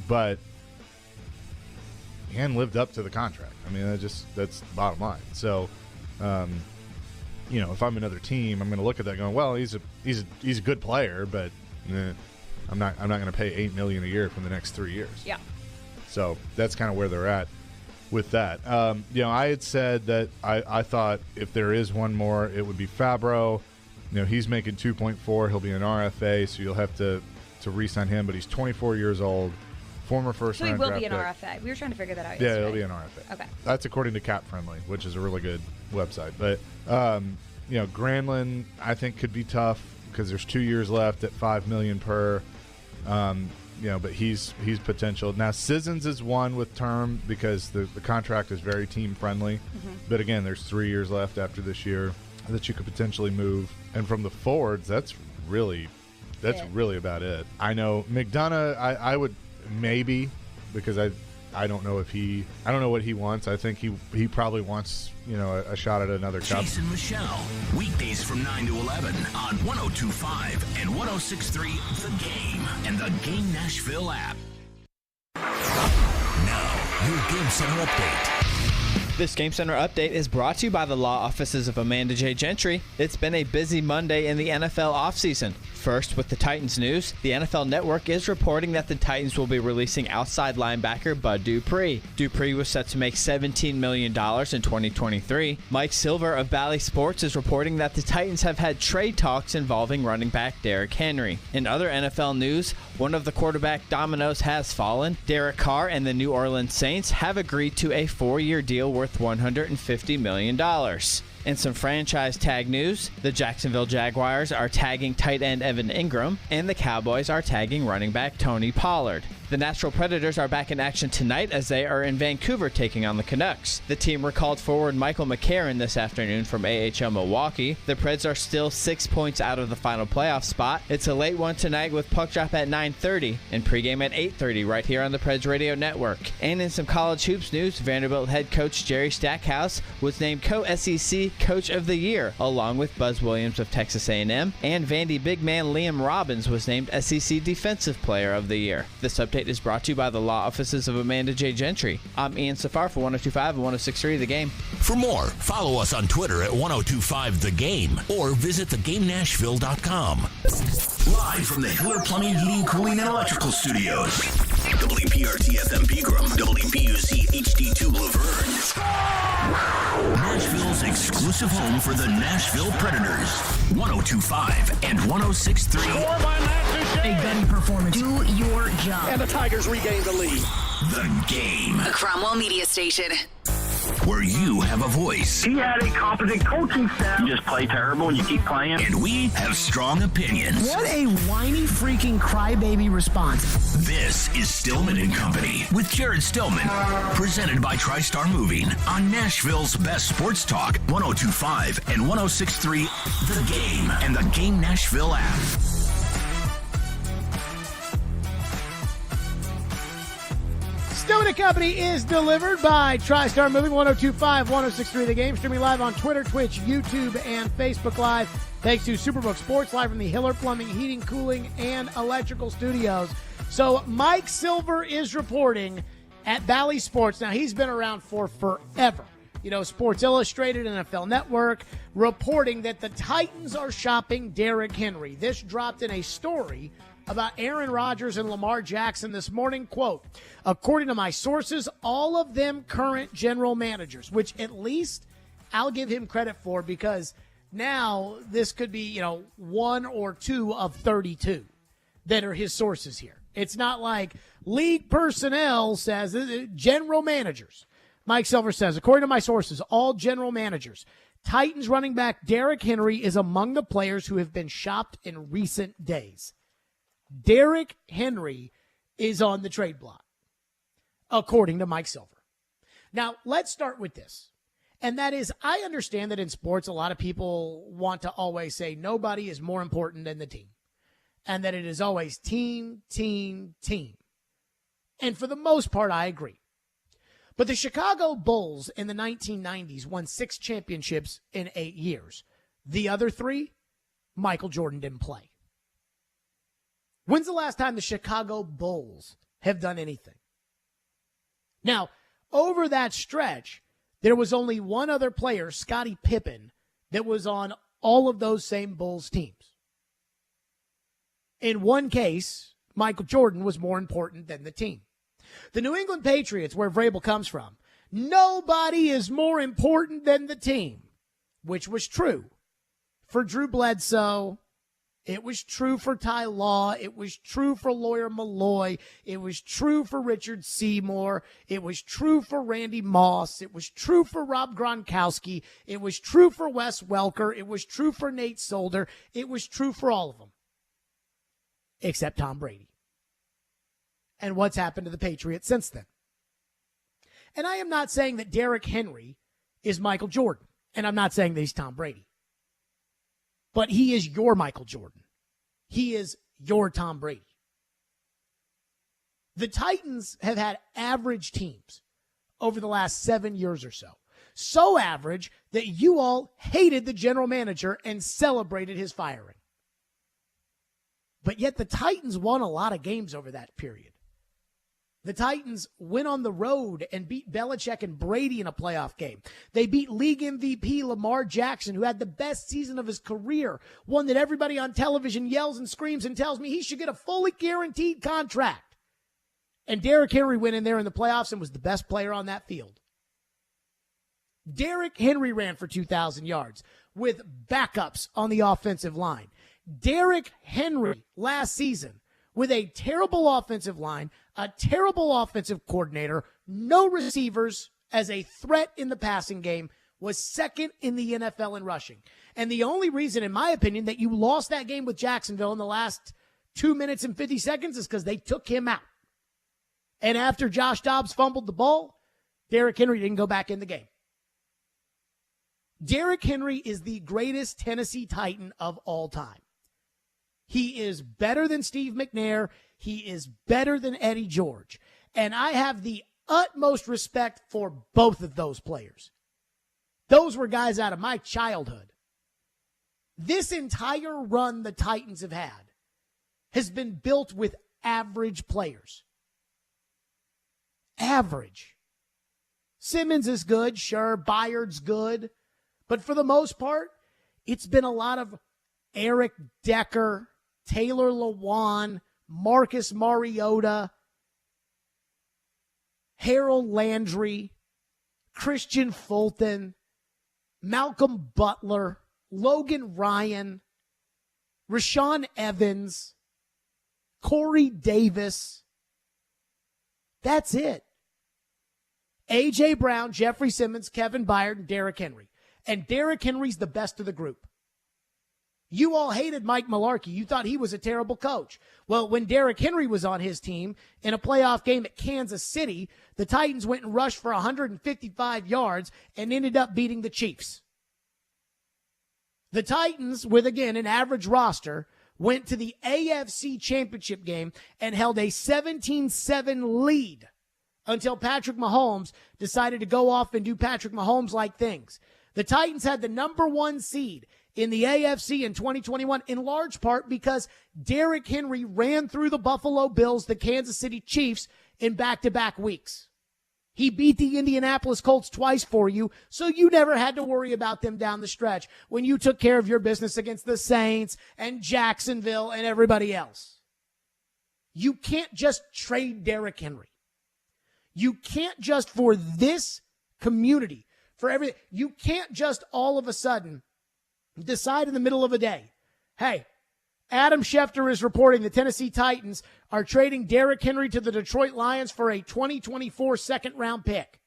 but he hadn't lived up to the contract. That's the bottom line. So, if I'm another team, I'm going to look at that going, well, he's a good player, but. I'm not going to pay $8 million a year for the next 3 years. Yeah. So that's kind of where they're at with that. I had said that I thought if there is one more, it would be Fabro. He's making 2.4. He'll be an RFA, so you'll have to re-sign him. But he's 24 years old, former first-round So he will draft be an pick. RFA. We were trying to figure that out Yeah, yesterday. he'll be an RFA. Okay. That's according to Cap Friendly, which is a really good website. But Granlund, I think, could be tough because there's 2 years left at $5 million per. But he's potential. Now Sissons is one with term because the contract is very team friendly. Mm-hmm. But again, there's 3 years left after this year that you could potentially move. And from the forwards, that's really about it. I know McDonough, I would maybe, because I don't know what he wants. I think he probably wants a shot at another cup. Jason Michelle, weekdays from 9 to 11 on 102.5 and 106.3 The Game and the Game Nashville app. Now, your Game Center update. This Game Center update is brought to you by the law offices of Amanda J. Gentry. It's been a busy Monday in the NFL offseason. First, with the Titans news, the NFL Network is reporting that the Titans will be releasing outside linebacker Bud Dupree. Dupree was set to make $17 million in 2023. Mike Silver of Bally Sports is reporting that the Titans have had trade talks involving running back Derrick Henry. In other NFL news, one of the quarterback dominoes has fallen. Derek Carr and the New Orleans Saints have agreed to a 4-year deal worth $150 million. In some franchise tag news, the Jacksonville Jaguars are tagging tight end Evan Ingram, and the Cowboys are tagging running back Tony Pollard. The Nashville Predators are back in action tonight as they are in Vancouver taking on the Canucks. The team recalled forward Michael McCarron this afternoon from AHL Milwaukee. The Preds are still 6 points out of the final playoff spot. It's a late one tonight with puck drop at 9:30 and pregame at 8:30 right here on the Preds Radio Network. And in some college hoops news, Vanderbilt head coach Jerry Stackhouse was named co-SEC Coach of the Year, along with Buzz Williams of Texas A&M, and Vandy big man Liam Robbins was named SEC Defensive Player of the Year. This update is brought to you by the law offices of Amanda J. Gentry. I'm Ian Safar for 102.5 and 106.3 The Game. For more, follow us on Twitter at 102.5 The Game or visit thegamenashville.com. Live from the Hiller Plumbing, Heating, Cooling, and Electrical Studios. WPRT-FM Pegram, WPUC HD2 Laverne. Nashville's exclusive home for the Nashville Predators. 102.5 and 106.3. A gunny performance. Do your job. And the Tigers regain the lead. The Game. A Cromwell media station. Where you have a voice. He had a competent coaching staff. You just play terrible and you keep playing. And we have strong opinions. What a whiny freaking crybaby response. This is Stillman and Company with Jared Stillman. Presented by TriStar Moving on Nashville's best sports talk, 102.5 and 106.3 The Game and the Game Nashville app. Stillman & Company is delivered by TriStar Moving, 102.5, 106.3 The Game. Streaming live on Twitter, Twitch, YouTube, and Facebook Live. Thanks to Superbook Sports, live from the Hiller Plumbing, Heating, Cooling, and Electrical Studios. So Mike Silver is reporting at Bally Sports. Now, he's been around for forever. Sports Illustrated, NFL Network, reporting that the Titans are shopping Derrick Henry. This dropped in a story about Aaron Rodgers and Lamar Jackson this morning. Quote, according to my sources, all of them current general managers, which at least I'll give him credit for, because now this could be, one or two of 32 that are his sources here. It's not like league personnel says, general managers. Mike Silver says, according to my sources, all general managers, Titans running back Derrick Henry is among the players who have been shopped in recent days. Derrick Henry is on the trade block, according to Mike Silver. Now, let's start with this. And that is, I understand that in sports, a lot of people want to always say nobody is more important than the team. And that it is always team, team, team. And for the most part, I agree. But the Chicago Bulls in the 1990s won 6 championships in 8 years. The other 3, Michael Jordan didn't play. When's the last time the Chicago Bulls have done anything? Now, over that stretch, there was only one other player, Scottie Pippen, that was on all of those same Bulls teams. In one case, Michael Jordan was more important than the team. The New England Patriots, where Vrabel comes from, nobody is more important than the team, which was true for Drew Bledsoe. It was true for Ty Law. It was true for Lawyer Malloy. It was true for Richard Seymour. It was true for Randy Moss. It was true for Rob Gronkowski. It was true for Wes Welker. It was true for Nate Solder. It was true for all of them, except Tom Brady. And what's happened to the Patriots since then? And I am not saying that Derrick Henry is Michael Jordan, and I'm not saying that he's Tom Brady. But he is your Michael Jordan. He is your Tom Brady. The Titans have had average teams over the last 7 years or so. So average that you all hated the general manager and celebrated his firing. But yet the Titans won a lot of games over that period. The Titans went on the road and beat Belichick and Brady in a playoff game. They beat league MVP Lamar Jackson, who had the best season of his career, one that everybody on television yells and screams and tells me he should get a fully guaranteed contract. And Derrick Henry went in there in the playoffs and was the best player on that field. Derrick Henry ran for 2,000 yards with backups on the offensive line. Derrick Henry last season with a terrible offensive line, a terrible offensive coordinator, no receivers as a threat in the passing game, was second in the NFL in rushing. And the only reason, in my opinion, that you lost that game with Jacksonville in the last 2 minutes and 50 seconds is because they took him out. And after Josh Dobbs fumbled the ball, Derrick Henry didn't go back in the game. Derrick Henry is the greatest Tennessee Titan of all time. He is better than Steve McNair. He is better than Eddie George. And I have the utmost respect for both of those players. Those were guys out of my childhood. This entire run the Titans have had has been built with average players. Average. Simmons is good, sure. Byard's good. But for the most part, it's been a lot of Eric Decker, Taylor Lewan, Marcus Mariota, Harold Landry, Christian Fulton, Malcolm Butler, Logan Ryan, Rashawn Evans, Corey Davis. That's it. A.J. Brown, Jeffrey Simmons, Kevin Byard, and Derrick Henry. And Derrick Henry's the best of the group. You all hated Mike Mularkey. You thought he was a terrible coach. Well, when Derrick Henry was on his team in a playoff game at Kansas City, the Titans went and rushed for 155 yards and ended up beating the Chiefs. The Titans, with, again, an average roster, went to the AFC Championship game and held a 17-7 lead until Patrick Mahomes decided to go off and do Patrick Mahomes-like things. The Titans had the number one seed in the AFC in 2021, in large part because Derrick Henry ran through the Buffalo Bills, the Kansas City Chiefs, in back-to-back weeks. He beat the Indianapolis Colts twice for you, so you never had to worry about them down the stretch when you took care of your business against the Saints and Jacksonville and everybody else. You can't just trade Derrick Henry. You can't just, for this community, for everything, you can't just all of a sudden decide in the middle of a day, hey, Adam Schefter is reporting the Tennessee Titans are trading Derrick Henry to the Detroit Lions for a 2024 second-round pick.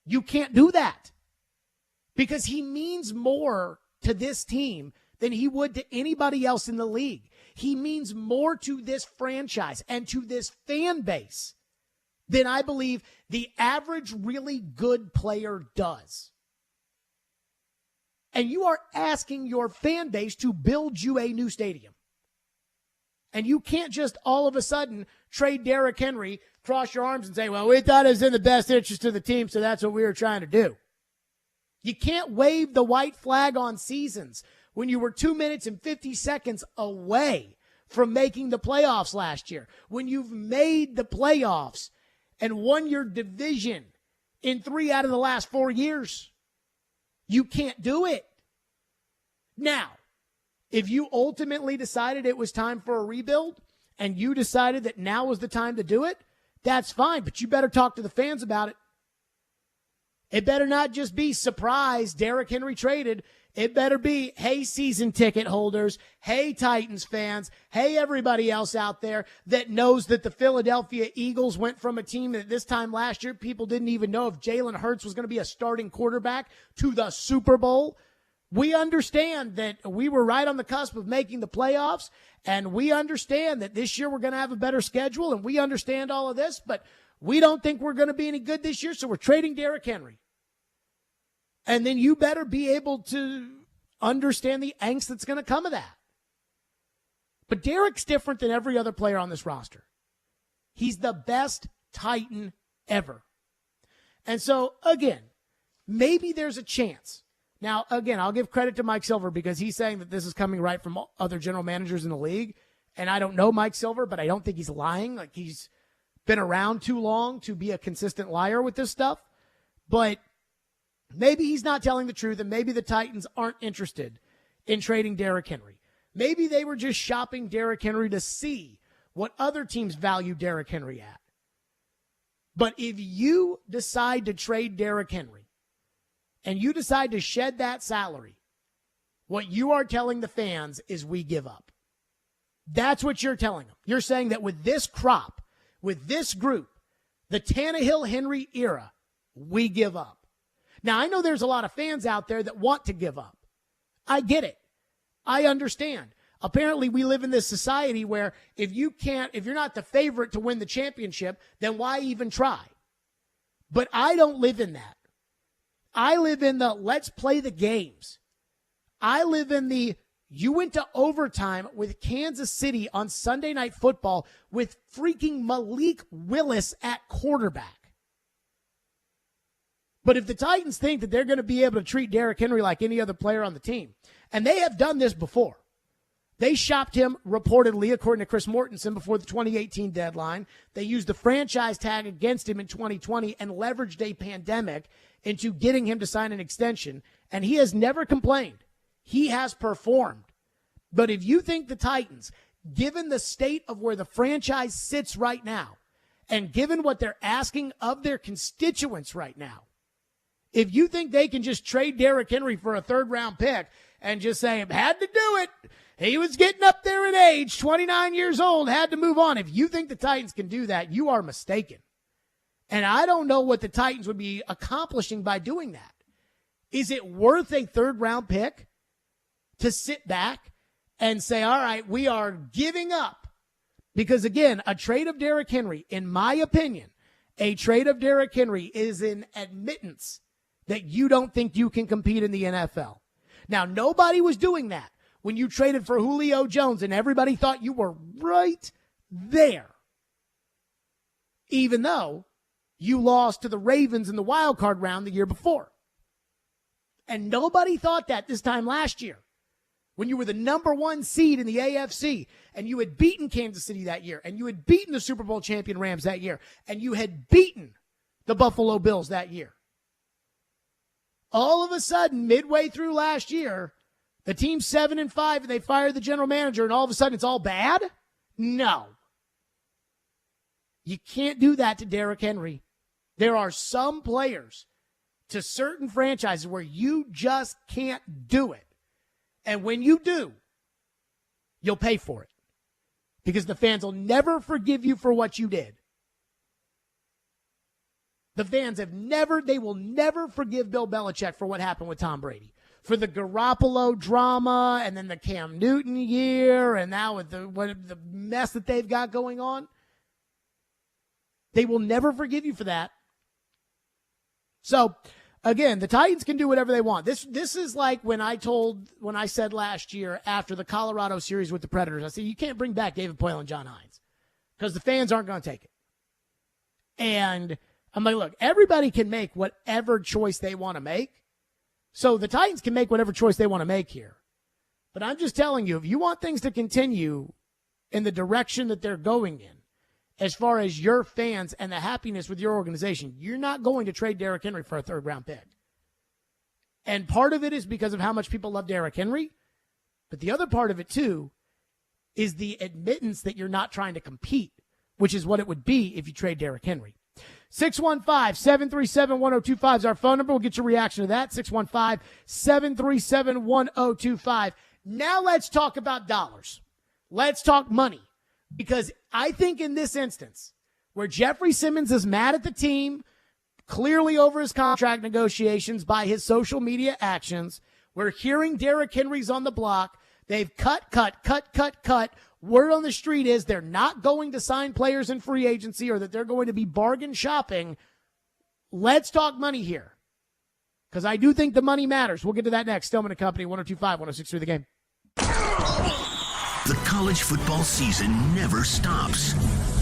You can't do that because he means more to this team than he would to anybody else in the league. He means more to this franchise and to this fan base than I believe the average really good player does. And you are asking your fan base to build you a new stadium. And you can't just all of a sudden trade Derrick Henry, cross your arms and say, well, we thought it was in the best interest of the team, so that's what we were trying to do. You can't wave the white flag on seasons when you were 2 minutes and 50 seconds away from making the playoffs last year. When you've made the playoffs and won your division in 3 out of the last 4 years. You can't do it. Now, if you ultimately decided it was time for a rebuild and you decided that now was the time to do it, that's fine, but you better talk to the fans about it. It better not just be surprise Derrick Henry traded It better be, hey, season ticket holders, hey, Titans fans, hey, everybody else out there that knows that the Philadelphia Eagles went from a team that this time last year people didn't even know if Jalen Hurts was going to be a starting quarterback to the Super Bowl. We understand that we were right on the cusp of making the playoffs, and we understand that this year we're going to have a better schedule, and we understand all of this, but we don't think we're going to be any good this year, so we're trading Derrick Henry. And then you better be able to understand the angst that's going to come of that. But Derrick's different than every other player on this roster. He's the best Titan ever. And so, again, maybe there's a chance. Now, again, I'll give credit to Mike Silver because he's saying that this is coming right from other general managers in the league. And I don't know Mike Silver, but I don't think he's lying. Like, he's been around too long to be a consistent liar with this stuff. But maybe he's not telling the truth, and maybe the Titans aren't interested in trading Derrick Henry. Maybe they were just shopping Derrick Henry to see what other teams value Derrick Henry at. But if you decide to trade Derrick Henry and you decide to shed that salary, what you are telling the fans is we give up. That's what you're telling them. You're saying that with this crop, with this group, the Tannehill-Henry era, we give up. Now, I know there's a lot of fans out there that want to give up. I get it. I understand. Apparently, we live in this society where if you're not the favorite to win the championship, then why even try? But I don't live in that. I live in the let's play the games. I live in the you went to overtime with Kansas City on Sunday Night Football with freaking Malik Willis at quarterback. But if the Titans think that they're going to be able to treat Derrick Henry like any other player on the team, and they have done this before. They shopped him reportedly, according to Chris Mortensen, before the 2018 deadline. They used the franchise tag against him in 2020 and leveraged a pandemic into getting him to sign an extension, and he has never complained. He has performed. But if you think the Titans, given the state of where the franchise sits right now, and given what they're asking of their constituents right now, if you think they can just trade Derrick Henry for a third-round pick and just say, had to do it, he was getting up there in age, 29 years old, had to move on. If you think the Titans can do that, you are mistaken. And I don't know what the Titans would be accomplishing by doing that. Is it worth a third-round pick to sit back and say, all right, we are giving up? Because, again, a trade of Derrick Henry, in my opinion, a trade of Derrick Henry is an admittance that you don't think you can compete in the NFL. Now, nobody was doing that when you traded for Julio Jones, and everybody thought you were right there. Even though you lost to the Ravens in the wild card round the year before. And nobody thought that this time last year when you were the number one seed in the AFC and you had beaten Kansas City that year and you had beaten the Super Bowl champion Rams that year and you had beaten the Buffalo Bills that year. All of a sudden, midway through last year, the team's 7-5 and they fired the general manager and all of a sudden it's all bad? No. You can't do that to Derrick Henry. There are some players to certain franchises where you just can't do it. And when you do, you'll pay for it. Because the fans will never forgive you for what you did. The fans they will never forgive Bill Belichick for what happened with Tom Brady. For the Garoppolo drama and then the Cam Newton year and now with the mess that they've got going on. They will never forgive you for that. So, again, the Titans can do whatever they want. This is like when I said last year after the Colorado series with the Predators, I said, you can't bring back David Poile and John Hines because the fans aren't going to take it. And I'm like, look, everybody can make whatever choice they want to make. So the Titans can make whatever choice they want to make here. But I'm just telling you, if you want things to continue in the direction that they're going in, as far as your fans and the happiness with your organization, you're not going to trade Derrick Henry for a third-round pick. And part of it is because of how much people love Derrick Henry. But the other part of it, too, is the admittance that you're not trying to compete, which is what it would be if you trade Derrick Henry. 615-737-1025 is our phone number. We'll get your reaction to that. 615-737-1025. Now let's talk about dollars. Let's talk money. Because I think in this instance, where Jeffrey Simmons is mad at the team, clearly over his contract negotiations by his social media actions, we're hearing Derrick Henry's on the block. They've cut. Word on the street is they're not going to sign players in free agency or that they're going to be bargain shopping. Let's talk money here, because I do think the money matters. We'll get to that next. Stillman & Company, 102.5, 106.3 The Game. The college football season never stops.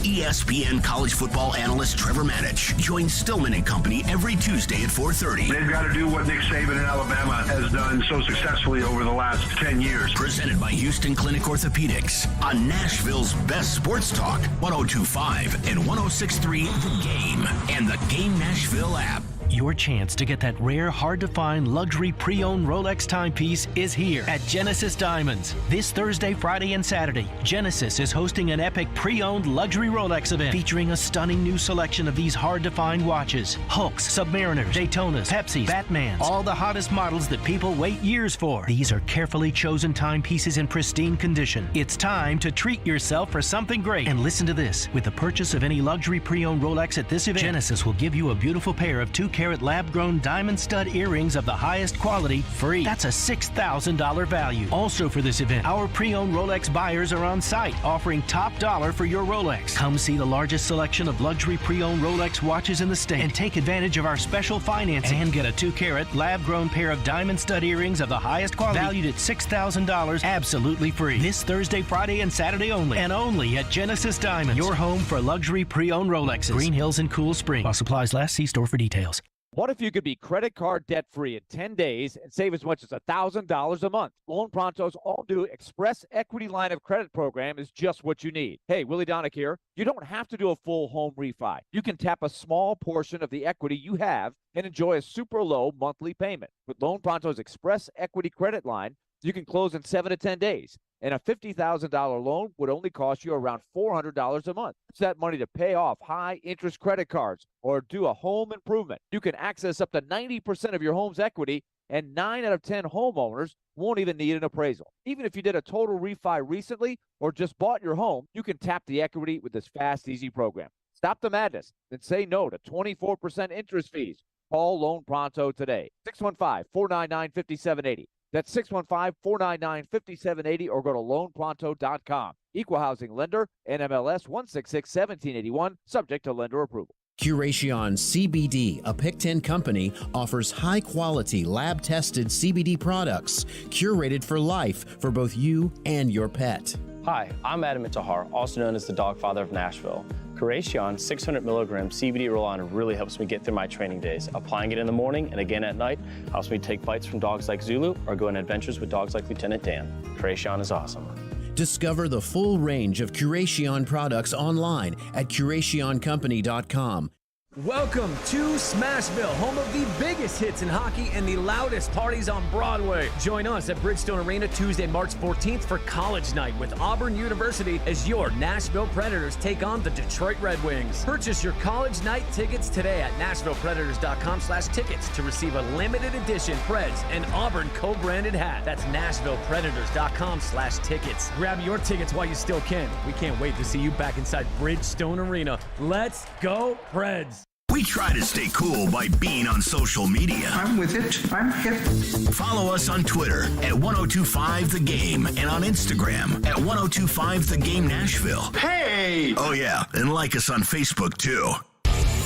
ESPN college football analyst Trevor Manich joins Stillman & Company every Tuesday at 4:30. They've got to do what Nick Saban in Alabama has done so successfully over the last 10 years. Presented by Houston Clinic Orthopedics on Nashville's best sports talk, 102.5 and 106.3 The Game and the Game Nashville app. Your chance to get that rare, hard-to-find luxury pre-owned Rolex timepiece is here at Genesis Diamonds. This Thursday, Friday, and Saturday, Genesis is hosting an epic pre-owned luxury Rolex event featuring a stunning new selection of these hard-to-find watches. Hulks, Submariners, Daytonas, Pepsis, Batmans, all the hottest models that people wait years for. These are carefully chosen timepieces in pristine condition. It's time to treat yourself for something great. And listen to this. With the purchase of any luxury pre-owned Rolex at this event, Genesis will give you a beautiful pair of 2-carat lab-grown diamond stud earrings of the highest quality free. That's a $6,000 value. Also for this event, our pre-owned Rolex buyers are on site offering top dollar for your Rolex. Come see the largest selection of luxury pre-owned Rolex watches in the state and take advantage of our special financing and get a 2-carat lab-grown pair of diamond stud earrings of the highest quality valued at $6,000 absolutely free. This Thursday, Friday, and Saturday only, and only at Genesis Diamonds, your home for luxury pre-owned Rolexes. Green Hills and Cool Spring. While supplies last, see store for details. What if you could be credit card debt-free in 10 days and save as much as $1,000 a month? Loan Pronto's all-new Express Equity Line of Credit program is just what you need. Hey, Willie Donick here. You don't have to do a full home refi. You can tap a small portion of the equity you have and enjoy a super low monthly payment. With Loan Pronto's Express Equity Credit Line, you can close in 7 to 10 days. And a $50,000 loan would only cost you around $400 a month. Use that money to pay off high-interest credit cards or do a home improvement. You can access up to 90% of your home's equity, and 9 out of 10 homeowners won't even need an appraisal. Even if you did a total refi recently or just bought your home, you can tap the equity with this fast, easy program. Stop the madness and say no to 24% interest fees. Call Loan Pronto today. 615-499-5780. That's 615-499-5780 or go to loanpronto.com. Equal housing lender, NMLS 166-1781, subject to lender approval. Curation CBD, a Pick 10 company, offers high-quality, lab-tested CBD products curated for life for both you and your pet. Hi, I'm Adam Intihar, also known as the Dog Father of Nashville. Curation 600 milligram CBD roll-on really helps me get through my training days. Applying it in the morning and again at night helps me take bites from dogs like Zulu or go on adventures with dogs like Lieutenant Dan. Curation is awesome. Discover the full range of Curation products online at CurationCompany.com. Welcome to Smashville, home of the biggest hits in hockey and the loudest parties on Broadway. Join us at Bridgestone Arena Tuesday, March 14th for College Night with Auburn University as your Nashville Predators take on the Detroit Red Wings. Purchase your College Night tickets today at NashvillePredators.com/tickets to receive a limited edition Preds and Auburn co-branded hat. That's NashvillePredators.com/tickets. Grab your tickets while you still can. We can't wait to see you back inside Bridgestone Arena. Let's go, Preds! We try to stay cool by being on social media. I'm with it. I'm hip. Follow us on Twitter at 1025 The Game and on Instagram at 1025 The Game Nashville. Hey! Oh yeah, and like us on Facebook too.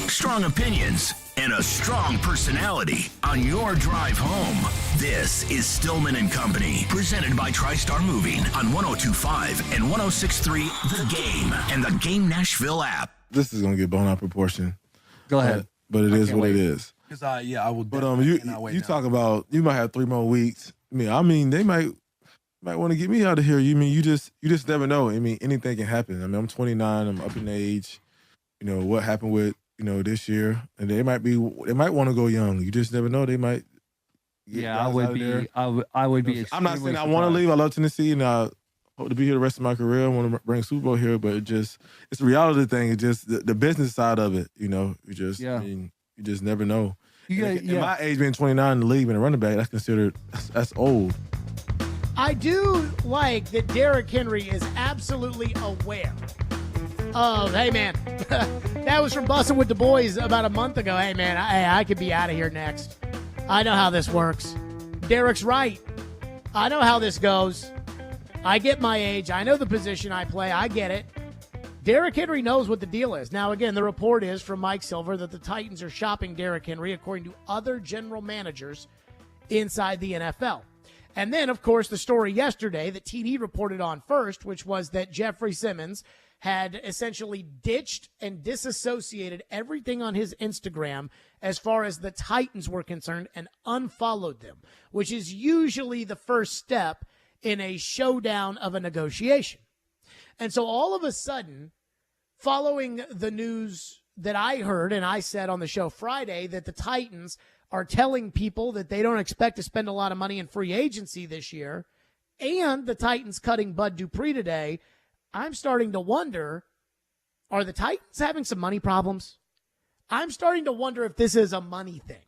Strong opinions and a strong personality on your drive home. This is Stillman & Company, presented by TriStar Moving on 1025 and 106.3 The Game and the Game Nashville app. This is going to get blown out of proportion. Go ahead. But it is what it is. Because I will. But you talk about you might have 3 more weeks. I mean they might want to get me out of here. You just never know. I mean anything can happen. I mean I'm 29. I'm up in age. You know what happened with this year, and they might want to go young. You just never know. They might. Yeah, I would be. I would be. I'm not saying I want to leave. I love Tennessee, and I hope to be here the rest of my career. I want to bring Super Bowl here, but it's a reality thing. It's just the business side of it. You know, I mean, you just never know. And my age being 29 in the league, being a running back, that's considered that's old. I do like that Derrick Henry is absolutely aware of, hey, man, that was from Bussin' with the Boys about a month ago. Hey, man, I could be out of here next. I know how this works. Derrick's right. I know how this goes. I get my age. I know the position I play. I get it. Derrick Henry knows what the deal is. Now, again, the report is from Mike Silver that the Titans are shopping Derrick Henry, according to other general managers inside the NFL. And then, of course, the story yesterday that TD reported on first, which was that Jeffrey Simmons had essentially ditched and disassociated everything on his Instagram as far as the Titans were concerned and unfollowed them, which is usually the first step in a showdown of a negotiation. And so all of a sudden, following the news that I heard and I said on the show Friday that the Titans are telling people that they don't expect to spend a lot of money in free agency this year, and the Titans cutting Bud Dupree today, I'm starting to wonder, are the Titans having some money problems? I'm starting to wonder if this is a money thing.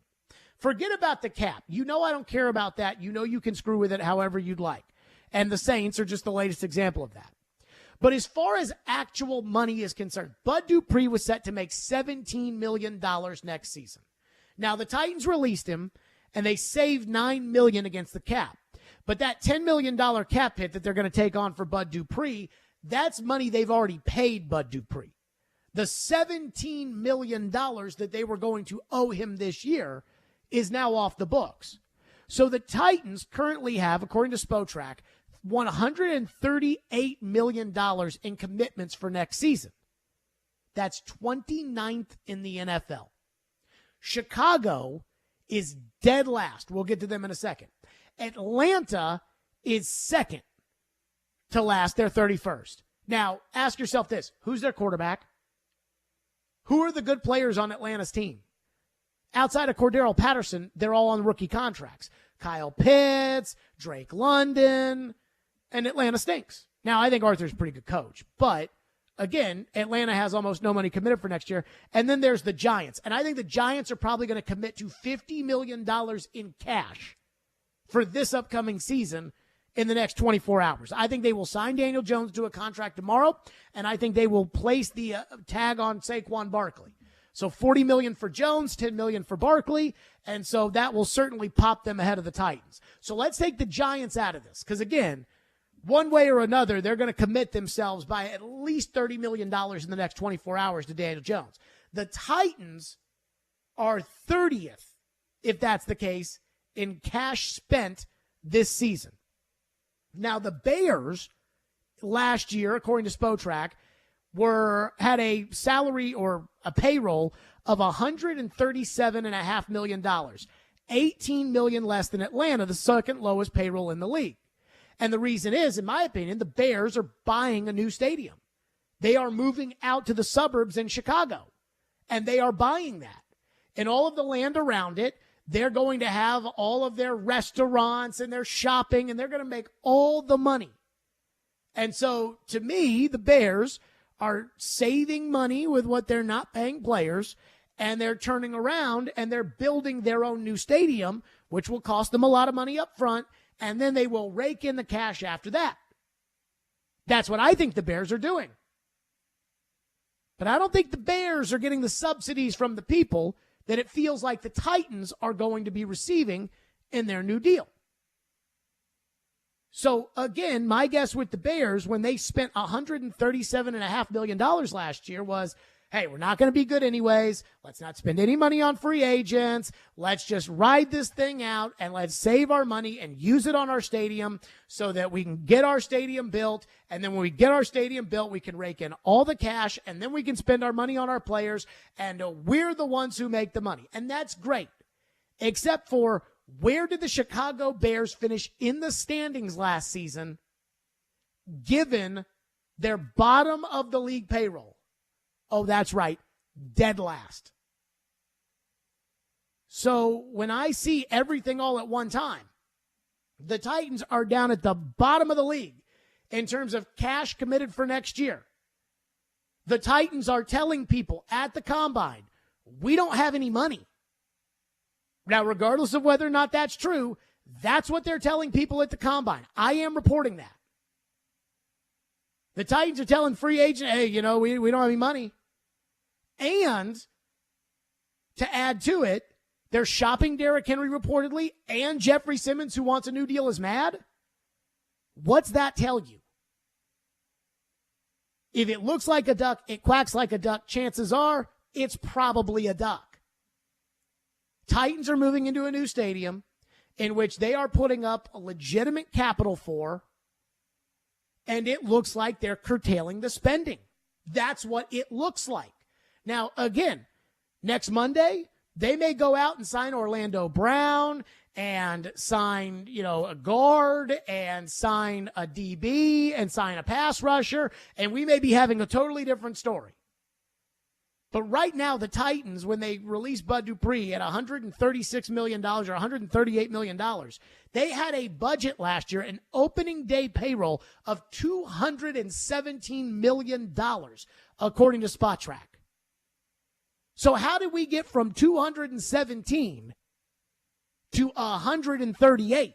Forget about the cap. You know I don't care about that. You know you can screw with it however you'd like. And the Saints are just the latest example of that. But as far as actual money is concerned, Bud Dupree was set to make $17 million next season. Now, the Titans released him, and they saved $9 million against the cap. But that $10 million cap hit that they're going to take on for Bud Dupree, that's money they've already paid Bud Dupree. The $17 million that they were going to owe him this year is now off the books. So the Titans currently have, according to Spotrac, $138 million in commitments for next season. That's 29th in the NFL. Chicago is dead last. We'll get to them in a second. Atlanta is second to last. They're 31st. Now, ask yourself this. Who's their quarterback? Who are the good players on Atlanta's team? Outside of Cordero Patterson, they're all on rookie contracts. Kyle Pitts, Drake London, and Atlanta stinks. Now, I think Arthur's a pretty good coach, but again, Atlanta has almost no money committed for next year. And then there's the Giants. And I think the Giants are probably going to commit to $50 million in cash for this upcoming season in the next 24 hours. I think they will sign Daniel Jones to a contract tomorrow, and I think they will place the tag on Saquon Barkley. So $40 million for Jones, $10 million for Barkley, and so that will certainly pop them ahead of the Titans. So let's take the Giants out of this, because again, one way or another, they're going to commit themselves by at least $30 million in the next 24 hours to Daniel Jones. The Titans are 30th, if that's the case, in cash spent this season. Now, the Bears last year, according to Spotrac, had a salary or a payroll of $137.5 million, $18 million less than Atlanta, the second lowest payroll in the league. And the reason is, in my opinion, the Bears are buying a new stadium. They are moving out to the suburbs in Chicago, and they are buying that. And all of the land around it, they're going to have all of their restaurants and their shopping, and they're going to make all the money. And so, to me, the Bears are saving money with what they're not paying players, and they're turning around and they're building their own new stadium, which will cost them a lot of money up front, and then they will rake in the cash after that. That's what I think the Bears are doing. But I don't think the Bears are getting the subsidies from the people that it feels like the Titans are going to be receiving in their new deal. So, again, my guess with the Bears when they spent $137.5 million last year was, hey, we're not going to be good anyways. Let's not spend any money on free agents. Let's just ride this thing out and let's save our money and use it on our stadium so that we can get our stadium built. And then when we get our stadium built, we can rake in all the cash and then we can spend our money on our players. And we're the ones who make the money. And that's great, except for where did the Chicago Bears finish in the standings last season given their bottom of the league payroll? Oh, that's right, dead last. So when I see everything all at one time, the Titans are down at the bottom of the league in terms of cash committed for next year. The Titans are telling people at the Combine, we don't have any money. Now, regardless of whether or not that's true, that's what they're telling people at the Combine. I am reporting that. The Titans are telling free agent, hey, we don't have any money. And to add to it, they're shopping Derrick Henry reportedly, and Jeffrey Simmons, who wants a new deal, is mad. What's that tell you? If it looks like a duck, it quacks like a duck, chances are it's probably a duck. Titans are moving into a new stadium in which they are putting up a legitimate capital for, and it looks like they're curtailing the spending. That's what it looks like. Now, again, next Monday, they may go out and sign Orlando Brown and sign, a guard and sign a DB and sign a pass rusher, and we may be having a totally different story. But right now, the Titans, when they released Bud Dupree at $136 million or $138 million, they had a budget last year, an opening day payroll of $217 million, according to SpotTrack. So how did we get from 217 to 138?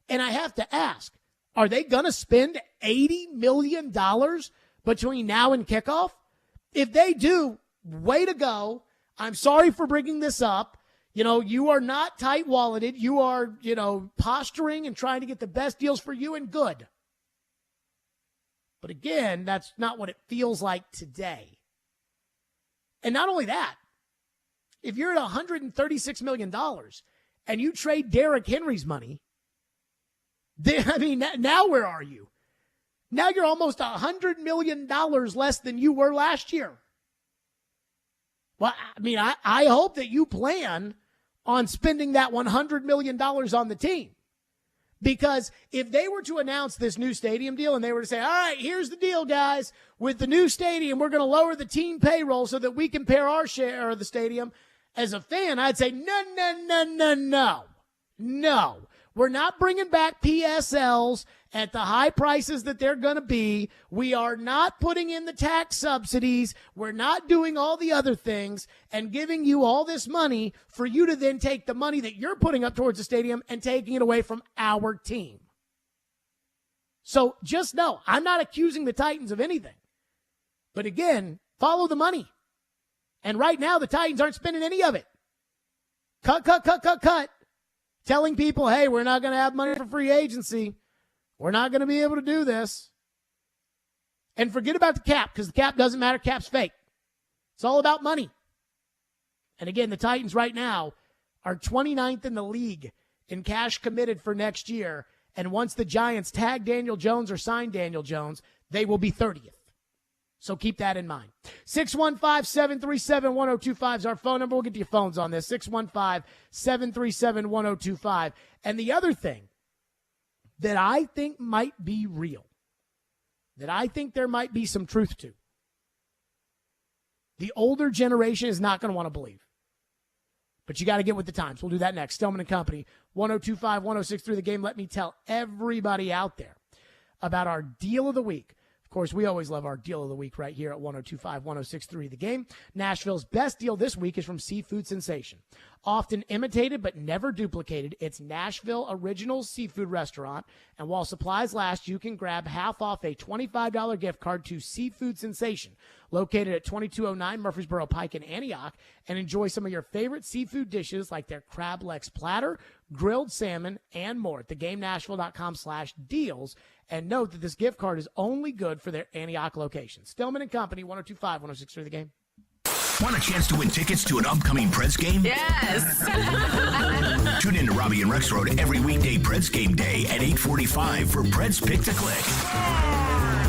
And I have to ask, are they going to spend $80 million between now and kickoff? If they do, way to go. I'm sorry for bringing this up. You are not tight-walleted. You are, posturing and trying to get the best deals for you, and good. But again, that's not what it feels like today. And not only that, if you're at $136 million and you trade Derrick Henry's money, now where are you? Now you're almost $100 million less than you were last year. Well, I hope that you plan on spending that $100 million on the team. Because if they were to announce this new stadium deal and they were to say, all right, here's the deal, guys. With the new stadium, we're going to lower the team payroll so that we can pay our share of the stadium. As a fan, I'd say, no. We're not bringing back PSLs at the high prices that they're going to be. We are not putting in the tax subsidies. We're not doing all the other things and giving you all this money for you to then take the money that you're putting up towards the stadium and taking it away from our team. So just know, I'm not accusing the Titans of anything. But again, follow the money. And right now, the Titans aren't spending any of it. Cut. Telling people, hey, we're not going to have money for free agency. We're not going to be able to do this. And forget about the cap, because the cap doesn't matter. Cap's fake. It's all about money. And again, the Titans right now are 29th in the league in cash committed for next year. And once the Giants tag Daniel Jones or sign Daniel Jones, they will be 30th. So keep that in mind. 615-737-1025 is our phone number. We'll get to your phones on this. 615-737-1025. And the other thing that I think might be real, that I think there might be some truth to, the older generation is not going to want to believe. But you got to get with the times. We'll do that next. Stillman and Company, 102.5, 106.3 The Game. Let me tell everybody out there about our deal of the week. Of course, we always love our deal of the week right here at 102.5, 106.3 The Game. Nashville's best deal this week is from Seafood Sensation. Often imitated but never duplicated, it's Nashville Original Seafood Restaurant. And while supplies last, you can grab half off a $25 gift card to Seafood Sensation, located at 2209 Murfreesboro Pike in Antioch, and enjoy some of your favorite seafood dishes like their crab legs platter, grilled salmon, and more at theGameNashville.com/deals. And note that this gift card is only good for their Antioch location. Stillman and Company, 102.5, 106.3 The Game. Want a chance to win tickets to an upcoming Preds game? Yes. Tune in to Robbie and Rexroad every weekday Preds game day at 8:45 for Preds Pick to Click.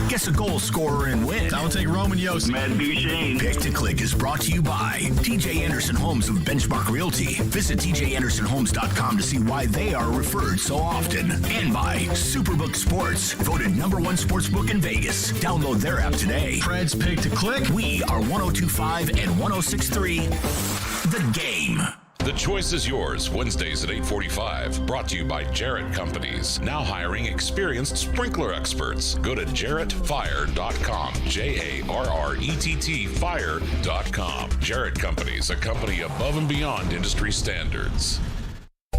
Guess a goal scorer and win. I'll take Roman Yossi. Matt Duchesne. Pick to Click is brought to you by TJ Anderson Homes of Benchmark Realty. Visit tjandersonhomes.com to see why they are referred so often. And by Superbook Sports, voted #1 sportsbook in Vegas. Download their app today. Preds Pick to Click. We are 102.5 and 106.3 The Game. The choice is yours, Wednesdays at 8:45. Brought to you by Jarrett Companies. Now hiring experienced sprinkler experts. Go to jarrettfire.com. JARRETT fire.com. Jarrett Companies, a company above and beyond industry standards.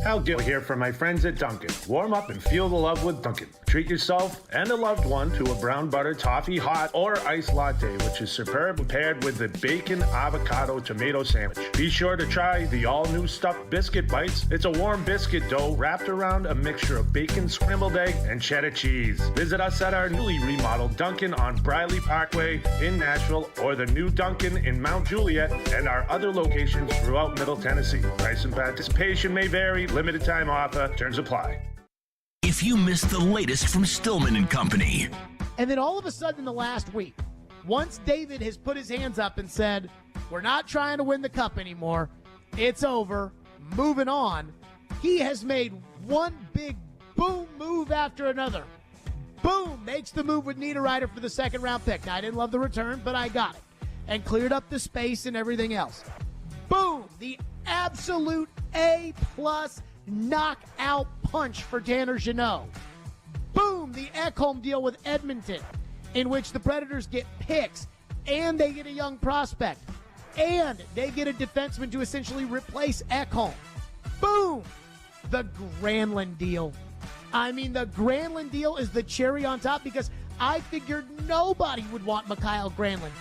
Al Gill here from my friends at Dunkin'. Warm up and feel the love with Dunkin'. Treat yourself and a loved one to a brown butter toffee hot or iced latte, which is superb paired with the bacon avocado tomato sandwich. Be sure to try the all-new stuffed biscuit bites. It's a warm biscuit dough wrapped around a mixture of bacon, scrambled egg, and cheddar cheese. Visit us at our newly remodeled Dunkin' on Briley Parkway in Nashville or the new Dunkin' in Mount Juliet and our other locations throughout Middle Tennessee. Price and participation may vary. Limited time offer. Terms apply. If you missed the latest from Stillman and Company. And then all of a sudden in the last week, once David has put his hands up and said, we're not trying to win the cup anymore, it's over, moving on, he has made one big boom move after another. Boom, makes the move with Niederreiter for the second-round pick. Now, I didn't love the return, but I got it. And cleared up the space and everything else. Boom, the absolute A-plus knockout punch for Tanner Jeannot. Boom, the Ekholm deal with Edmonton, in which the Predators get picks, and they get a young prospect, and they get a defenseman to essentially replace Ekholm. Boom, the Granlund deal. I mean, the Granlund deal is the cherry on top because I figured nobody would want Mikael Granlund.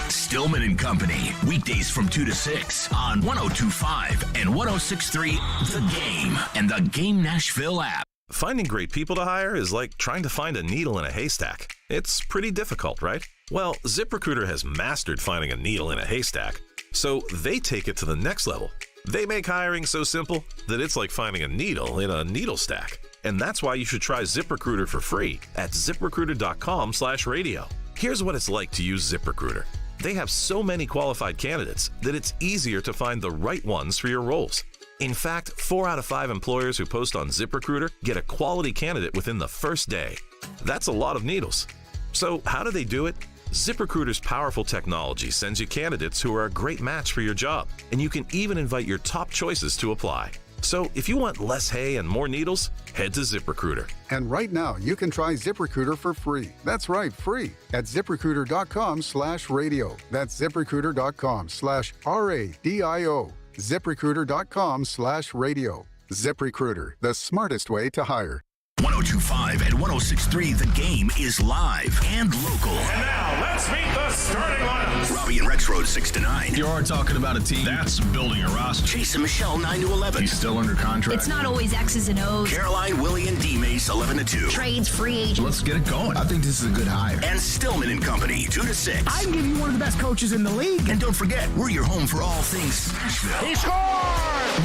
Stillman and Company, weekdays from 2 to 6 on 102.5 and 106.3 The Game and the Game Nashville app. Finding great people to hire is like trying to find a needle in a haystack. It's pretty difficult, right? Well, ZipRecruiter has mastered finding a needle in a haystack, so they take it to the next level. They make hiring so simple that it's like finding a needle in a needle stack. And that's why you should try ZipRecruiter for free at ZipRecruiter.com/radio. Here's what it's like to use ZipRecruiter. They have so many qualified candidates that it's easier to find the right ones for your roles. In fact, 4 out of 5 employers who post on ZipRecruiter get a quality candidate within the first day. That's a lot of needles. So how do they do it? ZipRecruiter's powerful technology sends you candidates who are a great match for your job, and you can even invite your top choices to apply. So if you want less hay and more needles, head to ZipRecruiter. And right now, you can try ZipRecruiter for free. That's right, free at ZipRecruiter.com/radio. That's ZipRecruiter.com/RADIO. ZipRecruiter.com/radio. ZipRecruiter, the smartest way to hire. 102.5 and 106.3 The Game is live and local. And now, let's meet the starting lineups. Robbie and Rex Road 6 to 9. You are talking about a team that's building a roster. Chase and Michelle 9 to 11. He's still under contract. It's not always X's and O's. Caroline, Willie, and D Mace 11 to 2. Trades, free agents. Let's get it going. I think this is a good hire. And Stillman and Company 2 to 6. I can give you one of the best coaches in the league. And don't forget, we're your home for all things Nashville. He scored!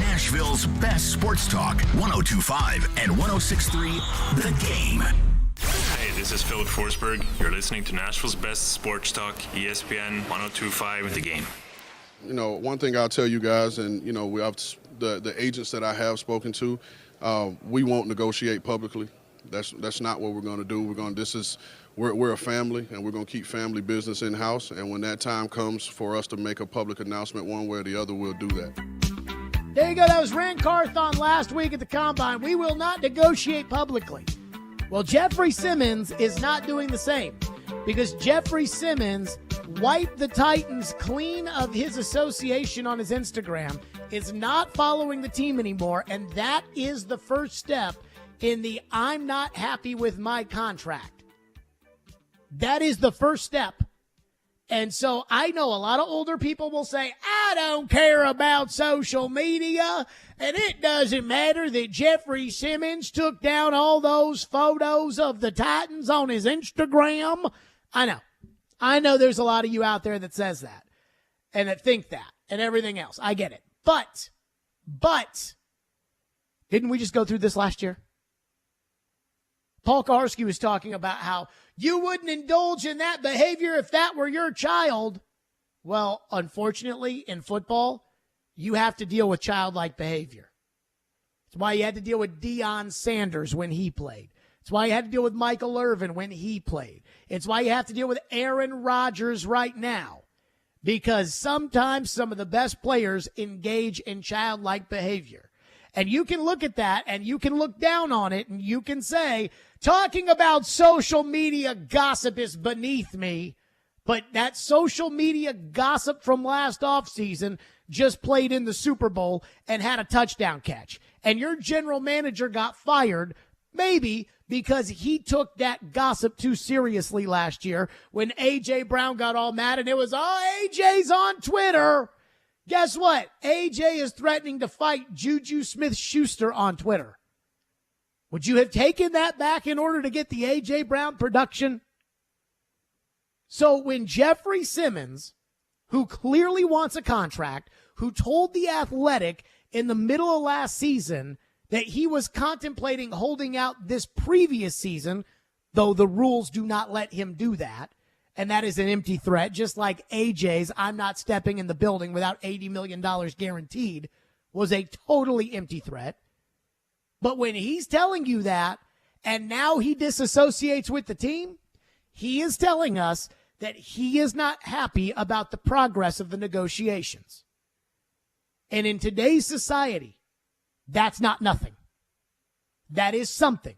Nashville's best sports talk. 102.5 and 106.3 The Game. Hey, this is Philip Forsberg. You're listening to Nashville's best sports talk, ESPN 102.5 The Game. You know, one thing I'll tell you guys, and you know, we have the agents that I have spoken to, we won't negotiate publicly. That's not what we're going to do. We're a family, and we're going to keep family business in house. And when that time comes for us to make a public announcement, one way or the other, we'll do that. There you go. That was Rand Carthon last week at the Combine. We will not negotiate publicly. Well, Jeffrey Simmons is not doing the same because Jeffrey Simmons wiped the Titans clean of his association on his Instagram, is not following the team anymore, and that is the first step in the I'm not happy with my contract. That is the first step. And so I know a lot of older people will say, I don't care about social media, and it doesn't matter that Jeffrey Simmons took down all those photos of the Titans on his Instagram. I know there's a lot of you out there that says that and that think that and everything else. I get it. But, didn't we just go through this last year? Paul Kaharski was talking about how you wouldn't indulge in that behavior if that were your child. Well, unfortunately, in football, you have to deal with childlike behavior. It's why you had to deal with Deion Sanders when he played. It's why you had to deal with Michael Irvin when he played. It's why you have to deal with Aaron Rodgers right now. because sometimes some of the best players engage in childlike behavior. And you can look at that and you can look down on it and you can say, talking about social media gossip is beneath me. But that social media gossip from last offseason just played in the Super Bowl and had a touchdown catch. And your general manager got fired, maybe because he took that gossip too seriously last year when A.J. Brown got all mad and it was, oh, A.J.'s on Twitter. Guess what? A.J. is threatening to fight Juju Smith-Schuster on Twitter. Would you have taken that back in order to get the A.J. Brown production? So when Jeffrey Simmons, who clearly wants a contract, who told The Athletic in the middle of last season that he was contemplating holding out this previous season, though the rules do not let him do that, and that is an empty threat, just like AJ's I'm not stepping in the building without $80 million guaranteed was a totally empty threat. But when he's telling you that, and now he disassociates with the team, he is telling us that he is not happy about the progress of the negotiations. And in today's society, that's not nothing. That is something.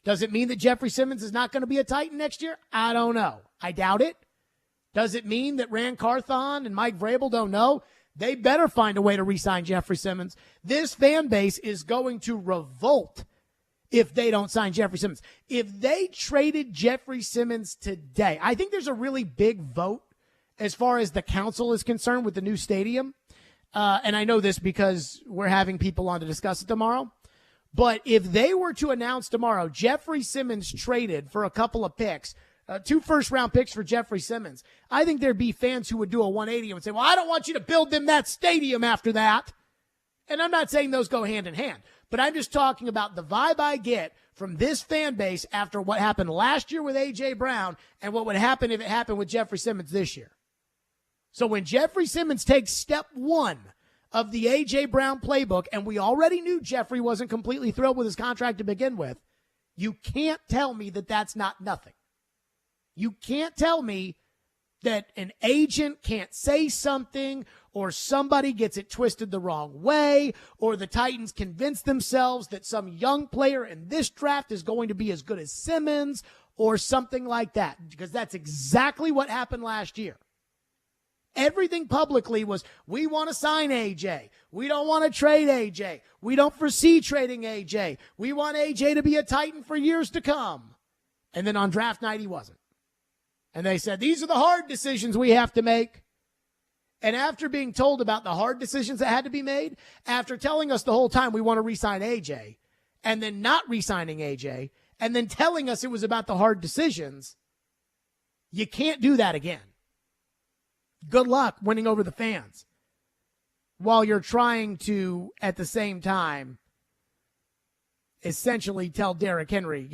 Does it mean that Jeffrey Simmons is not going to be a Titan next year? I don't know. I doubt it. Does it mean that Rand Carthon and Mike Vrabel don't know? They better find a way to re-sign Jeffrey Simmons. This fan base is going to revolt if they don't sign Jeffrey Simmons. If they traded Jeffrey Simmons today, I think there's a really big vote as far as the council is concerned with the new stadium. And I know this because we're having people on to discuss it tomorrow. But if they were to announce tomorrow, Jeffrey Simmons traded for a couple of picks, 2 first-round picks for Jeffrey Simmons, I think there'd be fans who would do a 180 and would say, well, I don't want you to build them that stadium after that. And I'm not saying those go hand in hand, but I'm just talking about the vibe I get from this fan base after what happened last year with A.J. Brown and what would happen if it happened with Jeffrey Simmons this year. So when Jeffrey Simmons takes step 1 of the A.J. Brown playbook, and we already knew Jeffrey wasn't completely thrilled with his contract to begin with, you can't tell me that that's not nothing. You can't tell me that an agent can't say something or somebody gets it twisted the wrong way or the Titans convince themselves that some young player in this draft is going to be as good as Simmons or something like that, because that's exactly what happened last year. Everything publicly was, we want to sign AJ. We don't want to trade AJ. We don't foresee trading AJ. We want AJ to be a Titan for years to come. And then on draft night, he wasn't. And they said, these are the hard decisions we have to make. And after being told about the hard decisions that had to be made, after telling us the whole time we want to re-sign AJ, and then not re-signing AJ, and then telling us it was about the hard decisions, you can't do that again. Good luck winning over the fans while you're trying to, at the same time, essentially tell Derrick Henry,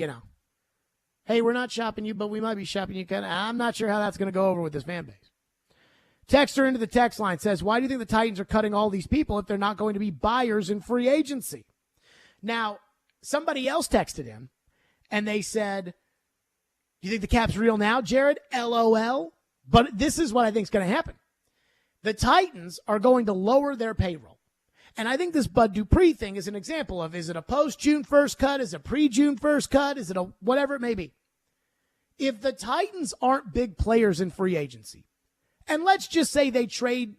hey, we're not shopping you, but we might be shopping you. I'm not sure how that's going to go over with this fan base. Texter into the text line says, why do you think the Titans are cutting all these people if they're not going to be buyers in free agency? Now, somebody else texted him, and they said, do you think the cap's real now, Jared? LOL. But this is what I think is going to happen. The Titans are going to lower their payroll. And I think this Bud Dupree thing is an example of, is it a post-June 1st cut? Is it a pre-June 1st cut? Is it a whatever it may be? If the Titans aren't big players in free agency, and let's say they trade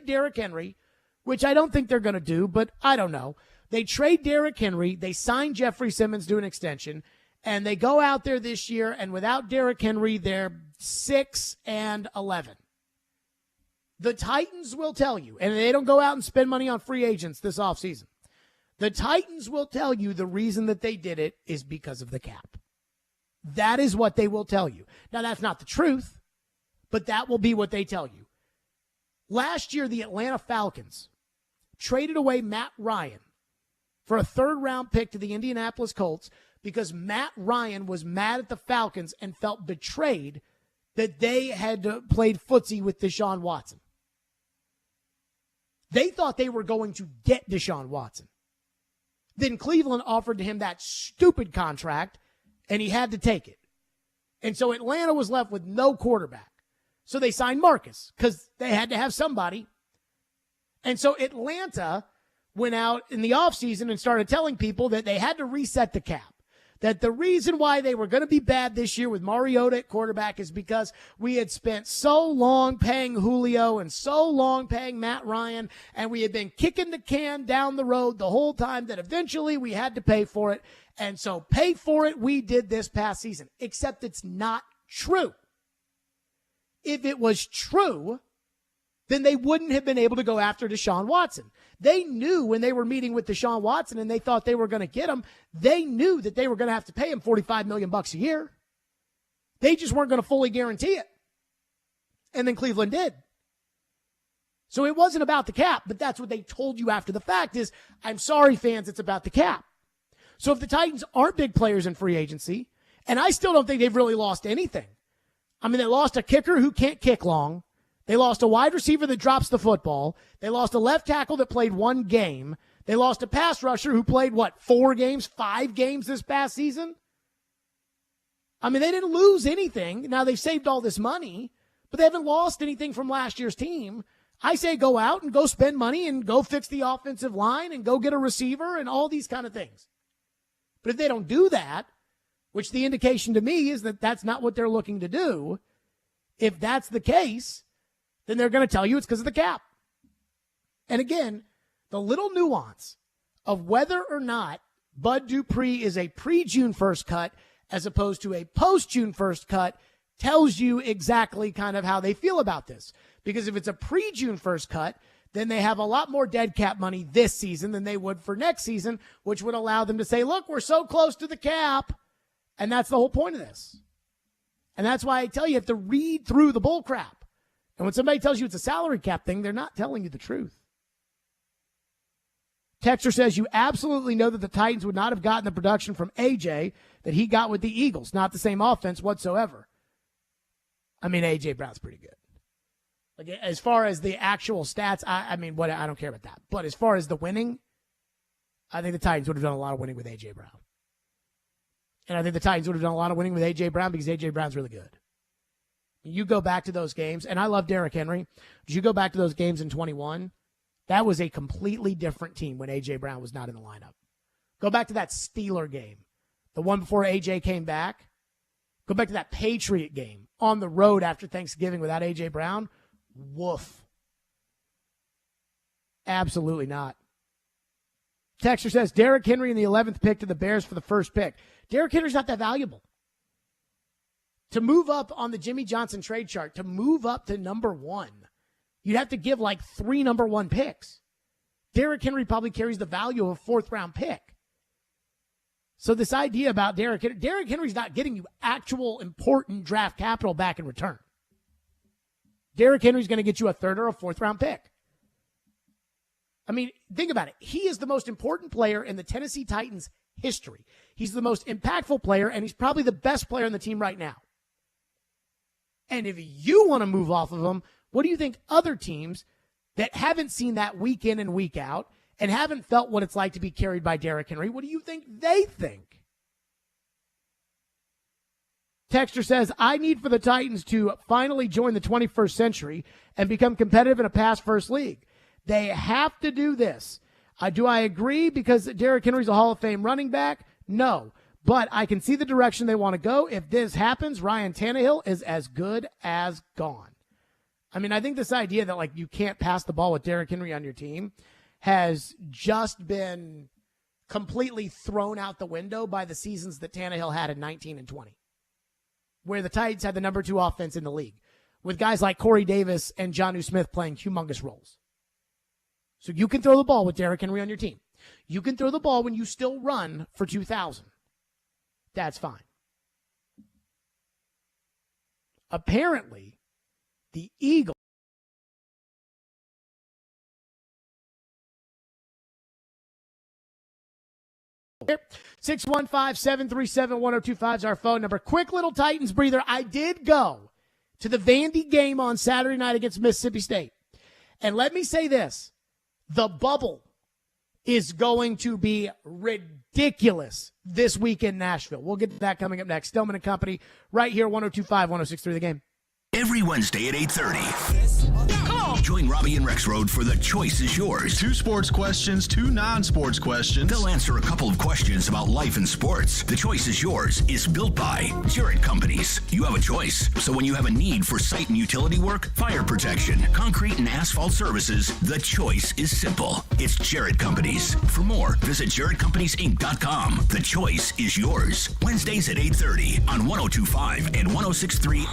Derrick Henry, which I don't think they're going to do, but I don't know. They trade Derrick Henry, they sign Jeffrey Simmons to an extension, and they go out there this year, and without Derrick Henry, they're 6-11. The Titans will tell you, and they don't go out and spend money on free agents this offseason. The Titans will tell you the reason that they did it is because of the cap. That is what they will tell you. Now, that's not the truth, but that will be what they tell you. Last year, the Atlanta Falcons traded away Matt Ryan for a 3rd-round pick to the Indianapolis Colts because Matt Ryan was mad at the Falcons and felt betrayed that they had played footsie with Deshaun Watson. They thought they were going to get Deshaun Watson. Then Cleveland offered him that stupid contract, and he had to take it. And so Atlanta was left with no quarterback. So they signed Marcus because they had to have somebody. And so Atlanta went out in the offseason and started telling people that they had to reset the cap. That the reason why they were going to be bad this year with Mariota at quarterback is because we had spent so long paying Julio and so long paying Matt Ryan, and we had been kicking the can down the road the whole time that eventually we had to pay for it. And so pay for it we did this past season, except it's not true. If it was true, then they wouldn't have been able to go after Deshaun Watson. They knew when they were meeting with Deshaun Watson and they thought they were going to get him, they knew that they were going to have to pay him $45 million a year. They just weren't going to fully guarantee it. And then Cleveland did. So it wasn't about the cap, but that's what they told you after the fact is, I'm sorry, fans, it's about the cap. So if the Titans aren't big players in free agency, and I still don't think they've really lost anything. I mean, they lost a kicker who can't kick long. They lost a wide receiver that drops the football. They lost a left tackle that played one game. They lost a pass rusher who played, 5 games this past season? I mean, they didn't lose anything. Now, they've saved all this money, but they haven't lost anything from last year's team. I say go out and go spend money and go fix the offensive line and go get a receiver and all these kind of things. But if they don't do that, which the indication to me is that that's not what they're looking to do, if that's the case, then they're going to tell you it's because of the cap. And again, the little nuance of whether or not Bud Dupree is a pre-June 1st cut as opposed to a post-June 1st cut tells you exactly kind of how they feel about this. Because if it's a pre-June 1st cut, then they have a lot more dead cap money this season than they would for next season, which would allow them to say, look, we're so close to the cap. And that's the whole point of this. And that's why I tell you have to read through the bull crap. And when somebody tells you it's a salary cap thing, they're not telling you the truth. Texter says you absolutely know that the Titans would not have gotten the production from A.J. that he got with the Eagles. Not the same offense whatsoever. I mean, A.J. Brown's pretty good. Like, as far as the actual stats, I don't care about that. But as far as the winning, I think the Titans would have done a lot of winning with A.J. Brown. And I think the Titans would have done a lot of winning with A.J. Brown because A.J. Brown's really good. You go back to those games, and I love Derrick Henry, but you go back to those games in 21, that was a completely different team when A.J. Brown was not in the lineup. Go back to that Steeler game, the one before A.J. came back. Go back to that Patriot game on the road after Thanksgiving without A.J. Brown. Woof. Absolutely not. Texter says, Derrick Henry in the 11th pick to the Bears for the first pick. Derrick Henry's not that valuable. To move up on the Jimmy Johnson trade chart, to move up to number 1, you'd have to give 3 number 1 picks. Derrick Henry probably carries the value of a 4th-round pick. So this idea about Derrick Henry's not getting you actual important draft capital back in return. Derrick Henry's going to get you a 3rd or a 4th-round pick. I mean, think about it. He is the most important player in the Tennessee Titans history. He's the most impactful player, and he's probably the best player on the team right now. And if you want to move off of him, what do you think other teams that haven't seen that week in and week out and haven't felt what it's like to be carried by Derrick Henry, what do you think they think? Texter says, I need for the Titans to finally join the 21st century and become competitive in a pass-first league. They have to do this. Do I agree because Derrick Henry's a Hall of Fame running back? No. But I can see the direction they want to go. If this happens, Ryan Tannehill is as good as gone. I mean, I think this idea that, you can't pass the ball with Derrick Henry on your team has just been completely thrown out the window by the seasons that Tannehill had in 19 and 20, where the Titans had the number 2 offense in the league, with guys like Corey Davis and Jonnu Smith playing humongous roles. So you can throw the ball with Derrick Henry on your team. You can throw the ball when you still run for 2,000. That's fine. Apparently, the Eagles 615-737-1025 is our phone number. Quick little Titans breather. I did go to the Vandy game on Saturday night against Mississippi State. And let me say this. The bubble is going to be ridiculous this week in Nashville. We'll get to that coming up next. Stillman and Company right here, 102.5, 106.3 The Game. Every Wednesday at 8:30. Come on. Join Robbie and Rexroad for The Choice is Yours. 2 sports questions, 2 non-sports questions. They'll answer a couple of questions about life and sports. The Choice is Yours is built by Jarrett Companies. You have a choice. So when you have a need for site and utility work, fire protection, concrete and asphalt services, the choice is simple. It's Jarrett Companies. For more, visit JarrettCompaniesInc.com. The Choice is Yours. Wednesdays at 8:30 on 102.5 and 106.3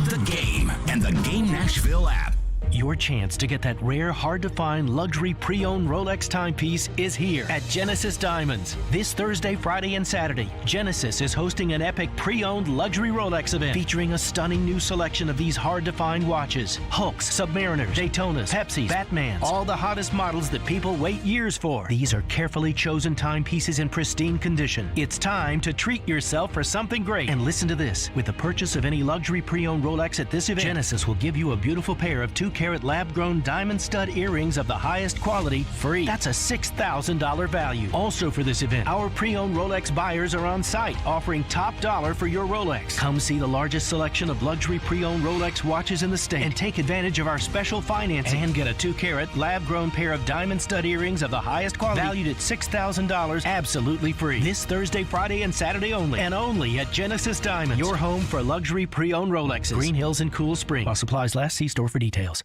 The Game and the Game Nashville app. Your chance to get that rare, hard-to-find luxury pre-owned Rolex timepiece is here at Genesis Diamonds. This Thursday, Friday, and Saturday, Genesis is hosting an epic pre-owned luxury Rolex event featuring a stunning new selection of these hard-to-find watches. Hulks, Submariners, Daytonas, Pepsis, Batmans, all the hottest models that people wait years for. These are carefully chosen timepieces in pristine condition. It's time to treat yourself for something great. And listen to this. With the purchase of any luxury pre-owned Rolex at this event, Genesis will give you a beautiful pair of 2-carat lab-grown diamond stud earrings of the highest quality free. That's a $6,000 value. Also for this event, our pre-owned Rolex buyers are on site offering top dollar for your Rolex. Come see the largest selection of luxury pre-owned Rolex watches in the state and take advantage of our special financing and get a 2-carat lab-grown pair of diamond stud earrings of the highest quality valued at $6,000 absolutely free. This Thursday, Friday, and Saturday only, and only at Genesis Diamonds, your home for luxury pre-owned Rolexes. Green Hills and Cool Spring. While supplies last, see store for details.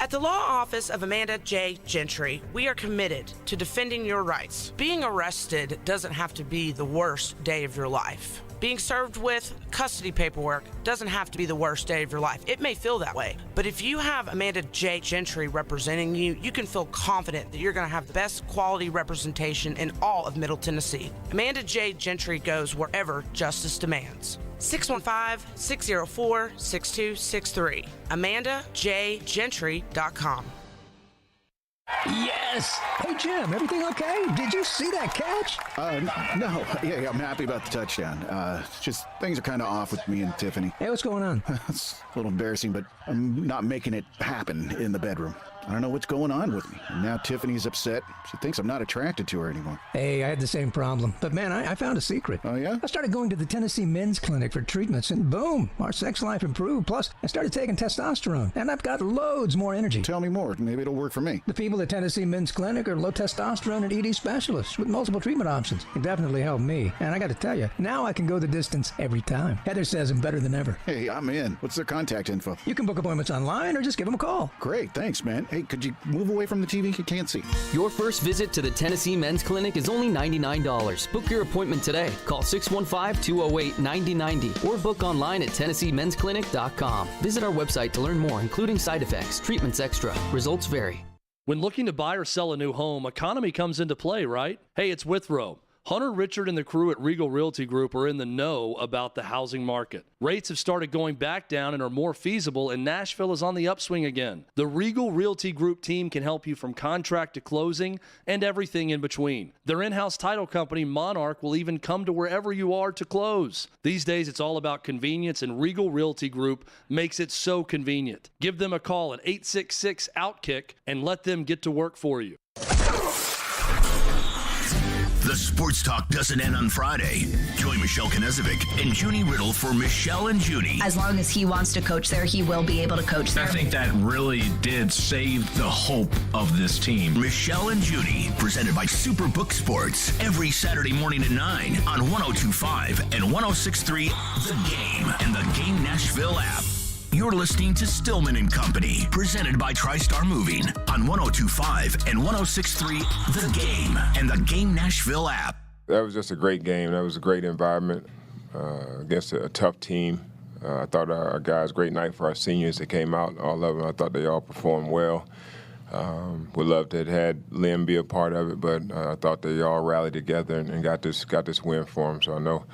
At the law office of Amanda J. Gentry, we are committed to defending your rights. Being arrested doesn't have to be the worst day of your life. Being served with custody paperwork doesn't have to be the worst day of your life. It may feel that way, but if you have Amanda J. Gentry representing you, you can feel confident that you're going to have the best quality representation in all of Middle Tennessee. Amanda J. Gentry goes wherever justice demands. 615-604-6263. AmandaJGentry.com. Yes! Hey, Jim, everything okay? Did you see that catch? No. Yeah, I'm happy about the touchdown. It's just things are kind of off with me and Tiffany. Hey, what's going on? It's a little embarrassing, but I'm not making it happen in the bedroom. I don't know what's going on with me. And now Tiffany's upset. She thinks I'm not attracted to her anymore. Hey, I had the same problem. But man, I found a secret. Oh, yeah? I started going to the Tennessee Men's Clinic for treatments, and boom, our sex life improved. Plus, I started taking testosterone, and I've got loads more energy. Tell me more. Maybe it'll work for me. The people at Tennessee Men's Clinic are low testosterone and ED specialists with multiple treatment options. It definitely helped me. And I got to tell you, now I can go the distance every time. Heather says I'm better than ever. Hey, I'm in. What's their contact info? You can book appointments online or just give them a call. Great. Thanks, man. Hey, could you move away from the TV? You can't see. Your first visit to the Tennessee Men's Clinic is only $99. Book your appointment today. Call 615-208-9090 or book online at TennesseeMen'sClinic.com. Visit our website to learn more, including side effects, treatments extra. Results vary. When looking to buy or sell a new home, economy comes into play, right? Hey, it's Withrow. Hunter, Richard, and the crew at Regal Realty Group are in the know about the housing market. Rates have started going back down and are more feasible, and Nashville is on the upswing again. The Regal Realty Group team can help you from contract to closing and everything in between. Their in-house title company, Monarch, will even come to wherever you are to close. These days, it's all about convenience, and Regal Realty Group makes it so convenient. Give them a call at 866-OUTKICK and let them get to work for you. The sports talk doesn't end on Friday. Join Michelle Knezovic and Junie Riddle for Michelle and Junie. As long as he wants to coach there, he will be able to coach there. I think that really did save the hope of this team. Michelle and Junie, presented by Superbook Sports, every Saturday morning at 9 on 102.5 and 106.3 The Game and the Game Nashville app. You're listening to Stillman and Company, presented by TriStar Moving on 102.5 and 106.3 The Game and the Game Nashville app. That was just a great game. That was a great environment against a tough team. I thought our guys, great night for our seniors that came out, all of them. I thought they all performed well. Would love to have had Lim be a part of it, but I thought they all rallied together and got this win for them. So I know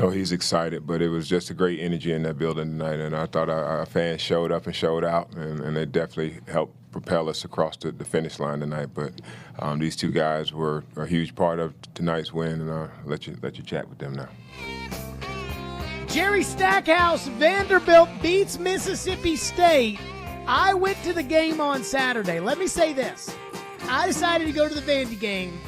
he's excited, but it was just a great energy in that building tonight, and I thought our fans showed up and showed out, and they definitely helped propel us across the finish line tonight. But these two guys were a huge part of tonight's win, and I'll let you chat with them now. Jerry Stackhouse, Vanderbilt beats Mississippi State. I went to the game on Saturday. Let me say this. I decided to go to the Vandy game,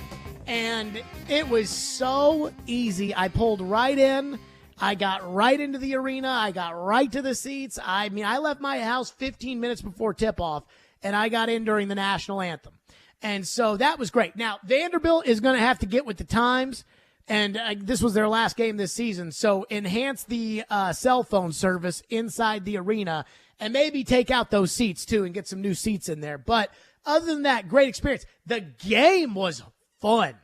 and it was so easy. I pulled right in. I got right into the arena. I got right to the seats. I mean, I left my house 15 minutes before tip-off, and I got in during the national anthem. And so that was great. Now, Vanderbilt is going to have to get with the times, and this was their last game this season. So enhance the cell phone service inside the arena and maybe take out those seats, too, and get some new seats in there. But other than that, great experience. The game was fun.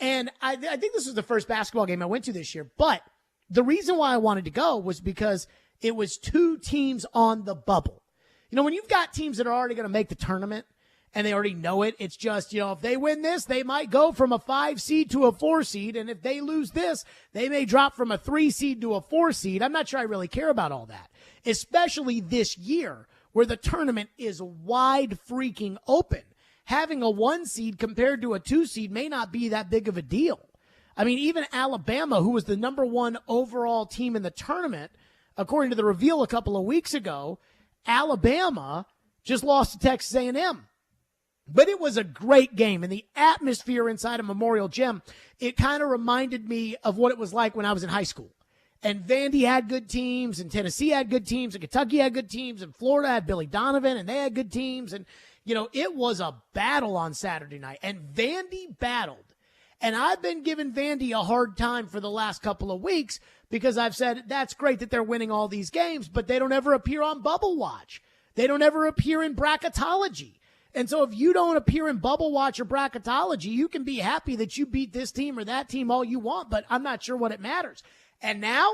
And I think this was the first basketball game I went to this year. But the reason why I wanted to go was because it was two teams on the bubble. You know, when you've got teams that are already going to make the tournament and they already know it, it's just, you know, if they win this, they might go from a 5 seed to a 4 seed. And if they lose this, they may drop from a 3 seed to a 4 seed. I'm not sure I really care about all that, especially this year where the tournament is wide freaking open. Having a 1 seed compared to a 2 seed may not be that big of a deal. I mean, even Alabama, who was the number 1 overall team in the tournament, according to the reveal a couple of weeks ago, Alabama just lost to Texas A&M. But it was a great game, and the atmosphere inside of Memorial Gym, it kind of reminded me of what it was like when I was in high school. And Vandy had good teams, and Tennessee had good teams, and Kentucky had good teams, and Florida had Billy Donovan, and they had good teams. And, you know, it was a battle on Saturday night, and Vandy battled. And I've been giving Vandy a hard time for the last couple of weeks because I've said that's great that they're winning all these games, but they don't ever appear on Bubble Watch. They don't ever appear in bracketology. And so if you don't appear in Bubble Watch or bracketology, you can be happy that you beat this team or that team all you want, but I'm not sure what it matters. And now,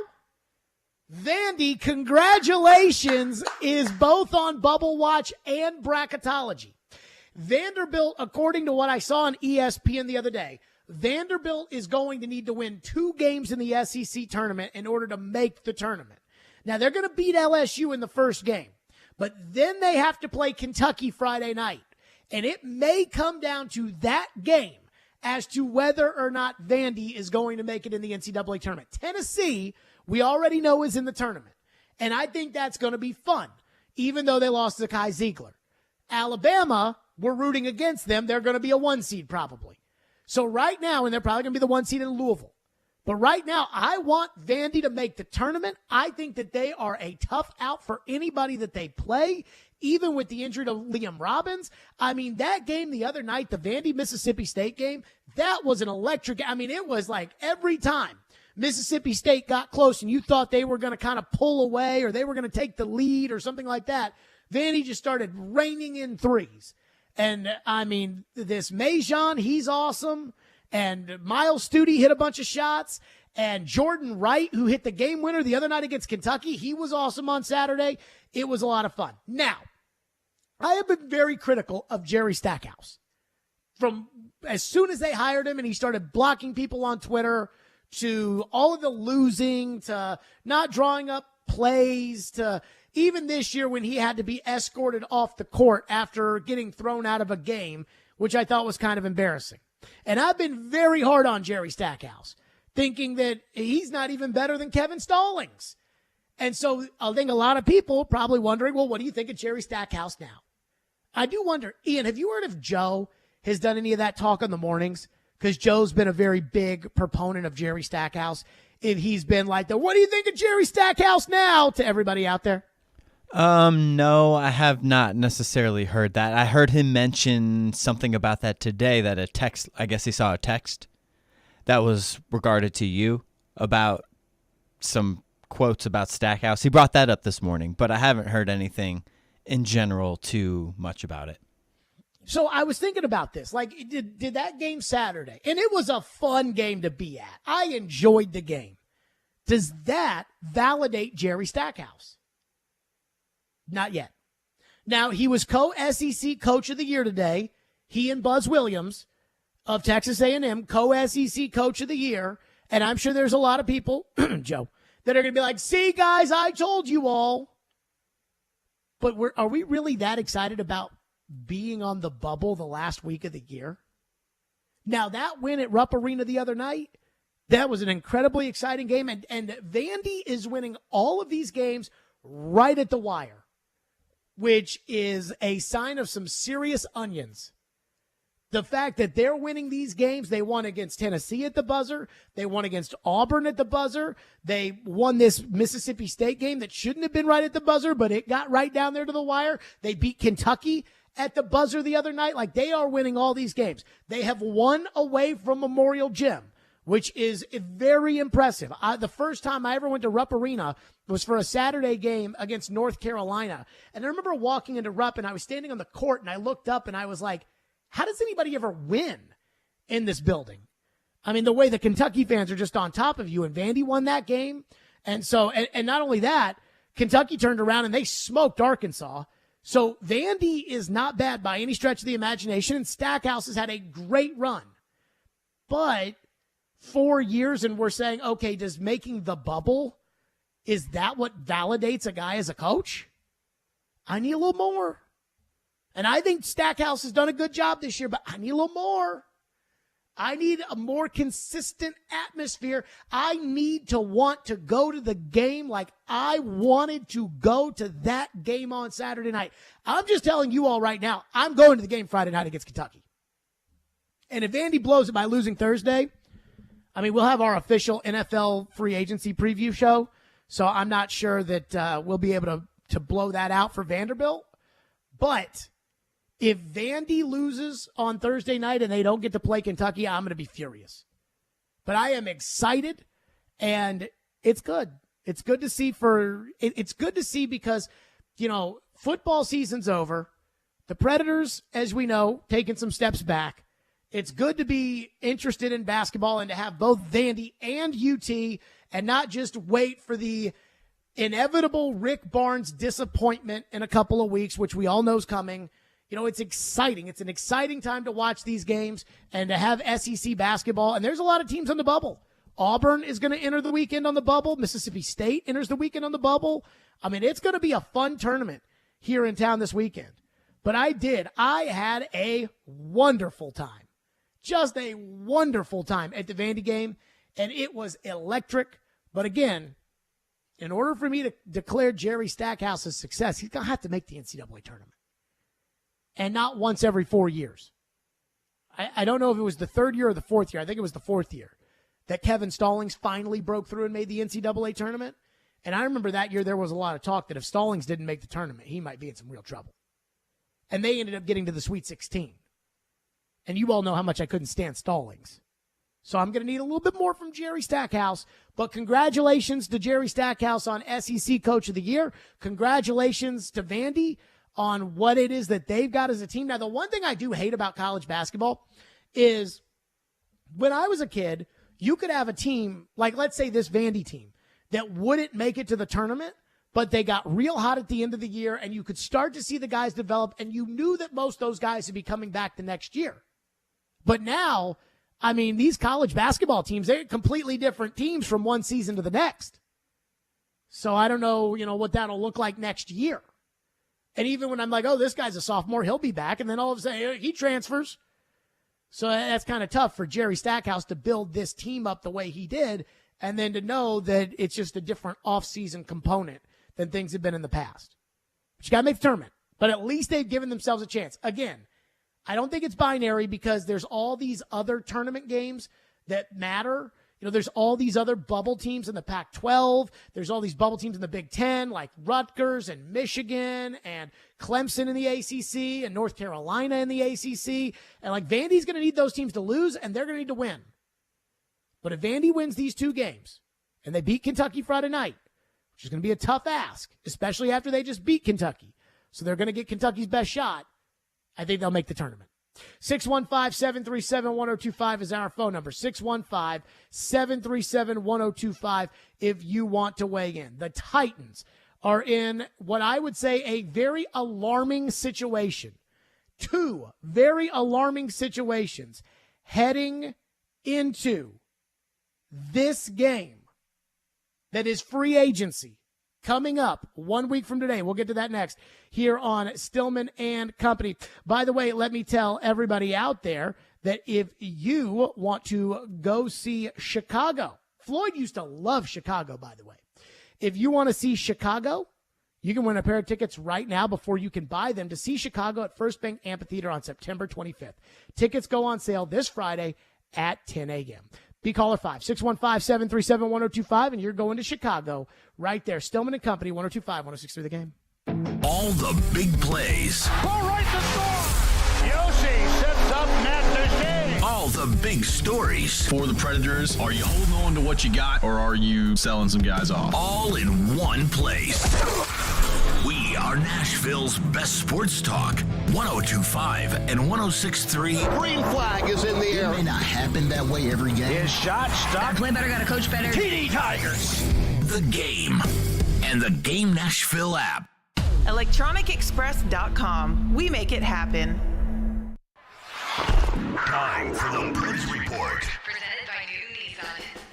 Vandy, congratulations, is both on Bubble Watch and bracketology. Vanderbilt, according to what I saw on ESPN the other day, Vanderbilt is going to need to win 2 games in the SEC tournament in order to make the tournament. Now, they're going to beat LSU in the first game, but then they have to play Kentucky Friday night. And it may come down to that game as to whether or not Vandy is going to make it in the NCAA tournament. Tennessee, we already know, is in the tournament. And I think that's going to be fun, even though they lost to Kai Ziegler. Alabama, we're rooting against them. They're going to be a 1 seed probably. So right now, and they're probably going to be the 1 seed in Louisville. But right now, I want Vandy to make the tournament. I think that they are a tough out for anybody that they play, even with the injury to Liam Robbins. I mean, that game the other night, the Vandy-Mississippi State game, that was an electric. I mean, it was like every time Mississippi State got close and you thought they were going to kind of pull away or they were going to take the lead or something like that, Vandy just started raining in threes. And, I mean, this Majon, he's awesome. And Miles Studi hit a bunch of shots. And Jordan Wright, who hit the game winner the other night against Kentucky, he was awesome on Saturday. It was a lot of fun. Now, I have been very critical of Jerry Stackhouse. From as soon as they hired him and he started blocking people on Twitter, to all of the losing, to not drawing up plays, to even this year when he had to be escorted off the court after getting thrown out of a game, which I thought was kind of embarrassing. And I've been very hard on Jerry Stackhouse, thinking that he's not even better than Kevin Stallings. And so I think a lot of people probably wondering, well, what do you think of Jerry Stackhouse now? I do wonder, Ian, have you heard if Joe has done any of that talk in the mornings? Because Joe's been a very big proponent of Jerry Stackhouse. If he's been like, what do you think of Jerry Stackhouse now to everybody out there? No, I have not necessarily heard that. I heard him mention something about that today, that a text, I guess he saw a text that was regarded to you about some quotes about Stackhouse. He brought that up this morning, but I haven't heard anything in general too much about it. So I was thinking about this. Like, did that game Saturday, and it was a fun game to be at. I enjoyed the game. Does that validate Jerry Stackhouse? Not yet. Now, he was co-SEC Coach of the Year today. He and Buzz Williams of Texas A&M, co-SEC Coach of the Year. And I'm sure there's a lot of people, Joe, that are going to be like, see, guys, I told you all. But are we really that excited about being on the bubble the last week of the year? Now, that win at Rupp Arena the other night, that was an incredibly exciting game. And Vandy is winning all of these games right at the wire, which is a sign of some serious onions. The fact that they're winning these games, they won against Tennessee at the buzzer. They won against Auburn at the buzzer. They won this Mississippi State game that shouldn't have been right at the buzzer, but it got right down there to the wire. They beat Kentucky at the buzzer the other night. Like, they are winning all these games. They have won away from Memorial Gym, which is very impressive. The first time I ever went to Rupp Arena was for a Saturday game against North Carolina. And I remember walking into Rupp, and I was standing on the court, and I looked up, and I was like, how does anybody ever win in this building? I mean, the way the Kentucky fans are just on top of you, and Vandy won that game. And so, and not only that, Kentucky turned around and they smoked Arkansas. So Vandy is not bad by any stretch of the imagination, and Stackhouse has had a great run. But 4 years, and we're saying, okay, does making the bubble, is that what validates a guy as a coach? I need a little more. And I think Stackhouse has done a good job this year, but I need a little more. I need a more consistent atmosphere. I need to want to go to the game like I wanted to go to that game on Saturday night. I'm just telling you all right now, I'm going to the game Friday night against Kentucky. And if Vandy blows it by losing Thursday, I mean, we'll have our official NFL free agency preview show, so I'm not sure that we'll be able to blow that out for Vanderbilt. But if Vandy loses on Thursday night and they don't get to play Kentucky, I'm going to be furious. But I am excited, and it's good. It's good to see it's good to see because, you know, football season's over. The Predators, as we know, taking some steps back. It's good to be interested in basketball and to have both Vandy and UT and not just wait for the inevitable Rick Barnes disappointment in a couple of weeks, which we all know is coming. You know, it's exciting. It's an exciting time to watch these games and to have SEC basketball. And there's a lot of teams on the bubble. Auburn is going to enter the weekend on the bubble. Mississippi State enters the weekend on the bubble. I mean, it's going to be a fun tournament here in town this weekend. But I had a wonderful time. Just a wonderful time at the Vandy game. And it was electric. But again, in order for me to declare Jerry Stackhouse a success, he's going to have to make the NCAA tournament. And not once every 4 years. I don't know if it was the third year or the fourth year. I think it was the fourth year that Kevin Stallings finally broke through and made the NCAA tournament. And I remember that year there was a lot of talk that if Stallings didn't make the tournament, he might be in some real trouble. And they ended up getting to the Sweet 16. And you all know how much I couldn't stand Stallings. So I'm going to need a little bit more from Jerry Stackhouse. But congratulations to Jerry Stackhouse on SEC Coach of the Year. Congratulations to Vandy on what it is that they've got as a team. Now, the one thing I do hate about college basketball is when I was a kid, you could have a team, like let's say this Vandy team, that wouldn't make it to the tournament, but they got real hot at the end of the year, and you could start to see the guys develop, and you knew that most of those guys would be coming back the next year. But now, I mean, these college basketball teams, they're completely different teams from one season to the next. So I don't know, what that'll look like next year. And even when I'm like, oh, this guy's a sophomore, he'll be back. And then all of a sudden, he transfers. So that's kind of tough for Jerry Stackhouse to build this team up the way he did, and then to know that it's just a different offseason component than things have been in the past. But you got to make the tournament. But at least they've given themselves a chance. Again, I don't think it's binary because there's all these other tournament games that matter. There's all these other bubble teams in the Pac-12. There's all these bubble teams in the Big Ten, like Rutgers and Michigan and Clemson in the ACC and North Carolina in the ACC. And like Vandy's going to need those teams to lose, and they're going to need to win. But if Vandy wins these two games and they beat Kentucky Friday night, which is going to be a tough ask, especially after they just beat Kentucky, so they're going to get Kentucky's best shot, I think they'll make the tournament. 615-737-1025 is our phone number. 615-737-1025 if you want to weigh in. The Titans are in what I would say a very alarming situation. Two very alarming situations heading into this game that is free agency coming up 1 week from today. We'll get to that next here on Stillman and Company. By the way, let me tell everybody out there that if you want to go see Chicago, Floyd used to love Chicago, by the way. If you want to see Chicago, You can win a pair of tickets right now before you can buy them to see Chicago at First Bank Amphitheater on September 25th. Tickets go on sale this Friday at 10 a.m. Be caller 5-615-737-1025, and you're going to Chicago right there. Stillman and Company, 102.5, 106.3 The Game. All the big plays. Ball right to score. Yoshi sets up Matt Duchesne. All the big stories. For the Predators, are you holding on to what you got, or are you selling some guys off? All in one place. We are Nashville's best sports talk. 102.5 and 106.3. Green flag is in the air. It may not happen that way every game. His shot stopped. Play better, gotta coach better. TD Tigers. The Game and the Game Nashville app. ElectronicExpress.com. We make it happen. Time for the Preds Report.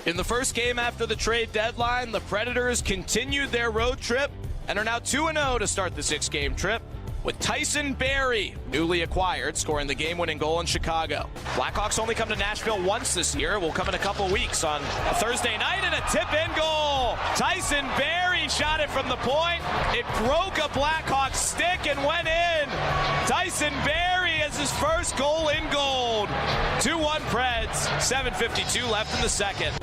In the first game after the trade deadline, the Predators continued their road trip and are now 2-0 to start the 6-game trip, with Tyson Barrie, newly acquired, scoring the game-winning goal in Chicago. Blackhawks only come to Nashville once this year. Will come in a couple weeks on a Thursday night, and a tip-in goal. Tyson Barrie shot it from the point. It broke a Blackhawks stick and went in. Tyson Barrie has his first goal in gold. 2-1 Preds, 7:52 left in the second.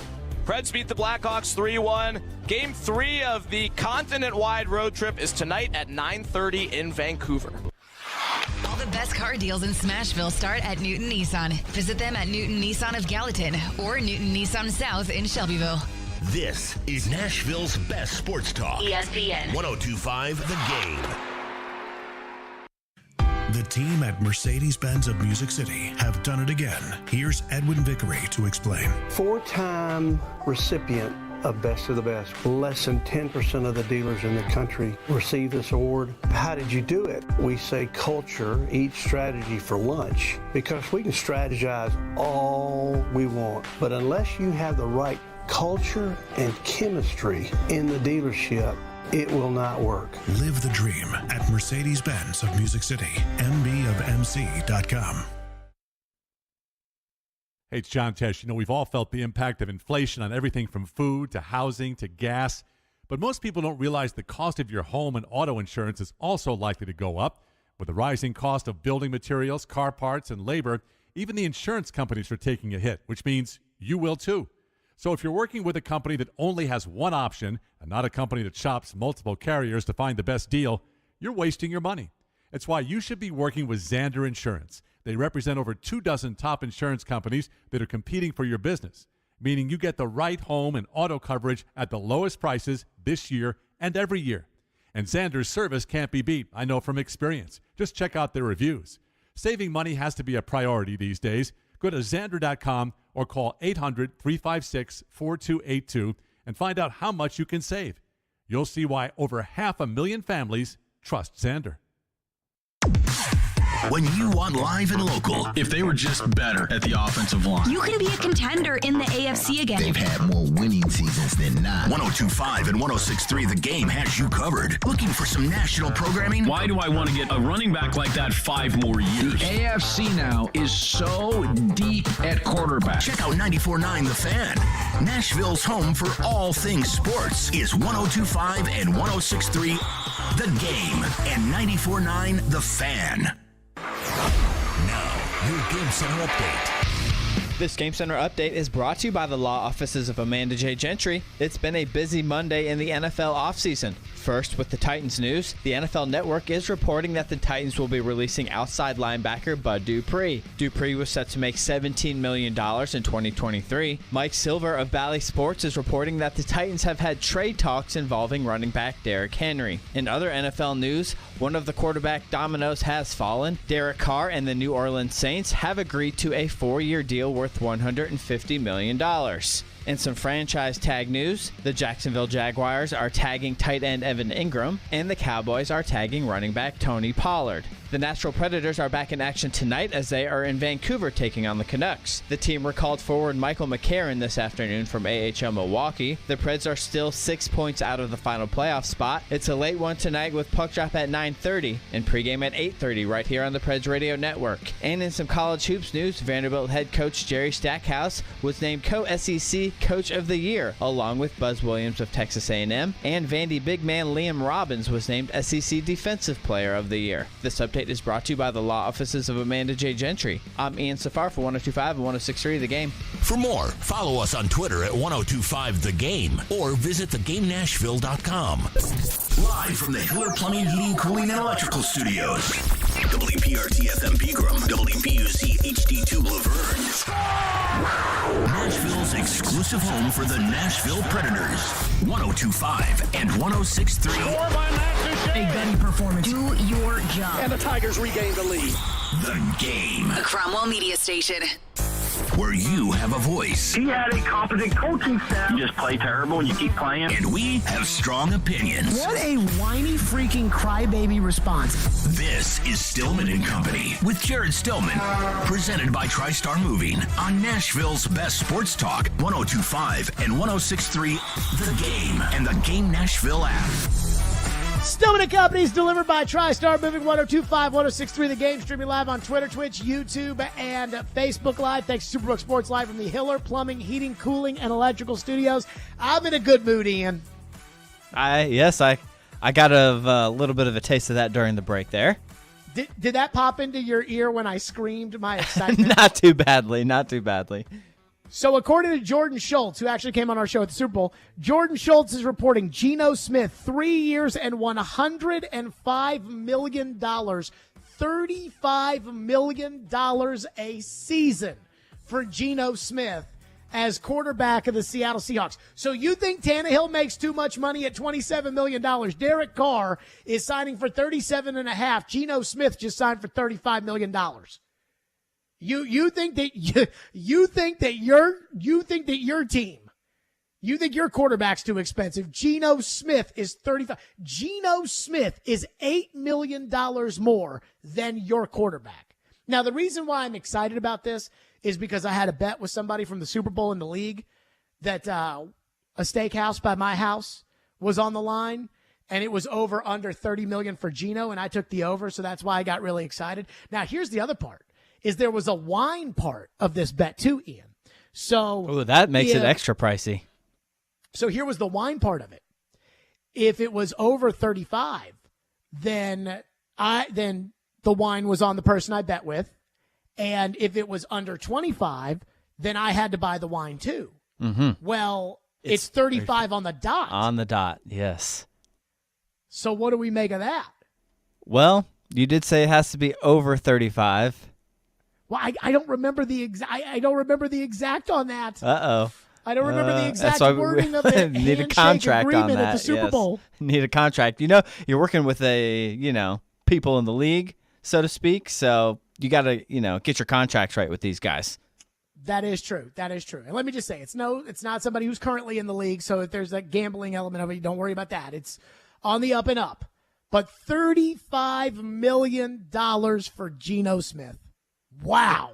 Preds beat the Blackhawks 3-1. Game 3 of the continent-wide road trip is tonight at 9:30 in Vancouver. All the best car deals in Smashville start at Newton Nissan. Visit them at Newton Nissan of Gallatin or Newton Nissan South in Shelbyville. This is Nashville's best sports talk. ESPN 102.5 The Game. The team at Mercedes-Benz of Music City have done it again. Here's Edwin Vickery to explain. 4-time recipient of Best of the Best. Less than 10% of the dealers in the country receive this award. How did you do it? We say culture, eat strategy for lunch, because we can strategize all we want, but unless you have the right culture and chemistry in the dealership, it will not work. Live the dream at Mercedes-Benz of Music City, mbofmc.com. Hey, it's John Tesh. You know, we've all felt the impact of inflation on everything from food to housing to gas. But most people don't realize the cost of your home and auto insurance is also likely to go up. With the rising cost of building materials, car parts, and labor, even the insurance companies are taking a hit, which means you will too. So if you're working with a company that only has one option and not a company that shops multiple carriers to find the best deal, you're wasting your money. It's why you should be working with Zander Insurance. They represent over 24 top insurance companies that are competing for your business, meaning you get the right home and auto coverage at the lowest prices this year and every year. And Zander's service can't be beat, I know from experience. Just check out their reviews. Saving money has to be a priority these days. Go to Zander.com or call 800-356-4282 and find out how much you can save. You'll see why over 500,000 families trust Zander. When you want live and local. If they were just better at the offensive line. You can be a contender in the AFC again. They've had more winning seasons than not. 102.5 and 106.3 The Game has you covered. Looking for some national programming? Why do I want to get a running back like that 5 more years? The AFC now is so deep at quarterback. Check out 94.9 The Fan. Nashville's home for all things sports is 102.5 and 106.3 The Game and 94.9 The Fan. Now, your Game Center update. This Game Center update is brought to you by the law offices of Amanda J. Gentry. It's been a busy Monday in the NFL offseason. First, with the Titans news, the NFL Network is reporting that the Titans will be releasing outside linebacker Bud Dupree. Dupree was set to make $17 million in 2023. Mike Silver of Bally Sports is reporting that the Titans have had trade talks involving running back Derrick Henry. In other NFL news, one of the quarterback dominoes has fallen. Derek Carr and the New Orleans Saints have agreed to a 4-year deal worth $150 million. In some franchise tag news, the Jacksonville Jaguars are tagging tight end Evan Ingram, and the Cowboys are tagging running back Tony Pollard. The Nashville Predators are back in action tonight as they are in Vancouver taking on the Canucks. The team recalled forward Michael McCarron this afternoon from AHL Milwaukee. The Preds are still 6 points out of the final playoff spot. It's a late one tonight with puck drop at 9:30 and pregame at 8:30 right here on the Preds Radio Network. And in some college hoops news, Vanderbilt head coach Jerry Stackhouse was named co-SEC Coach of the Year, along with Buzz Williams of Texas A&M, and Vandy big man Liam Robbins was named SEC Defensive Player of the Year. This update is brought to you by the law offices of Amanda J. Gentry. I'm Ian Safar for 102.5 and 106.3 The Game. For more, follow us on Twitter at 1025 The Game or visit thegamenashville.com. Live from the Hiller Plumbing, Heating, Cooling, and Electrical Studios. WPRT-FM Pegram, WPUC HD2 Laverne. Nashville's exclusive home for the Nashville Predators. 102.5 and 106.3. A gunny performance. Do your job. And the Tigers regain the lead. The Game. A Cromwell Media Station. Where you have a voice. He had a competent coaching staff. You just play terrible and you keep playing. And we have strong opinions. What a whiny freaking crybaby response. This is Stillman and Company with Jared Stillman. Presented by TriStar Moving on Nashville's best sports talk, 102.5 and 106.3 The Game and the Game Nashville app. Stillman and Company is delivered by TriStar Moving, 102.5, 106.3 The Game, streaming live on Twitter, Twitch, YouTube, and Facebook Live. Thanks to Superbook Sports Live from the Hiller Plumbing, Heating, Cooling, and Electrical Studios. I'm in a good mood, Ian. I got a little bit of a taste of that during the break there. Did that pop into your ear when I screamed my excitement? Not too badly. So according to Jordan Schultz, who actually came on our show at the Super Bowl, Jordan Schultz is reporting Geno Smith, 3 years and $105 million, $35 million a season for Geno Smith as quarterback of the Seattle Seahawks. So you think Tannehill makes too much money at $27 million. Derek Carr is signing for $37.5. Geno Smith just signed for $35 million. You think that your quarterback's too expensive. Geno Smith is 35. Geno Smith is $8 million more than your quarterback. Now, the reason why I'm excited about this is because I had a bet with somebody from the Super Bowl in the league that a steakhouse by my house was on the line, and it was over under $30 million for Geno, and I took the over, so that's why I got really excited. Now, here's the other part. Is there was a wine part of this bet too, Ian. So that makes it extra pricey. So here was the wine part of it. If it was over 35, then the wine was on the person I bet with. And if it was under 25, then I had to buy the wine too. Mm-hmm. Well, it's 35 on the dot. On the dot, yes. So what do we make of that? Well, you did say it has to be over 35. Well, I don't remember the exact. I don't remember the exact on that. Uh-oh. I don't remember the exact that's why wording of the need a contract agreement on that. at the Super Bowl. Need a contract. You know, you're working with people in the league, so to speak. So you got to, get your contracts right with these guys. That is true. And let me just say, it's not somebody who's currently in the league. So if there's a gambling element of it, don't worry about that. It's on the up and up. But $35 million for Geno Smith. Wow.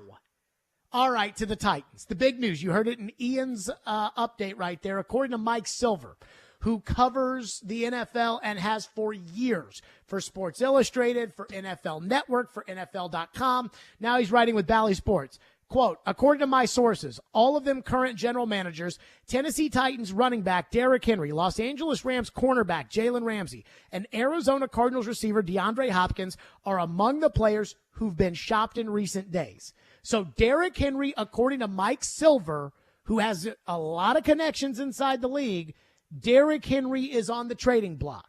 All right, to the Titans. The big news. You heard it in Ian's update right there. According to Mike Silver, who covers the NFL and has for years for Sports Illustrated, for NFL Network, for NFL.com. Now he's writing with Bally Sports. Quote, according to my sources, all of them current general managers, Tennessee Titans running back Derrick Henry, Los Angeles Rams cornerback Jalen Ramsey, and Arizona Cardinals receiver DeAndre Hopkins are among the players who've been shopped in recent days. So Derrick Henry, according to Mike Silver, who has a lot of connections inside the league, Derrick Henry is on the trading block.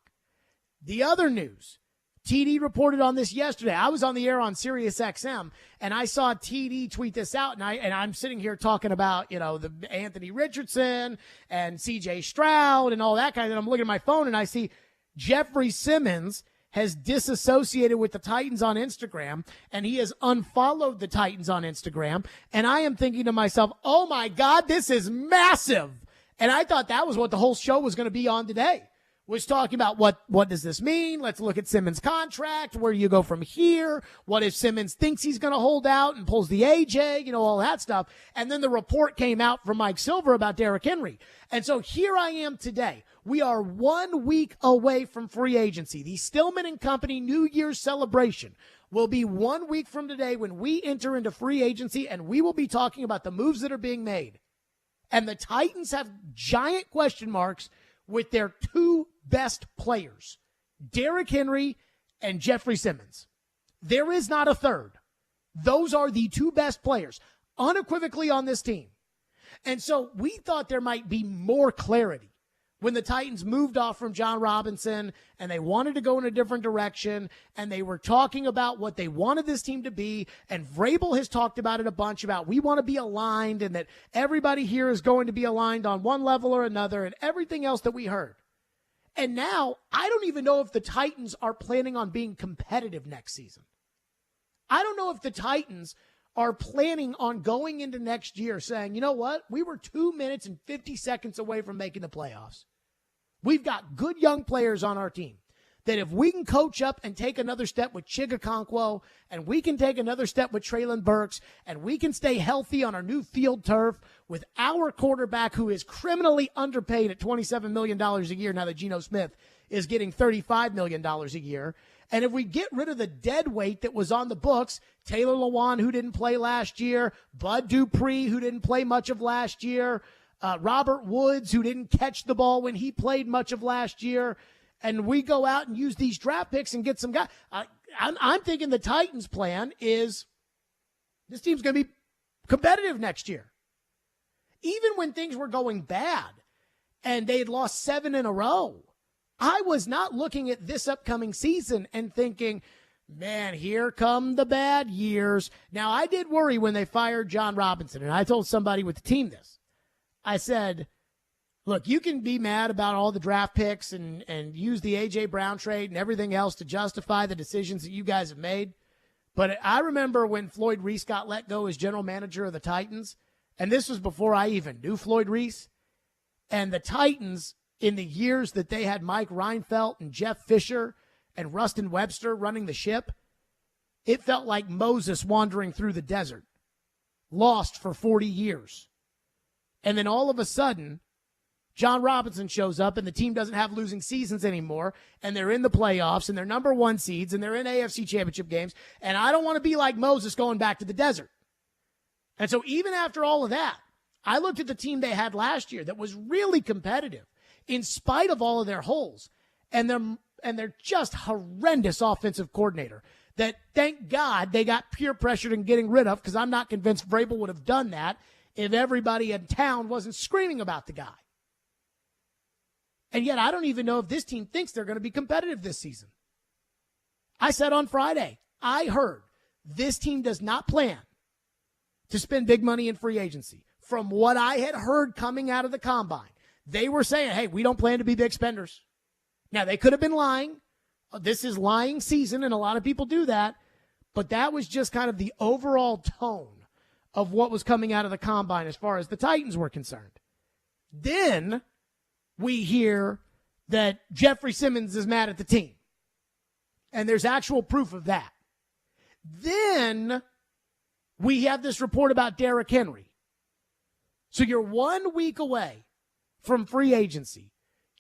The other news, TD reported on this yesterday. I was on the air on Sirius XM, and I saw TD tweet this out, and I'm sitting here talking about, the Anthony Richardson and CJ Stroud and all that kind of thing. I'm looking at my phone, and I see Jeffrey Simmons has disassociated with the Titans on Instagram, and he has unfollowed the Titans on Instagram. And I am thinking to myself, oh, my God, this is massive. And I thought that was what the whole show was going to be on today, was talking about what does this mean? Let's look at Simmons' contract. Where do you go from here? What if Simmons thinks he's going to hold out and pulls the AJ? All that stuff. And then the report came out from Mike Silver about Derrick Henry. And so here I am today. We are 1 week away from free agency. The Stillman and Company New Year's celebration will be 1 week from today when we enter into free agency, and we will be talking about the moves that are being made. And the Titans have giant question marks with their two best players, Derrick Henry and Jeffrey Simmons. There is not a third. Those are the two best players, unequivocally on this team. And so we thought there might be more clarity when the Titans moved off from John Robinson and they wanted to go in a different direction and they were talking about what they wanted this team to be. And Vrabel has talked about it a bunch about we want to be aligned and that everybody here is going to be aligned on one level or another and everything else that we heard. And now I don't even know if the Titans are planning on being competitive next season. I don't know if the Titans are planning on going into next year saying, you know what? We were 2 minutes and 50 seconds away from making the playoffs. We've got good young players on our team that if we can coach up and take another step with Chigakonkwo and we can take another step with Treylon Burks and we can stay healthy on our new field turf with our quarterback who is criminally underpaid at $27 million a year now that Geno Smith is getting $35 million a year. And if we get rid of the dead weight that was on the books, Taylor Lewan, who didn't play last year, Bud Dupree, who didn't play much of last year, Robert Woods, who didn't catch the ball when he played much of last year, and we go out and use these draft picks and get some guys. I'm thinking the Titans' plan is this team's going to be competitive next year. Even when things were going bad and they had lost 7 in a row, I was not looking at this upcoming season and thinking, man, here come the bad years. Now, I did worry when they fired John Robinson, and I told somebody with the team this. I said, look, you can be mad about all the draft picks and use the A.J. Brown trade and everything else to justify the decisions that you guys have made. But I remember when Floyd Reese got let go as general manager of the Titans, and this was before I even knew Floyd Reese, and the Titans, in the years that they had Mike Reinfeldt and Jeff Fisher and Rustin Webster running the ship, it felt like Moses wandering through the desert, lost for 40 years. And then all of a sudden, John Robinson shows up and the team doesn't have losing seasons anymore, and they're in the playoffs, and they're number 1 seeds, and they're in AFC championship games, and I don't want to be like Moses going back to the desert. And so even after all of that, I looked at the team they had last year that was really competitive in spite of all of their holes, and they're just horrendous offensive coordinator that, thank God, they got peer pressured in getting rid of, because I'm not convinced Vrabel would have done that if everybody in town wasn't screaming about the guy. And yet I don't even know if this team thinks they're going to be competitive this season. I said on Friday, I heard this team does not plan to spend big money in free agency. From what I had heard coming out of the combine, they were saying, hey, we don't plan to be big spenders. Now, they could have been lying. This is lying season, and a lot of people do that. But that was just kind of the overall tone of what was coming out of the combine as far as the Titans were concerned. Then we hear that Jeffrey Simmons is mad at the team. And there's actual proof of that. Then we have this report about Derrick Henry. So you're 1 week away from free agency.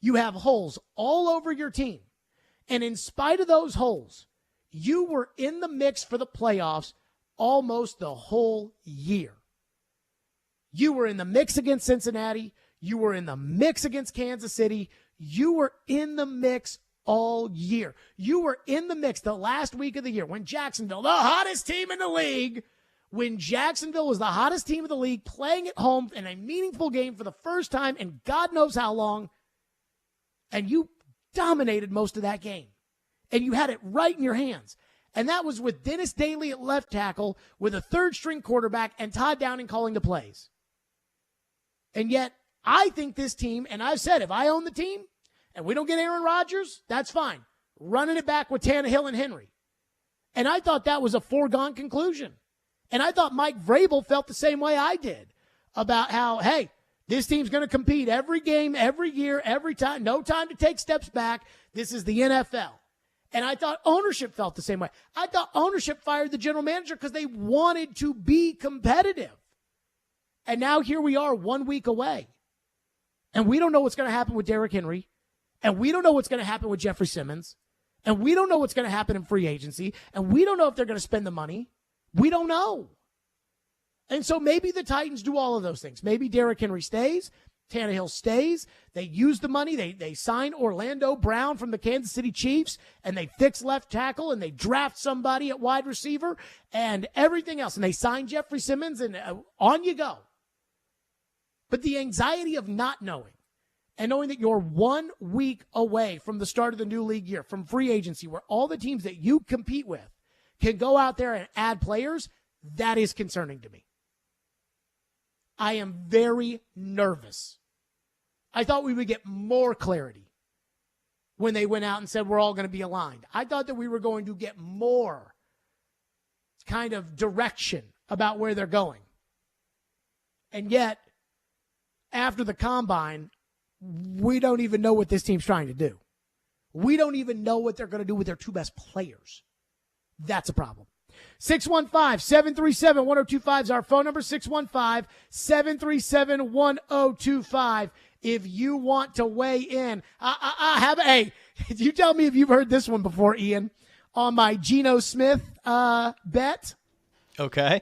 You have holes all over your team. And in spite of those holes, you were in the mix for the playoffs almost the whole year. You were in the mix against Cincinnati. You were in the mix against Kansas City. You were in the mix all year. You were in the mix the last week of the year when Jacksonville, the hottest team in the league, when Jacksonville was the hottest team of the league, playing at home in a meaningful game for the first time in God knows how long, and you dominated most of that game. And you had it right in your hands. And that was with Dennis Daly at left tackle, with a third-string quarterback, and Todd Downing calling the plays. And yet, I think this team, and I've said if I own the team, and we don't get Aaron Rodgers, that's fine. Running it back with Tannehill and Henry. And I thought that was a foregone conclusion. And I thought Mike Vrabel felt the same way I did about how, hey, This team's going to compete every game, every year, every time. No time to take steps back. This is the NFL. And I thought ownership felt the same way. I thought ownership fired the general manager because they wanted to be competitive. And now here we are 1 week away. And we don't know what's going to happen with Derrick Henry. And we don't know what's going to happen with Jeffrey Simmons. And we don't know what's going to happen in free agency. And we don't know if they're going to spend the money. We don't know. And so maybe the Titans do all of those things. Maybe Derrick Henry stays. Tannehill stays. They use the money. They sign Orlando Brown from the Kansas City Chiefs, and they fix left tackle, and they draft somebody at wide receiver and everything else. And they sign Jeffrey Simmons, and on you go. But the anxiety of not knowing and knowing that you're 1 week away from the start of the new league year, from free agency, where all the teams that you compete with can go out there and add players, that is concerning to me. I am very nervous. I thought we would get more clarity when they went out and said we're all going to be aligned. I thought that we were going to get more kind of direction about where they're going. And yet, after the combine, we don't even know what this team's trying to do. We don't even know what they're going to do with their two best players. That's a problem. 615-737-1025 is our phone number, 615-737-1025. If you want to weigh in, you tell me if you've heard this one before, Ian, on my Geno Smith bet. Okay.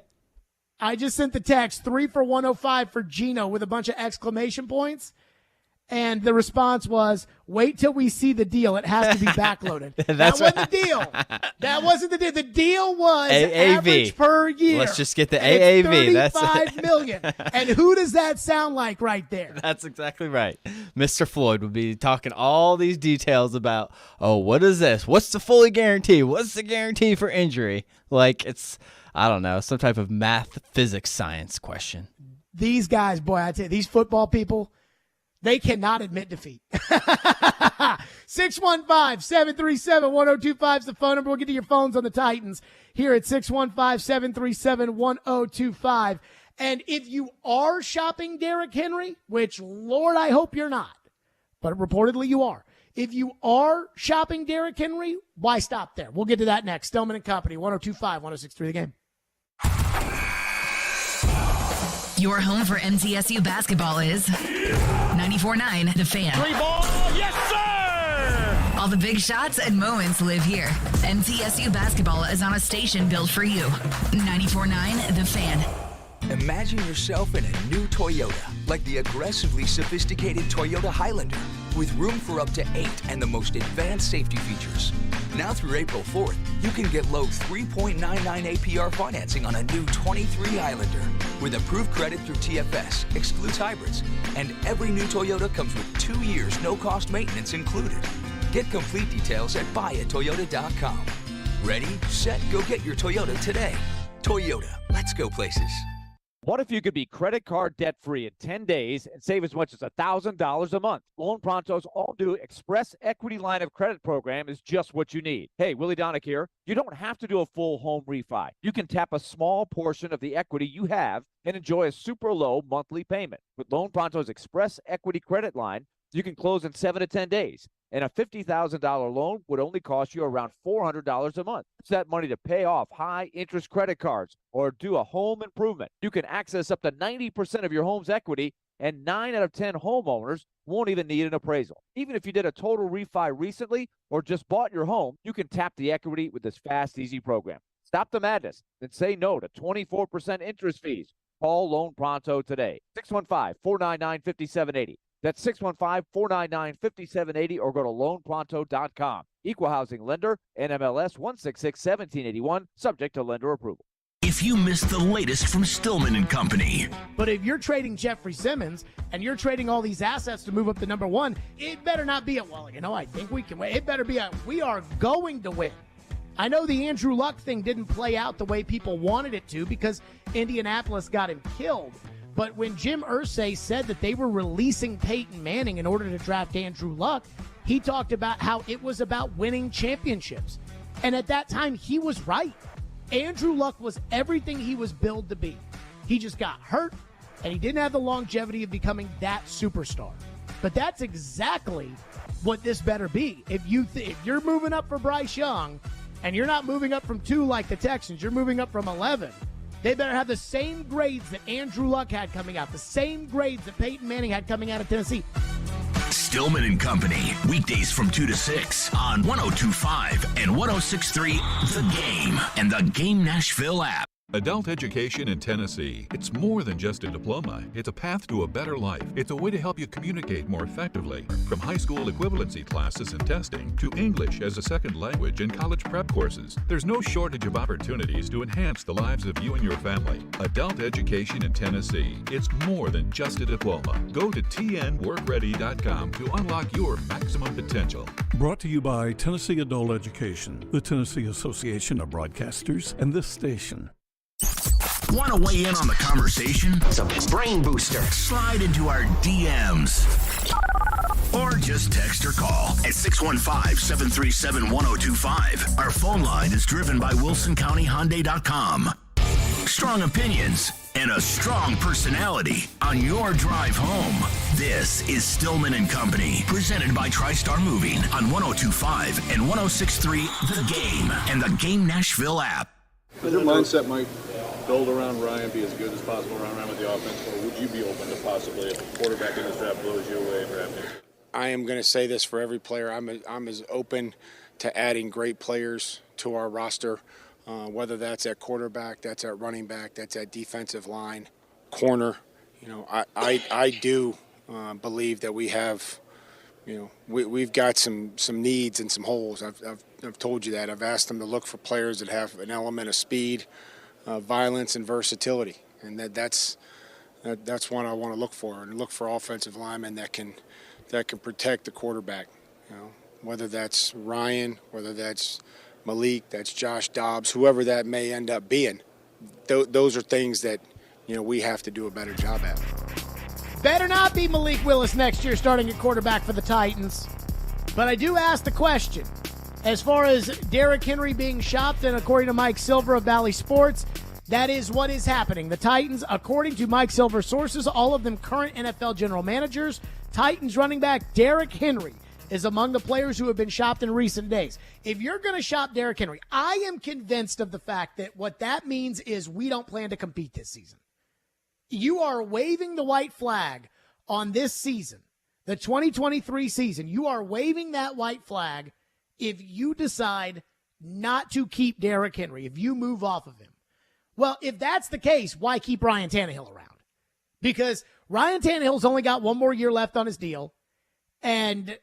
I just sent the text 3 for 105 for Geno with a bunch of exclamation points. And the response was, wait till we see the deal. It has to be backloaded. That wasn't the deal. That wasn't the deal. The deal was AAV. Average per year. Let's just get the AAV. That's $35 million. And who does that sound like right there? That's exactly right. Mr. Floyd would be talking all these details about, what is this? What's the fully guarantee? What's the guarantee for injury? Like it's, I don't know, some type of math, physics, science question. These guys, boy, I tell you, these football people, they cannot admit defeat. 615-737-1025 is the phone number. We'll get to your phones on the Titans here at 615-737-1025. And if you are shopping Derrick Henry, which, Lord, I hope you're not, but reportedly you are. If you are shopping Derrick Henry, why stop there? We'll get to that next. Stillman and Company, 102.5, 106.3 The Game. Your home for MTSU basketball is 94.9 The Fan. 3 ball, yes sir! All the big shots and moments live here. MTSU basketball is on a station built for you. 94.9 The Fan. Imagine yourself in a new Toyota, like the aggressively sophisticated Toyota Highlander, with room for up to 8 and the most advanced safety features. Now through April 4th, you can get low 3.99 APR financing on a new 23 Highlander. With approved credit through TFS, excludes hybrids, and every new Toyota comes with 2 years no-cost maintenance included. Get complete details at buyatoyota.com. Ready, set, go get your Toyota today. Toyota, let's go places. What if you could be credit card debt-free in 10 days and save as much as $1,000 a month? Loan Pronto's all-new Express Equity Line of Credit program is just what you need. Hey, Willie Donick here. You don't have to do a full home refi. You can tap a small portion of the equity you have and enjoy a super low monthly payment. With Loan Pronto's Express Equity Credit Line, you can close in 7 to 10 days. And a $50,000 loan would only cost you around $400 a month. It's that money to pay off high-interest credit cards or do a home improvement. You can access up to 90% of your home's equity, and 9 out of 10 homeowners won't even need an appraisal. Even if you did a total refi recently or just bought your home, you can tap the equity with this fast, easy program. Stop the madness and say no to 24% interest fees. Call Loan Pronto today. 615-499-5780. That's 615-499-5780 or go to loanpronto.com. Equal housing lender, NMLS 166-1781, subject to lender approval. If you missed the latest from Stillman and Company. But if you're trading Jeffrey Simmons and you're trading all these assets to move up to number one, it better not be I think we can win. It better be we are going to win. I know the Andrew Luck thing didn't play out the way people wanted it to because Indianapolis got him killed. But when Jim Irsay said that they were releasing Peyton Manning in order to draft Andrew Luck, he talked about how it was about winning championships. And at that time, he was right. Andrew Luck was everything he was billed to be. He just got hurt. and he didn't have the longevity of becoming that superstar. But that's exactly what this better be. If you're moving up for Bryce Young, and you're not moving up from 2 like the Texans, you're moving up from 11, they better have the same grades that Andrew Luck had coming out, the same grades that Peyton Manning had coming out of Tennessee. Stillman and Company, weekdays from 2 to 6 on 102.5 and 106.3 The Game and the Game Nashville app. Adult education in Tennessee. It's more than just a diploma. It's a path to a better life. It's a way to help you communicate more effectively. From high school equivalency classes and testing to English as a second language and college prep courses, there's no shortage of opportunities to enhance the lives of you and your family. Adult education in Tennessee. It's more than just a diploma. Go to tnworkready.com to unlock your maximum potential. Brought to you by Tennessee Adult Education, the Tennessee Association of Broadcasters, and this station. Want to weigh in on the conversation? It's a brain booster. Slide into our DMs. Or just text or call at 615-737-1025. Our phone line is driven by WilsonCountyHyundai.com. Strong opinions and a strong personality on your drive home. This is Stillman and Company, presented by TriStar Moving on 102.5 and 106.3 The Game and the Game Nashville app. Your mindset might build around Ryan, be as good as possible around Ryan with the offense, or would you be open to possibly if a quarterback in this draft blows you away and drafting? I am going to say this for every player. I'm as open to adding great players to our roster, whether that's at quarterback, that's at running back, that's at defensive line, corner. You know, I do believe that we have, you know, we've got some needs and some holes. I've told you that. I've asked them to look for players that have an element of speed, violence, and versatility, and that's what I want to look for. And look for offensive linemen that can protect the quarterback. You know, whether that's Ryan, whether that's Malik, that's Josh Dobbs, whoever that may end up being. Those are things that, you know, we have to do a better job at. Better not be Malik Willis next year starting at quarterback for the Titans. But I do ask the question. As far as Derrick Henry being shopped, and according to Mike Silver of Valley Sports, that is what is happening. The Titans, according to Mike Silver sources, all of them current NFL general managers, Titans running back Derrick Henry is among the players who have been shopped in recent days. If you're going to shop Derrick Henry, I am convinced of the fact that what that means is we don't plan to compete this season. You are waving the white flag on this season, the 2023 season. You are waving that white flag if you decide not to keep Derrick Henry, if you move off of him. Well, if that's the case, why keep Ryan Tannehill around? Because Ryan Tannehill's only got one more year left on his deal, and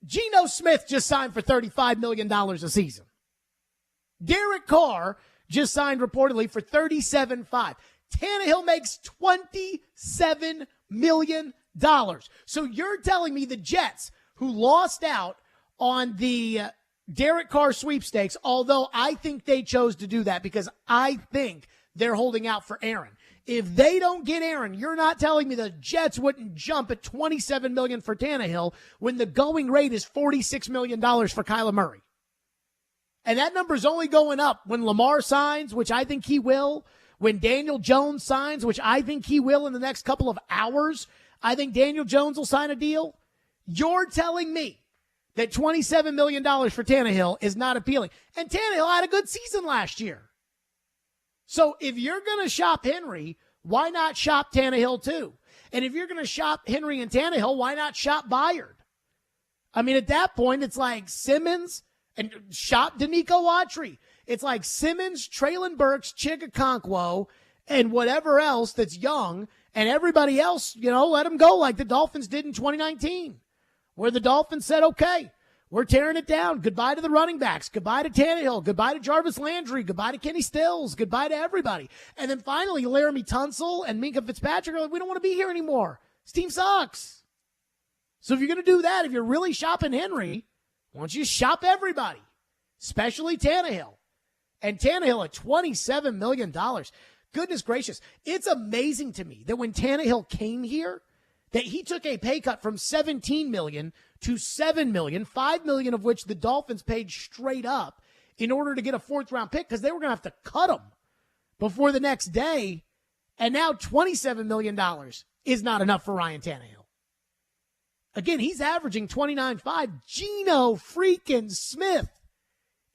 Geno Smith just signed for $35 million a season. Derek Carr just signed reportedly for $37.5. Tannehill makes $27 million. So you're telling me the Jets, who lost out on the Derek Carr sweepstakes, although I think they chose to do that because I think they're holding out for Aaron. If they don't get Aaron, you're not telling me the Jets wouldn't jump at $27 million for Tannehill when the going rate is $46 million for Kyler Murray. And that number's only going up when Lamar signs, which I think he will, when Daniel Jones signs, which I think he will in the next couple of hours. I think Daniel Jones will sign a deal. You're telling me that $27 million for Tannehill is not appealing. And Tannehill had a good season last year. So if you're going to shop Henry, why not shop Tannehill too? And if you're going to shop Henry and Tannehill, why not shop Byard? I mean, at that point, it's like Simmons and shop Danico Autry. It's like Simmons, Traylon Burks, Chigakonkwo, and whatever else that's young, and everybody else, you know, let them go like the Dolphins did in 2019. Where the Dolphins said, okay, we're tearing it down. Goodbye to the running backs. Goodbye to Tannehill. Goodbye to Jarvis Landry. Goodbye to Kenny Stills. Goodbye to everybody. And then finally, Laramie Tunsil and Minkah Fitzpatrick are like, we don't want to be here anymore. This team sucks. So if you're going to do that, if you're really shopping Henry, why don't you shop everybody, especially Tannehill? And Tannehill at $27 million. Goodness gracious. It's amazing to me that when Tannehill came here, that he took a pay cut from $17 million to $7 million, $5 million of which the Dolphins paid straight up in order to get a fourth-round pick because they were going to have to cut him before the next day. And now $27 million is not enough for Ryan Tannehill. Again, he's averaging 29.5. Geno freaking Smith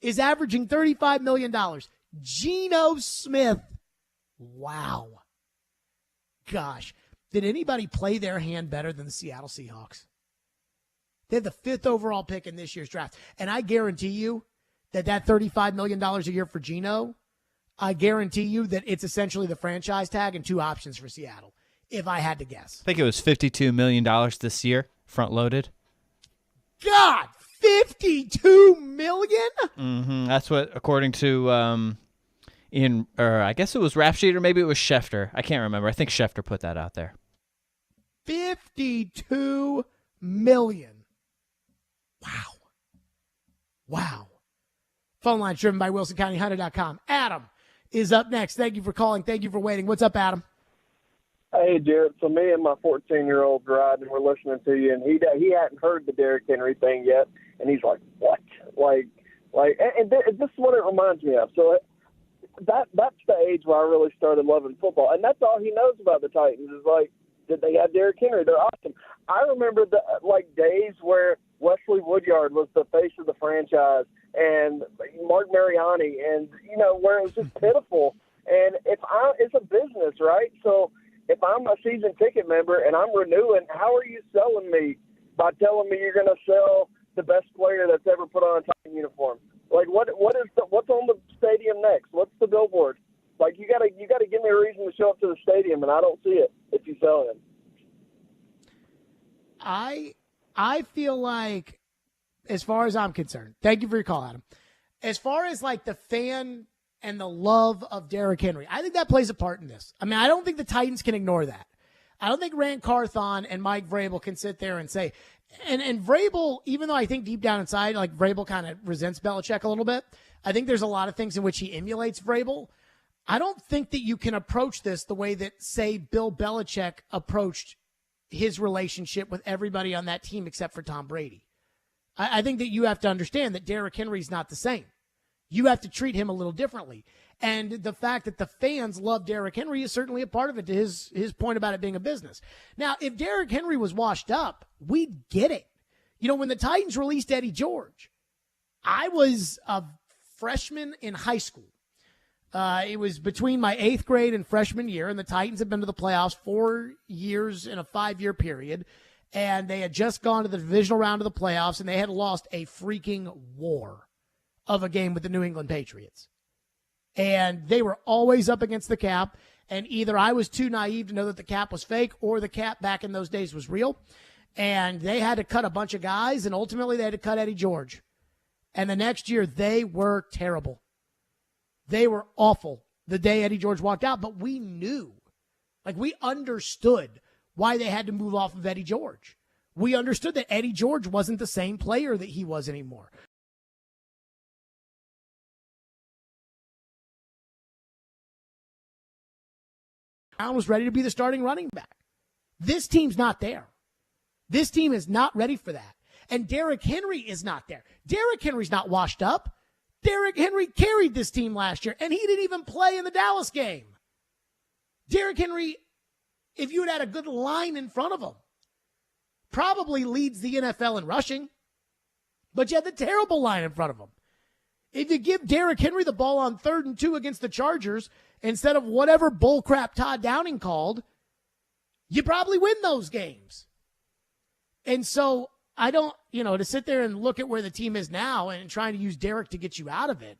is averaging $35 million. Geno Smith. Wow. Gosh. Did anybody play their hand better than the Seattle Seahawks? They had the 5th overall pick in this year's draft. And I guarantee you that $35 million a year for Geno, I guarantee you that it's essentially the franchise tag and 2 options for Seattle, if I had to guess. I think it was $52 million this year, front-loaded. God, $52 million? Mm-hmm. That's what, according to I guess it was Rap Sheet or maybe it was Schefter. I can't remember. I think Schefter put that out there. $52 million. Wow. Phone line driven by WilsonCountyHunter.com. Adam is up next. Thank you for calling. Thank you for waiting. What's up, Adam? Hey, Jared. So me and my 14-year-old riding, we're listening to you, and he hadn't heard the Derrick Henry thing yet, and he's like, what? And this is what it reminds me of. So that's the age where I really started loving football, and that's all he knows about the Titans is, like, did they have Derrick Henry? They're awesome. I remember the days where Wesley Woodyard was the face of the franchise, and Mark Mariani, and where it was just pitiful. And it's a business, right? So if I'm a season ticket member and I'm renewing, how are you selling me by telling me you're going to sell the best player that's ever put on a Titan uniform? Like what's on the stadium next? What's the billboard? Like you gotta give me a reason to show up to the stadium, and I don't see it if you sell him. I feel like, as far as I'm concerned, thank you for your call, Adam. As far as like the fan and the love of Derrick Henry, I think that plays a part in this. I mean, I don't think the Titans can ignore that. I don't think Rand Carthon and Mike Vrabel can sit there and say, and Vrabel, even though I think deep down inside, like Vrabel kind of resents Belichick a little bit, I think there's a lot of things in which he emulates Vrabel. I don't think that you can approach this the way that, say, Bill Belichick approached his relationship with everybody on that team except for Tom Brady. I think that you have to understand that Derrick Henry's not the same. You have to treat him a little differently. And the fact that the fans love Derrick Henry is certainly a part of it, to his point about it being a business. Now, if Derrick Henry was washed up, we'd get it. When the Titans released Eddie George, I was a freshman in high school. It was between my 8th grade and freshman year, and the Titans had been to the playoffs 4 years in a 5-year period, and they had just gone to the divisional round of the playoffs, and they had lost a freaking war of a game with the New England Patriots. And they were always up against the cap, and either I was too naive to know that the cap was fake or the cap back in those days was real, and they had to cut a bunch of guys, and ultimately they had to cut Eddie George. And the next year, they were terrible. They were awful the day Eddie George walked out, but we knew, we understood why they had to move off of Eddie George. We understood that Eddie George wasn't the same player that he was anymore. Brown was ready to be the starting running back. This team's not there. This team is not ready for that. And Derrick Henry is not there. Derrick Henry's not washed up. Derrick Henry carried this team last year, and he didn't even play in the Dallas game. Derrick Henry, if you had a good line in front of him, probably leads the NFL in rushing, but you had the terrible line in front of him. If you give Derrick Henry the ball on 3rd and 2 against the Chargers instead of whatever bullcrap Todd Downing called, you probably win those games. And so I don't, to sit there and look at where the team is now and trying to use Derrick to get you out of it.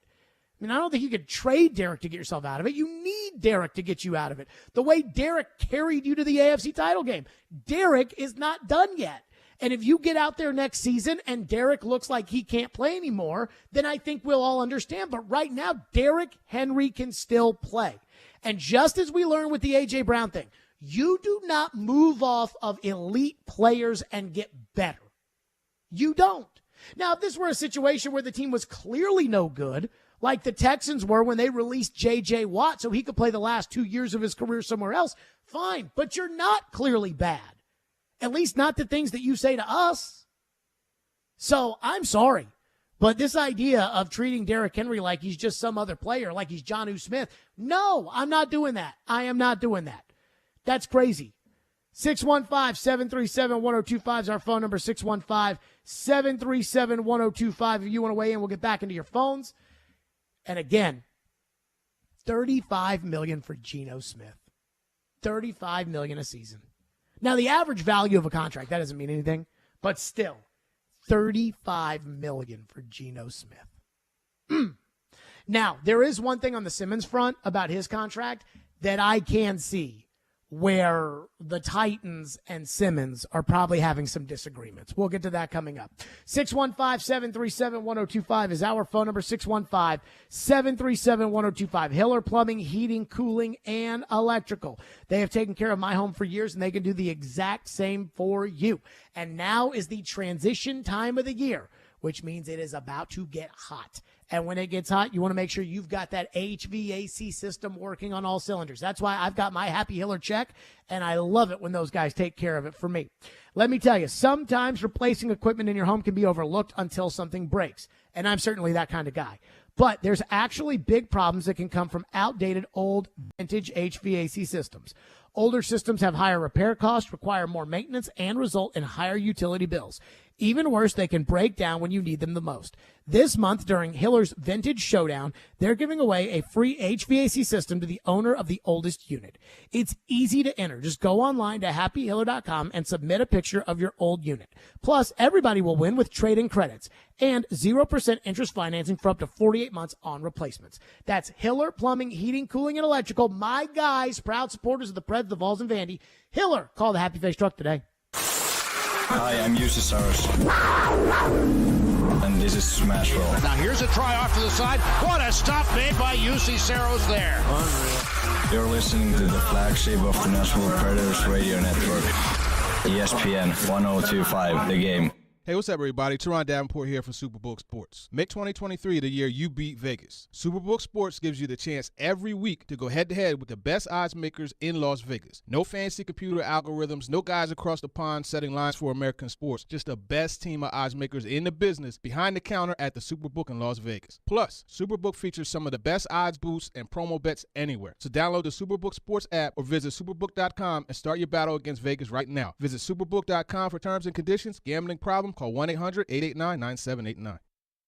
I don't think you could trade Derrick to get yourself out of it. You need Derrick to get you out of it. The way Derrick carried you to the AFC title game. Derrick is not done yet. And if you get out there next season and Derrick looks like he can't play anymore, then I think we'll all understand. But right now, Derrick Henry can still play. And just as we learned with the A.J. Brown thing, you do not move off of elite players and get better. You don't. Now, if this were a situation where the team was clearly no good, like the Texans were when they released J.J. Watt so he could play the last 2 years of his career somewhere else, fine. But you're not clearly bad. At least not the things that you say to us. So I'm sorry. But this idea of treating Derrick Henry like he's just some other player, like he's Jonnu Smith, no, I'm not doing that. I am not doing that. That's crazy. 615-737-1025 is our phone number, 615-737-1025. If you want to weigh in, we'll get back into your phones. And again, $35 million for Geno Smith. $35 million a season. Now, the average value of a contract, that doesn't mean anything, but still, $35 million for Geno Smith. Now, there is one thing on the Simmons front about his contract that I can see where the Titans and Simmons are probably having some disagreements. We'll get to that coming up. 615-737-1025 is our phone number, 615-737-1025. Hiller Plumbing, Heating, Cooling, and Electrical. They have taken care of my home for years, and they can do the exact same for you. And now is the transition time of the year, which means it is about to get hot. And when it gets hot, you want to make sure you've got that HVAC system working on all cylinders. That's why I've got my Happy Hiller check, and I love it when those guys take care of it for me. Let me tell you, sometimes replacing equipment in your home can be overlooked until something breaks, and I'm certainly that kind of guy. But there's actually big problems that can come from outdated, old, vintage HVAC systems. Older systems have higher repair costs, require more maintenance, and result in higher utility bills. Even worse, they can break down when you need them the most. This month, during Hiller's Vintage Showdown, they're giving away a free HVAC system to the owner of the oldest unit. It's easy to enter. Just go online to happyhiller.com and submit a picture of your old unit. Plus, everybody will win with trade-in credits and 0% interest financing for up to 48 months on replacements. That's Hiller Plumbing, Heating, Cooling, and Electrical. My guys, proud supporters of the Preds, the Vols, and Vandy. Hiller, call the Happy Face Truck today. Hi, I'm Jussi Saros, and this is Smashville. Now here's a try off to the side. What a stop made by Jussi Saros there. Unreal. You're listening to the flagship of the Nashville Predators radio network, ESPN 1025, The Game. Hey, what's up, everybody? Teron Davenport here for Superbook Sports. Make 2023 the year you beat Vegas. Superbook Sports gives you the chance every week to go head-to-head with the best odds makers in Las Vegas. No fancy computer algorithms, no guys across the pond setting lines for American sports. Just the best team of odds makers in the business behind the counter at the Superbook in Las Vegas. Plus, Superbook features some of the best odds boosts and promo bets anywhere. So download the Superbook Sports app or visit superbook.com and start your battle against Vegas right now. Visit superbook.com for terms and conditions. Gambling problem? Call 1-800-889-9789.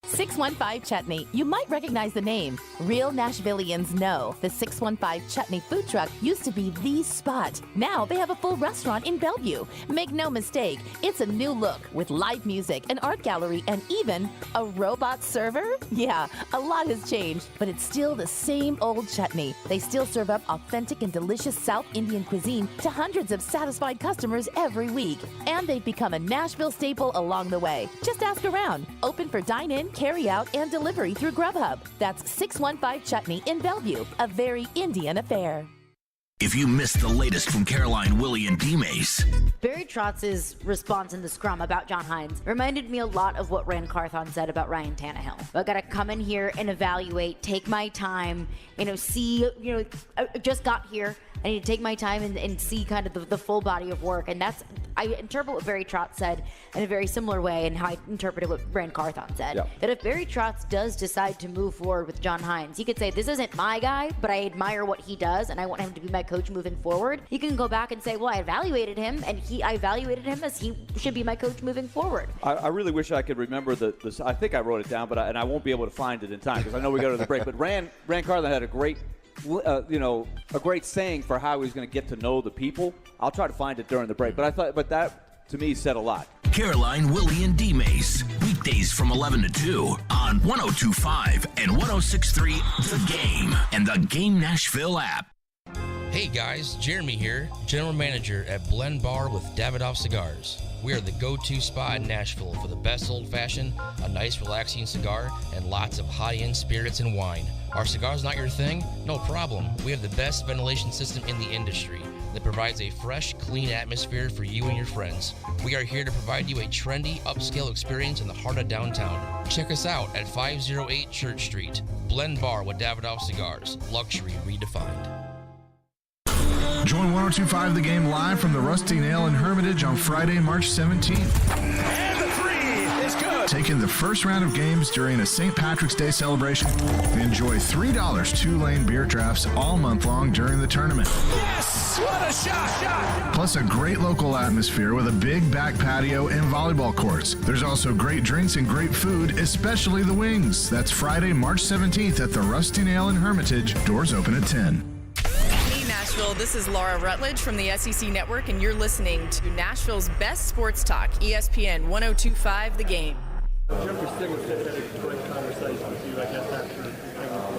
615 Chutney. You might recognize the name. Real Nashvillians know the 615 Chutney food truck used to be the spot. Now they have a full restaurant in Bellevue. Make no mistake, it's a new look with live music, an art gallery, and even a robot server. Yeah, a lot has changed, but it's still the same old chutney. They still serve up authentic and delicious South Indian cuisine to hundreds of satisfied customers every week. And they've become a Nashville staple along the way. Just ask around. Open for dine-in, carry out, and delivery through Grubhub. That's 615 Chutney in Bellevue, a very Indian affair. If you missed the latest from Caroline, Willie, and D-Mace. Barry Trotz's response in the scrum about John Hines reminded me a lot of what Rand Carthon said about Ryan Tannehill. I got to come in here and evaluate, take my time, see, I just got here. I need to take my time and see kind of the full body of work. And I interpret what Barry Trotz said in a very similar way and how I interpreted what Rand Carthon said. Yeah. That if Barry Trotz does decide to move forward with John Hines, he could say, this isn't my guy, but I admire what he does and I want him to be my coach moving forward. He can go back and say, well, I evaluated him and I evaluated him as he should be my coach moving forward. I really wish I could remember this. I think I wrote it down, but I won't be able to find it in time because I know we go to the break. But Rand Carthon had a great a great saying for how he's going to get to know the people. I'll try to find it during the break. But that, to me, said a lot. Caroline, Willie, and D-Mace. Weekdays from 11 to 2 on 102.5 and 106.3 The Game and the Game Nashville app. Hey guys, Jeremy here, General Manager at Blend Bar with Davidoff Cigars. We are the go-to spot in Nashville for the best old-fashioned, a nice relaxing cigar, and lots of high-end spirits and wine. Are cigars not your thing? No problem. We have the best ventilation system in the industry that provides a fresh, clean atmosphere for you and your friends. We are here to provide you a trendy, upscale experience in the heart of downtown. Check us out at 508 Church Street. Blend Bar with Davidoff Cigars. Luxury redefined. Join 102.5 The Game live from the Rusty Nail in Hermitage on Friday, March 17th. And the three is good. Take in the first round of games during a St. Patrick's Day celebration. Enjoy $3 two-lane beer drafts all month long during the tournament. Yes! What a shot! Plus a great local atmosphere with a big back patio and volleyball courts. There's also great drinks and great food, especially the wings. That's Friday, March 17th at the Rusty Nail in Hermitage. Doors open at 10. Hey, Nashville, this is Laura Rutledge from the SEC Network, and you're listening to Nashville's best sports talk, ESPN 1025 The Game. Jeffrey Stillman had a great conversation with you, I guess, after the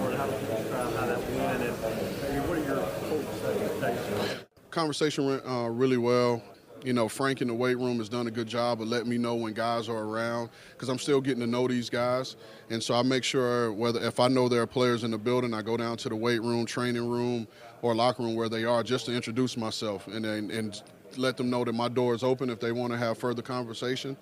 board. How did you describe how that went, and what are your hopes and expectations? Conversation went really well. You know, Frank in the weight room has done a good job of letting me know when guys are around, because I'm still getting to know these guys. And so I make sure if I know there are players in the building, I go down to the weight room, training room, or locker room where they are just to introduce myself and let them know that my door is open if they want to have further conversation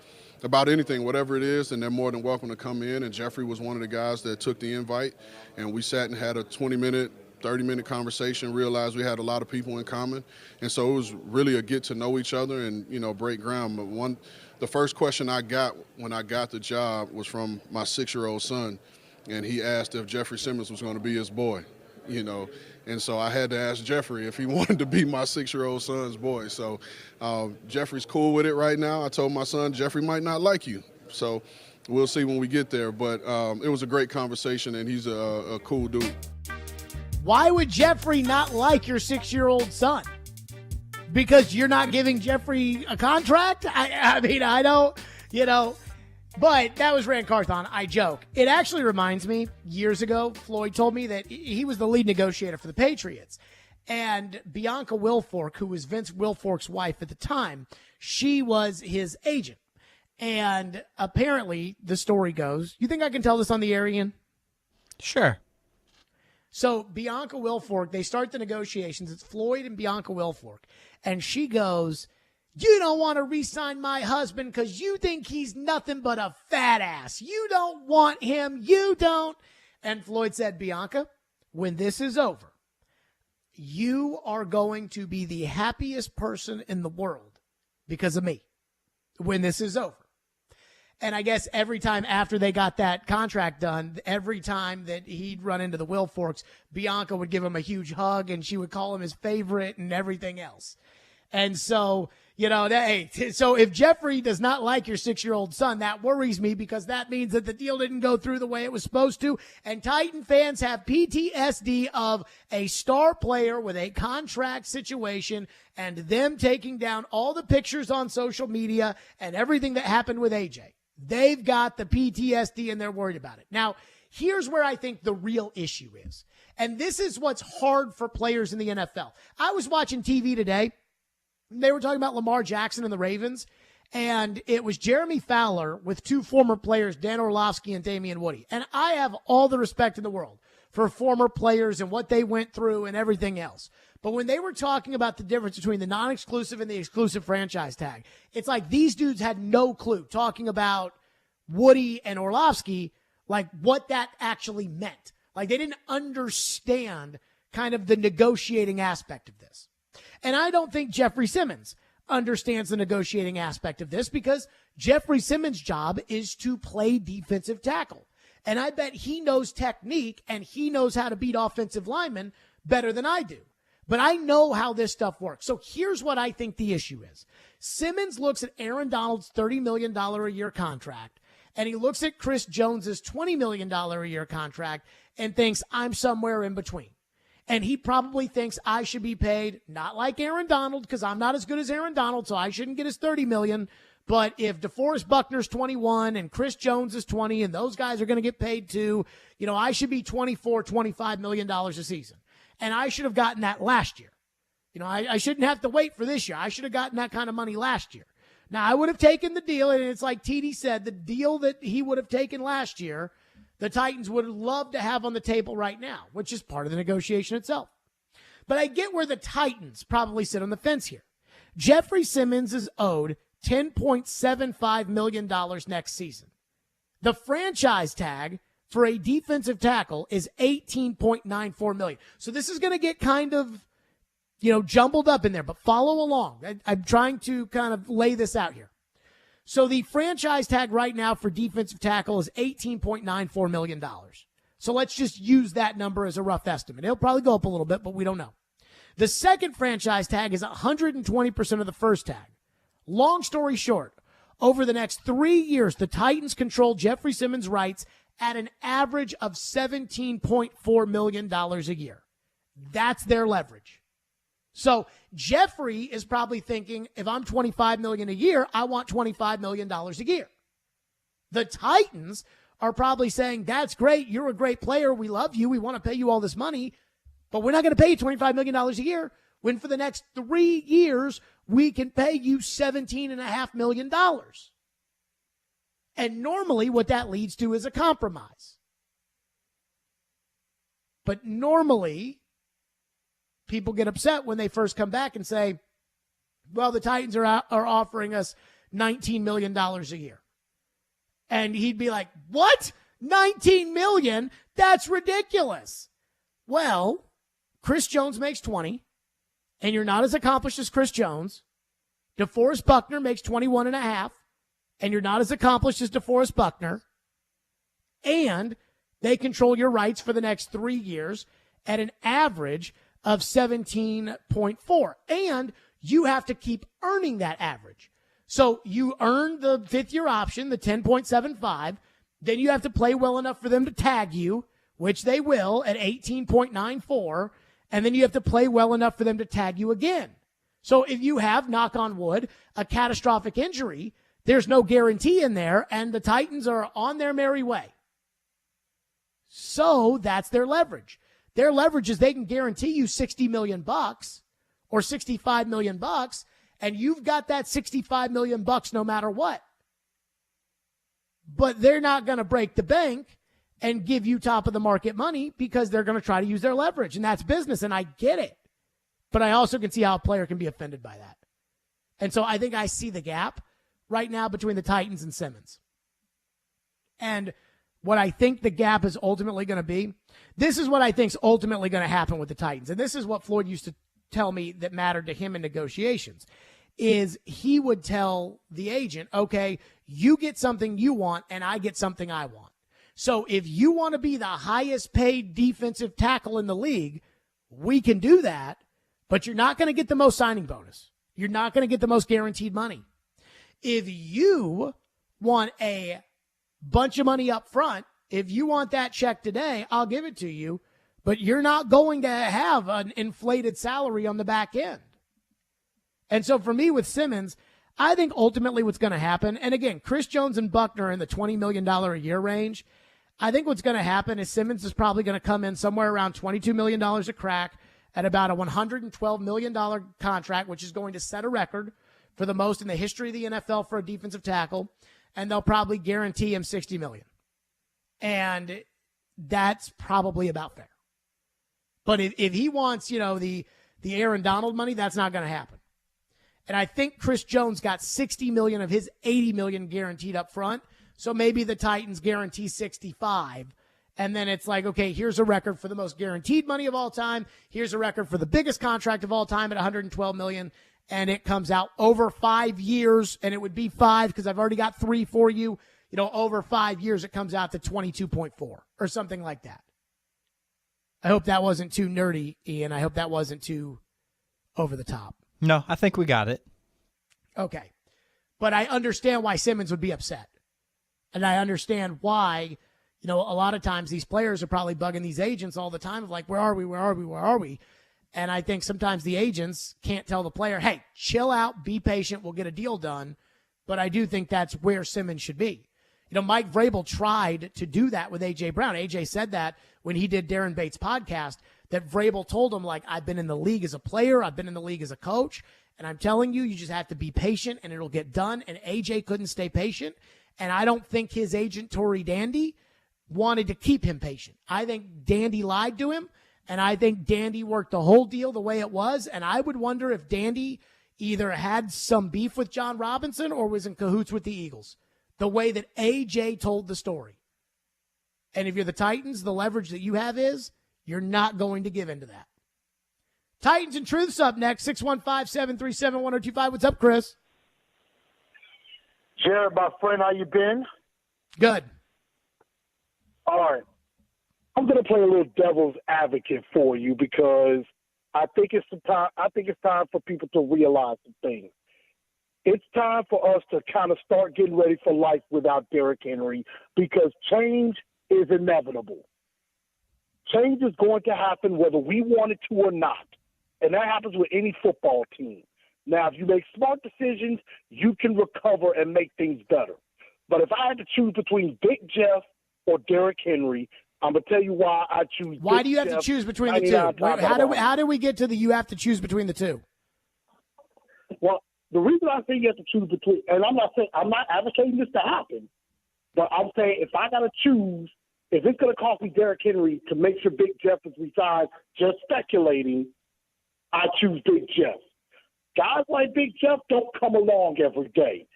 about anything, whatever it is, and they're more than welcome to come in. And Jeffrey was one of the guys that took the invite, and we sat and had a 20-minute, 30-minute conversation, realized we had a lot of people in common. And so it was really a get to know each other and, you know, break ground. But the first question I got when I got the job was from my 6-year-old son, and he asked if Jeffrey Simmons was going to be his boy, you know. And so I had to ask Jeffrey if he wanted to be my 6-year-old son's boy. So Jeffrey's cool with it right now. I told my son, Jeffrey might not like you. So we'll see when we get there. But it was a great conversation, and he's a cool dude. Why would Jeffrey not like your 6-year-old son? Because you're not giving Jeffrey a contract? I mean, I don't, you know. But that was Rand Carthon. I joke. It actually reminds me, years ago, Floyd told me that he was the lead negotiator for the Patriots. And Bianca Wilfork, who was Vince Wilfork's wife at the time, she was his agent. And apparently, the story goes, you think I can tell this on the air, Ian? Sure. So Bianca Wilfork, they start the negotiations. It's Floyd and Bianca Wilfork. And she goes, you don't want to re-sign my husband because you think he's nothing but a fat ass. You don't want him. You don't. And Floyd said, Bianca, when this is over, you are going to be the happiest person in the world because of me when this is over. And I guess every time after they got that contract done, every time that he'd run into the Wilforks, Bianca would give him a huge hug and she would call him his favorite and everything else. And so, you know, so if Jeffrey does not like your 6-year-old son, that worries me because that means that the deal didn't go through the way it was supposed to. And Titan fans have PTSD of a star player with a contract situation and them taking down all the pictures on social media and everything that happened with AJ. They've got the PTSD and they're worried about it. Now, here's where I think the real issue is. And this is what's hard for players in the NFL. I was watching TV today. They were talking about Lamar Jackson and the Ravens, and it was Jeremy Fowler with two former players, Dan Orlovsky and Damian Woody. And I have all the respect in the world for former players and what they went through and everything else. But when they were talking about the difference between the non-exclusive and the exclusive franchise tag, it's like these dudes had no clue talking about Woody and Orlovsky, like what that actually meant. Like they didn't understand kind of the negotiating aspect of this. And I don't think Jeffrey Simmons understands the negotiating aspect of this because Jeffrey Simmons' job is to play defensive tackle. And I bet he knows technique and he knows how to beat offensive linemen better than I do. But I know how this stuff works. So here's what I think the issue is. Simmons looks at Aaron Donald's $30 million a year contract, and he looks at Chris Jones's $20 million a year contract and thinks, I'm somewhere in between. And he probably thinks I should be paid not like Aaron Donald because I'm not as good as Aaron Donald, so I shouldn't get his $30 million. But if DeForest Buckner's 21 and Chris Jones is 20 and those guys are going to get paid too, you know, I should be $25 million a season. And I should have gotten that last year. You know, I shouldn't have to wait for this year. I should have gotten that kind of money last year. Now, I would have taken the deal, and it's like TD said, the deal that he would have taken last year, the Titans would love to have on the table right now, which is part of the negotiation itself. But I get where the Titans probably sit on the fence here. Jeffrey Simmons is owed $10.75 million next season. The franchise tag for a defensive tackle is $18.94 million. So this is going to get kind of, you know, jumbled up in there, but follow along. I'm trying to kind of lay this out here. So the franchise tag right now for defensive tackle is $18.94 million. So let's just use that number as a rough estimate. It'll probably go up a little bit, but we don't know. The second franchise tag is 120% of the first tag. Long story short, over the next 3 years, the Titans control Jeffrey Simmons' rights at an average of $17.4 million a year. That's their leverage. So Jeffrey is probably thinking, if I'm $25 million a year, I want $25 million a year. The Titans are probably saying, that's great. You're a great player. We love you. We want to pay you all this money, but we're not going to pay you $25 million a year when for the next 3 years, we can pay you $17.5 million. And normally what that leads to is a compromise. But normally people get upset when they first come back and say, well, the Titans are offering us $19 million a year. And he'd be like, what? $19 million? That's ridiculous. Well, Chris Jones makes 20, and you're not as accomplished as Chris Jones. DeForest Buckner makes 21.5, and you're not as accomplished as DeForest Buckner. And they control your rights for the next 3 years at an average of 17.4. And you have to keep earning that average. So you earn the fifth-year option, the 10.75. Then you have to play well enough for them to tag you, which they will at 18.94. And then you have to play well enough for them to tag you again. So if you have, knock on wood, a catastrophic injury, there's no guarantee in there, and the Titans are on their merry way. So that's their leverage. Their leverage is they can guarantee you $60 million or $65 million, and you've got that $65 million no matter what. But they're not going to break the bank and give you top of the market money because they're going to try to use their leverage, and that's business, and I get it. But I also can see how a player can be offended by that. And so I think I see the gap right now between the Titans and Simmons. And what I think the gap is ultimately going to be, this is what I think is ultimately going to happen with the Titans. And this is what Floyd used to tell me that mattered to him in negotiations, is he would tell the agent, okay, you get something you want and I get something I want. So if you want to be the highest paid defensive tackle in the league, we can do that, but you're not going to get the most signing bonus. You're not going to get the most guaranteed money. If you want a bunch of money up front, if you want that check today, I'll give it to you, but you're not going to have an inflated salary on the back end. And so for me with Simmons, I think ultimately what's going to happen, and again, Chris Jones and Buckner are in the $20 million a year range. I think what's going to happen is Simmons is probably going to come in somewhere around $22 million a crack at about a $112 million contract, which is going to set a record for the most in the history of the NFL for a defensive tackle, and they'll probably guarantee him $60 million. And that's probably about fair. But if he wants, the Aaron Donald money, that's not going to happen. And I think Chris Jones got $60 million of his $80 million guaranteed up front. So maybe the Titans guarantee 65. And then it's like, okay, here's a record for the most guaranteed money of all time. Here's a record for the biggest contract of all time at $112 million. And it comes out over 5 years, and it would be 5 because I've already got 3 for you. Over 5 years, it comes out to 22.4 or something like that. I hope that wasn't too nerdy, Ian. I hope that wasn't too over the top. No, I think we got it. Okay. But I understand why Simmons would be upset. And I understand why, a lot of times these players are probably bugging these agents all the time of like, where are we, where are we, where are we? And I think sometimes the agents can't tell the player, hey, chill out, be patient, we'll get a deal done. But I do think that's where Simmons should be. Mike Vrabel tried to do that with A.J. Brown. A.J. said that when he did Darren Bates' podcast, that Vrabel told him, like, I've been in the league as a player, I've been in the league as a coach, and I'm telling you, you just have to be patient and it'll get done. And A.J. couldn't stay patient. And I don't think his agent, Tory Dandy, wanted to keep him patient. I think Dandy lied to him, and I think Dandy worked the whole deal the way it was. And I would wonder if Dandy either had some beef with John Robinson or was in cahoots with the Eagles, the way that A.J. told the story. And if you're the Titans, the leverage that you have is you're not going to give into that. Titans and Truths up next, 615-737-1025. What's up, Chris? Jared, my friend, how you been? Good. All right. I'm going to play a little devil's advocate for you because I think it's time for people to realize some things. It's time for us to kind of start getting ready for life without Derrick Henry because change is inevitable. Change is going to happen whether we want it to or not. And that happens with any football team. Now, if you make smart decisions, you can recover and make things better. But if I had to choose between Big Jeff or Derrick Henry, I'm going to tell you why I choose Why Big do you have Jeff to choose between the two? How do we get to the you have to choose between the two? Well, the reason I say you have to choose between, and I'm not advocating this to happen, but I'm saying if I got to choose, if it's going to cost me Derrick Henry to make sure Big Jeff is retired, just speculating, I choose Big Jeff. Guys like Big Jeff don't come along every day.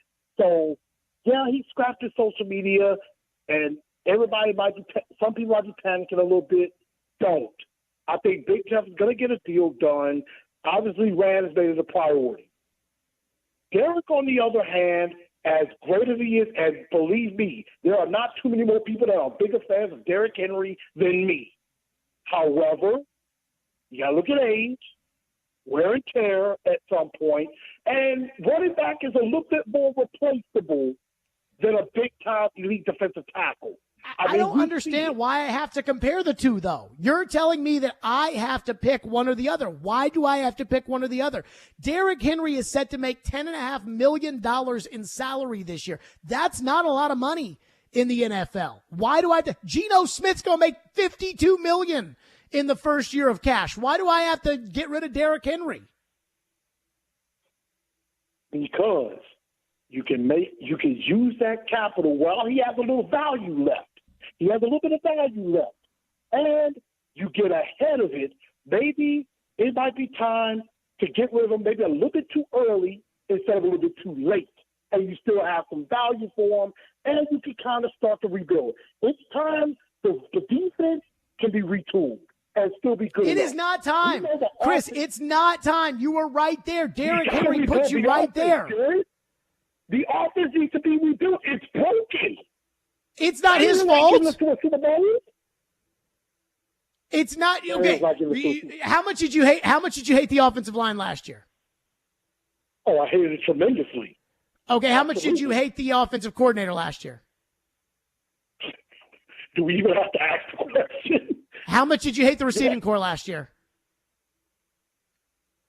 So, yeah, he scrapped his social media, and some people might be panicking a little bit. Don't. I think Big Jeff is going to get a deal done. Obviously, Rand has made it a priority. Derrick, on the other hand, as great as he is, and believe me, there are not too many more people that are bigger fans of Derrick Henry than me. However, you got to look at age, wear and tear at some point, and running back is a little bit more replaceable than a big-time elite defensive tackle. I don't understand why I have to compare the two, though. You're telling me that I have to pick one or the other. Why do I have to pick one or the other? Derrick Henry is set to make $10.5 million in salary this year. That's not a lot of money in the NFL. Why do I have to? Geno Smith's going to make $52 million in the first year of cash. Why do I have to get rid of Derrick Henry? Because you can use that capital while he has a little value left. He has a little bit of value left. And you get ahead of it. Maybe it might be time to get rid of him maybe a little bit too early instead of a little bit too late. And you still have some value for him, and you can kind of start to rebuild. It's time. The defense can be retooled and still be good. It is not time. Chris, it's not time. You were right there. Derrick Henry puts you right there. The offense needs to be rebuilt. It's broken. It's not his fault. It's not okay. How much did you hate? How much did you hate the offensive line last year? Oh, I hated it tremendously. Okay, how much did you hate the offensive coordinator last year? Do we even have to ask the question? How much did you hate the receiving corps last year?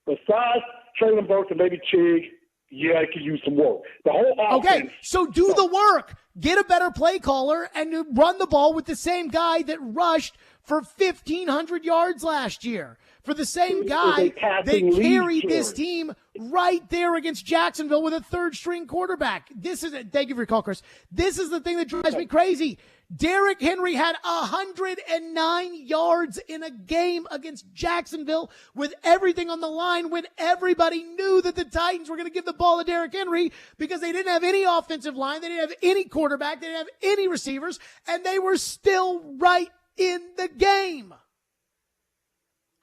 Besides Traylon Burks and maybe Chig, yeah, I could use some work. The whole offense. Okay, so do the work. Get a better play caller and run the ball with the same guy that rushed for 1,500 yards last year. For the same guy that carried this team right there against Jacksonville with a third-string quarterback. Thank you for your call, Chris. This is the thing that drives me crazy. Derrick Henry had 109 yards in a game against Jacksonville with everything on the line when everybody knew that the Titans were going to give the ball to Derrick Henry because they didn't have any offensive line, they didn't have any quarterback, they didn't have any receivers, and they were still right in the game.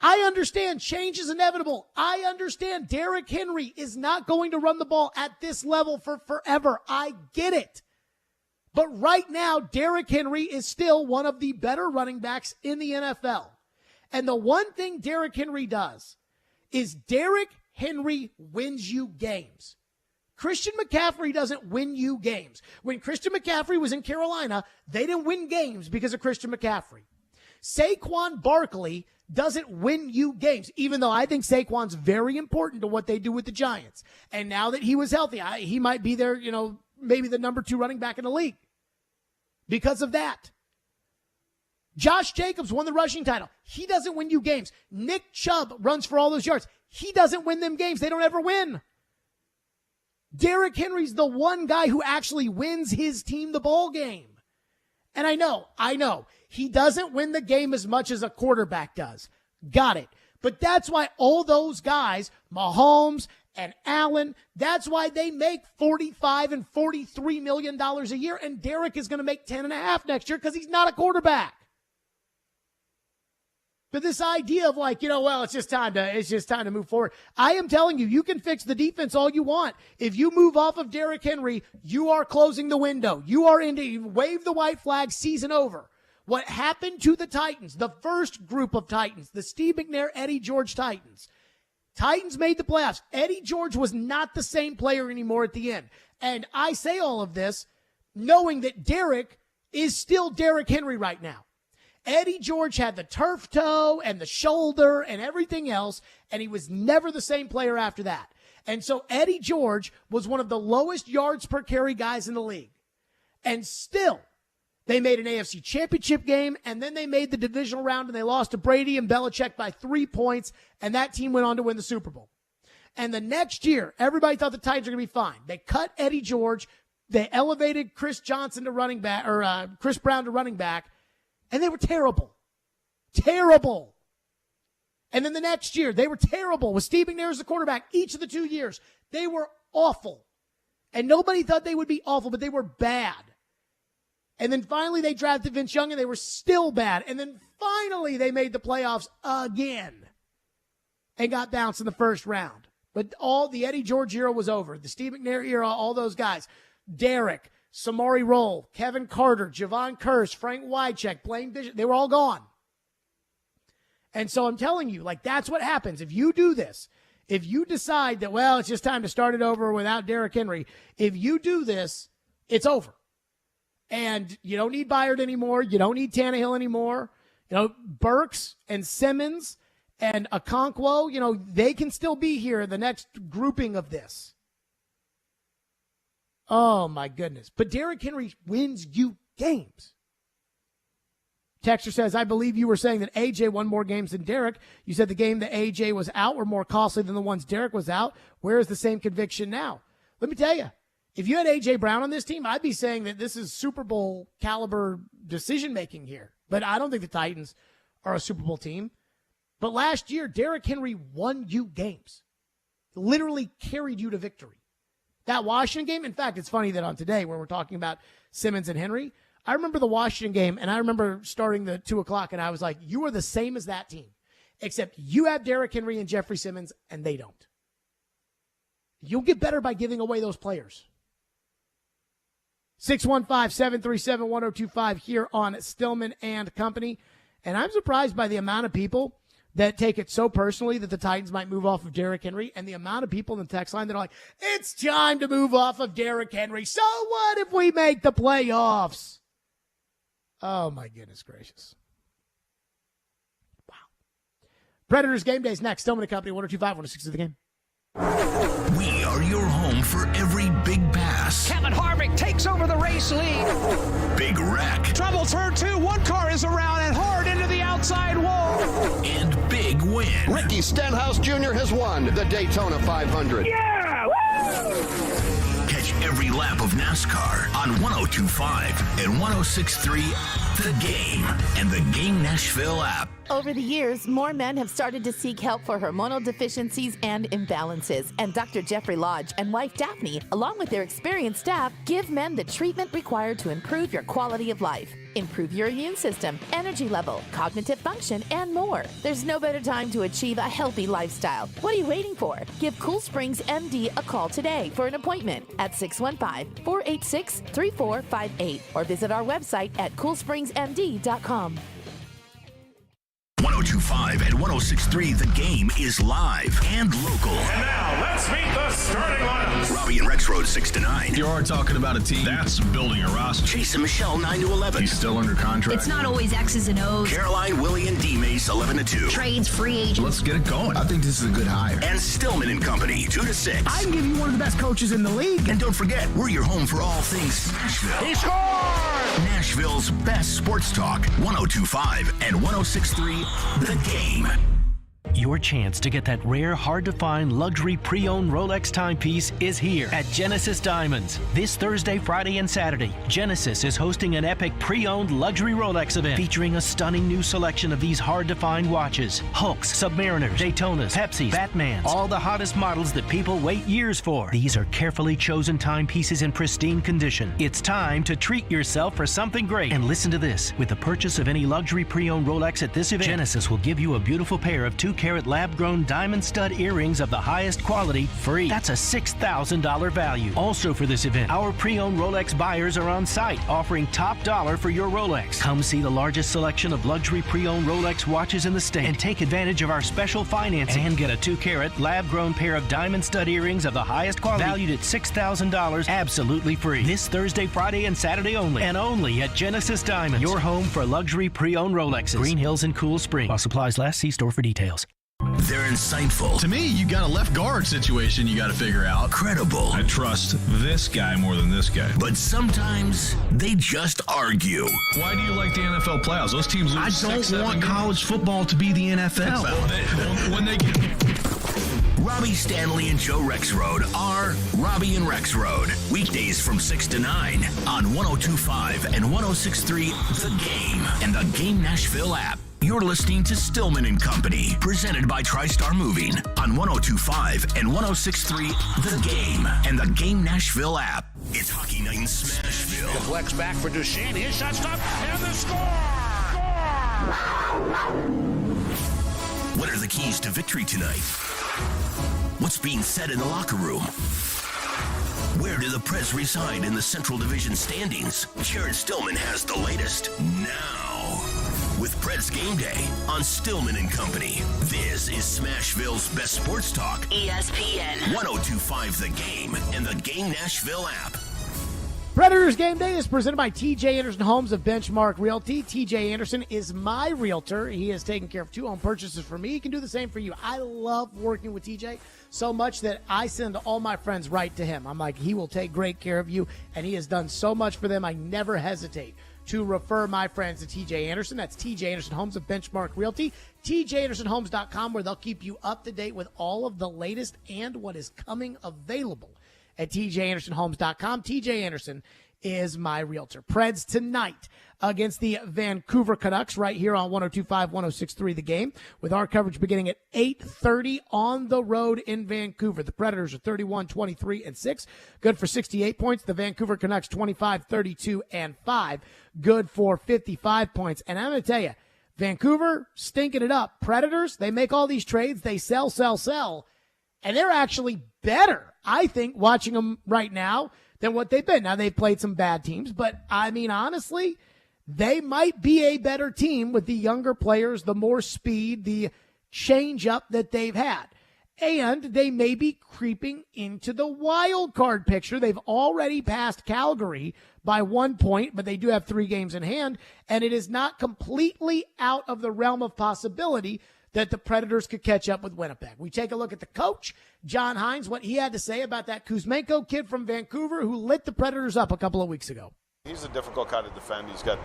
I understand change is inevitable. I understand Derrick Henry is not going to run the ball at this level for forever. I get it. But right now, Derrick Henry is still one of the better running backs in the NFL. And the one thing Derrick Henry does is Derrick Henry wins you games. Christian McCaffrey doesn't win you games. When Christian McCaffrey was in Carolina, they didn't win games because of Christian McCaffrey. Saquon Barkley doesn't win you games, even though I think Saquon's very important to what they do with the Giants. And now that he was healthy, he might be their, maybe the number 2 running back in the league because of that. Josh Jacobs won the rushing title. He doesn't win you games. Nick Chubb runs for all those yards. He doesn't win them games. They don't ever win. Derrick Henry's the one guy who actually wins his team the ball game. And I know, he doesn't win the game as much as a quarterback does. Got it. But that's why all those guys, Mahomes and Allen, that's why they make $45 and $43 million a year, and Derrick is going to make $10.5 next year because he's not a quarterback. But this idea of like, well, it's just time to move forward. I am telling you, you can fix the defense all you want. If you move off of Derrick Henry, you are closing the window. You wave the white flag, season over. What happened to the Titans, the first group of Titans, the Steve McNair, Eddie George Titans made the playoffs. Eddie George was not the same player anymore at the end. And I say all of this knowing that Derrick is still Derrick Henry right now. Eddie George had the turf toe and the shoulder and everything else, and he was never the same player after that. And so Eddie George was one of the lowest yards per carry guys in the league. And still, they made an AFC championship game, and then they made the divisional round, and they lost to Brady and Belichick by 3 points, and that team went on to win the Super Bowl. And the next year, everybody thought the Titans were going to be fine. They cut Eddie George. They elevated Chris Brown to running back, and they were terrible. Terrible. And then the next year, they were terrible with Steve McNair as the quarterback. Each of the 2 years, they were awful. And nobody thought they would be awful, but they were bad. And then finally, they drafted Vince Young, and they were still bad. And then finally, they made the playoffs again and got bounced in the first round. But all the Eddie George era was over. The Steve McNair era, all those guys. Derrick, Samori Rolle, Kevin Carter, Javon Curse, Frank Wycheck, Blaine Bishop, they were all gone. And so I'm telling you, like, that's what happens. If you do this, if you decide that, well, it's just time to start it over without Derrick Henry, if you do this, it's over. And you don't need Byard anymore. You don't need Tannehill anymore. Burks and Simmons and Okonkwo, they can still be here, the next grouping of this. Oh, my goodness. But Derrick Henry wins you games. Texter says, I believe you were saying that A.J. won more games than Derrick. You said the game that A.J. was out were more costly than the ones Derrick was out. Where is the same conviction now? Let me tell you, if you had A.J. Brown on this team, I'd be saying that this is Super Bowl caliber decision-making here. But I don't think the Titans are a Super Bowl team. But last year, Derrick Henry won you games. Literally carried you to victory. That Washington game, in fact, it's funny that on today where we're talking about Simmons and Henry, I remember the Washington game, and I remember starting the 2 o'clock, and I was like, you are the same as that team, except you have Derrick Henry and Jeffrey Simmons, and they don't. You'll get better by giving away those players. 615-737-1025 here on Stillman and Company. And I'm surprised by the amount of people that take it so personally that the Titans might move off of Derrick Henry, and the amount of people in the text line that are like, it's time to move off of Derrick Henry. So what if we make the playoffs? Oh, my goodness gracious. Wow. Predators game day is next. Stillman and Company, 102.5, 106 of the game. We are your home for every big pass. Kevin Harvick takes over the race lead. Big wreck. Trouble turn 2. One car is around and hard into the outside wall. And big win. Ricky Stenhouse Jr. has won the Daytona 500. Yeah! Woo! Catch every lap of NASCAR on 102.5 and 106.3 The Game and the Game Nashville app. Over the years, more men have started to seek help for hormonal deficiencies and imbalances. And Dr. Jeffrey Lodge and wife Daphne, along with their experienced staff, give men the treatment required to improve your quality of life, improve your immune system, energy level, cognitive function, and more. There's no better time to achieve a healthy lifestyle. What are you waiting for? Give Cool Springs MD a call today for an appointment at 615-486-3458 or visit our website at coolspringsmd.com. 102.5 and 106.3 The Game is live and local. And now, let's meet the starting lineups. Robbie and Rex Road 6 to 9. You are talking about a team that's building a roster. Chase and Michelle 9 to 11. He's still under contract. It's not always X's and O's. Caroline, Willie, and D Mace 11 to 2. Trades, free agents. Let's get it going. I think this is a good hire. And Stillman and Company 2 to 6. I can give you one of the best coaches in the league. And don't forget, we're your home for all things Nashville. He scored! Nashville's best sports talk, 102.5 and 106.3 The Game. Your chance to get that rare, hard-to-find luxury pre-owned Rolex timepiece is here at Genesis Diamonds. This Thursday, Friday, and Saturday, Genesis is hosting an epic pre-owned luxury Rolex event featuring a stunning new selection of these hard-to-find watches. Hulks, Submariners, Daytonas, Pepsis, Batmans, all the hottest models that people wait years for. These are carefully chosen timepieces in pristine condition. It's time to treat yourself for something great. And listen to this. With the purchase of any luxury pre-owned Rolex at this event, Genesis will give you a beautiful pair of 2-carat lab-grown diamond stud earrings of the highest quality free. That's a $6,000 value. Also for this event, our pre-owned Rolex buyers are on site offering top dollar for your Rolex. Come see the largest selection of luxury pre-owned Rolex watches in the state and take advantage of our special financing and get a 2-carat lab-grown pair of diamond stud earrings of the highest quality valued at $6,000 absolutely free. This Thursday, Friday, and Saturday only, and only at Genesis Diamonds, your home for luxury pre-owned Rolexes. Green Hills and Cool Spring. While supplies last, see store for details. They're insightful. To me, you got a left guard situation you got to figure out. Credible. I trust this guy more than this guy. But sometimes they just argue. Why do you like the NFL playoffs? Those teams lose I don't want college football to be the NFL. When they get... Robbie Stanley and Joe Rexroad are Robbie and Rexroad. Weekdays from 6 to 9 on 102.5 and 106.3 The Game and the Game Nashville app. You're listening to Stillman and Company, presented by TriStar Moving on 102.5 and 106.3 The Game and the Game Nashville app. It's Hockey Night in Smashville. Deflects back for Duchesne. His shot stopped, and the score! What are the keys to victory tonight? What's being said in the locker room? Where do the Preds reside in the Central Division standings? Jared Stillman has the latest now. With Preds Game Day on Stillman and Company. This is Smashville's best sports talk. ESPN 102.5 The Game and the Game Nashville app. Predators Game Day is presented by TJ Anderson Homes of Benchmark Realty. TJ Anderson is my realtor. He has taken care of 2 home purchases for me. He can do the same for you. I love working with TJ so much that I send all my friends right to him. I'm like, he will take great care of you, and he has done so much for them. I never hesitate to refer my friends to TJ Anderson. That's TJ Anderson Homes of Benchmark Realty. TJAndersonHomes.com, where they'll keep you up to date with all of the latest and what is coming available at TJAndersonHomes.com. TJ Anderson is my realtor. Preds tonight against the Vancouver Canucks right here on 102.5, 106.3 The Game, with our coverage beginning at 8:30 on the road in Vancouver. The Predators are 31-23-6, good for 68 points. The Vancouver Canucks 25-32-5, good for 55 points. And I'm going to tell you, Vancouver stinking it up. Predators, they make all these trades, they sell, and they're actually better, I think, watching them right now than what they've been. Now, they've played some bad teams, but, I mean, honestly, they might be a better team with the younger players, the more speed, the change-up that they've had. And they may be creeping into the wild card picture. They've already passed Calgary by 1 point, but they do have 3 games in hand, and it is not completely out of the realm of possibility that the Predators could catch up with Winnipeg. We take a look at the coach, John Hines, what he had to say about that Kuzmenko kid from Vancouver who lit the Predators up a couple of weeks ago. He's a difficult guy to defend. He's got,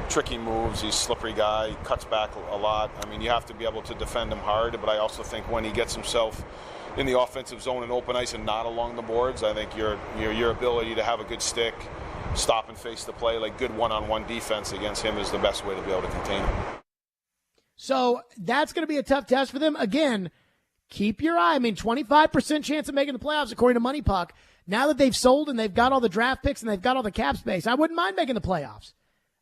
tricky moves. He's a slippery guy. He cuts back a lot. I mean, you have to be able to defend him hard, but I also think when he gets himself in the offensive zone and open ice and not along the boards, I think your ability to have a good stick, stop and face the play, like good one-on-one defense against him is the best way to be able to contain him. So that's going to be a tough test for them. Again, keep your eye. I mean, 25% chance of making the playoffs, according to Money Puck. Now that they've sold and they've got all the draft picks and they've got all the cap space, I wouldn't mind making the playoffs.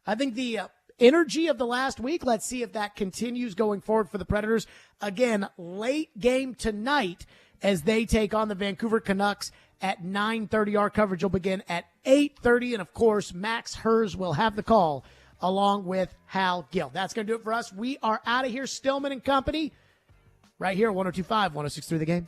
I think the energy of the last week, let's see if that continues going forward for the Predators. Again, late game tonight as they take on the Vancouver Canucks at 9:30. Our coverage will begin at 8:30. And, of course, Max Hers will have the call along with Hal Gill. That's going to do it for us. We are out of here. Stillman and Company right here at 102.5, 106.3 The Game.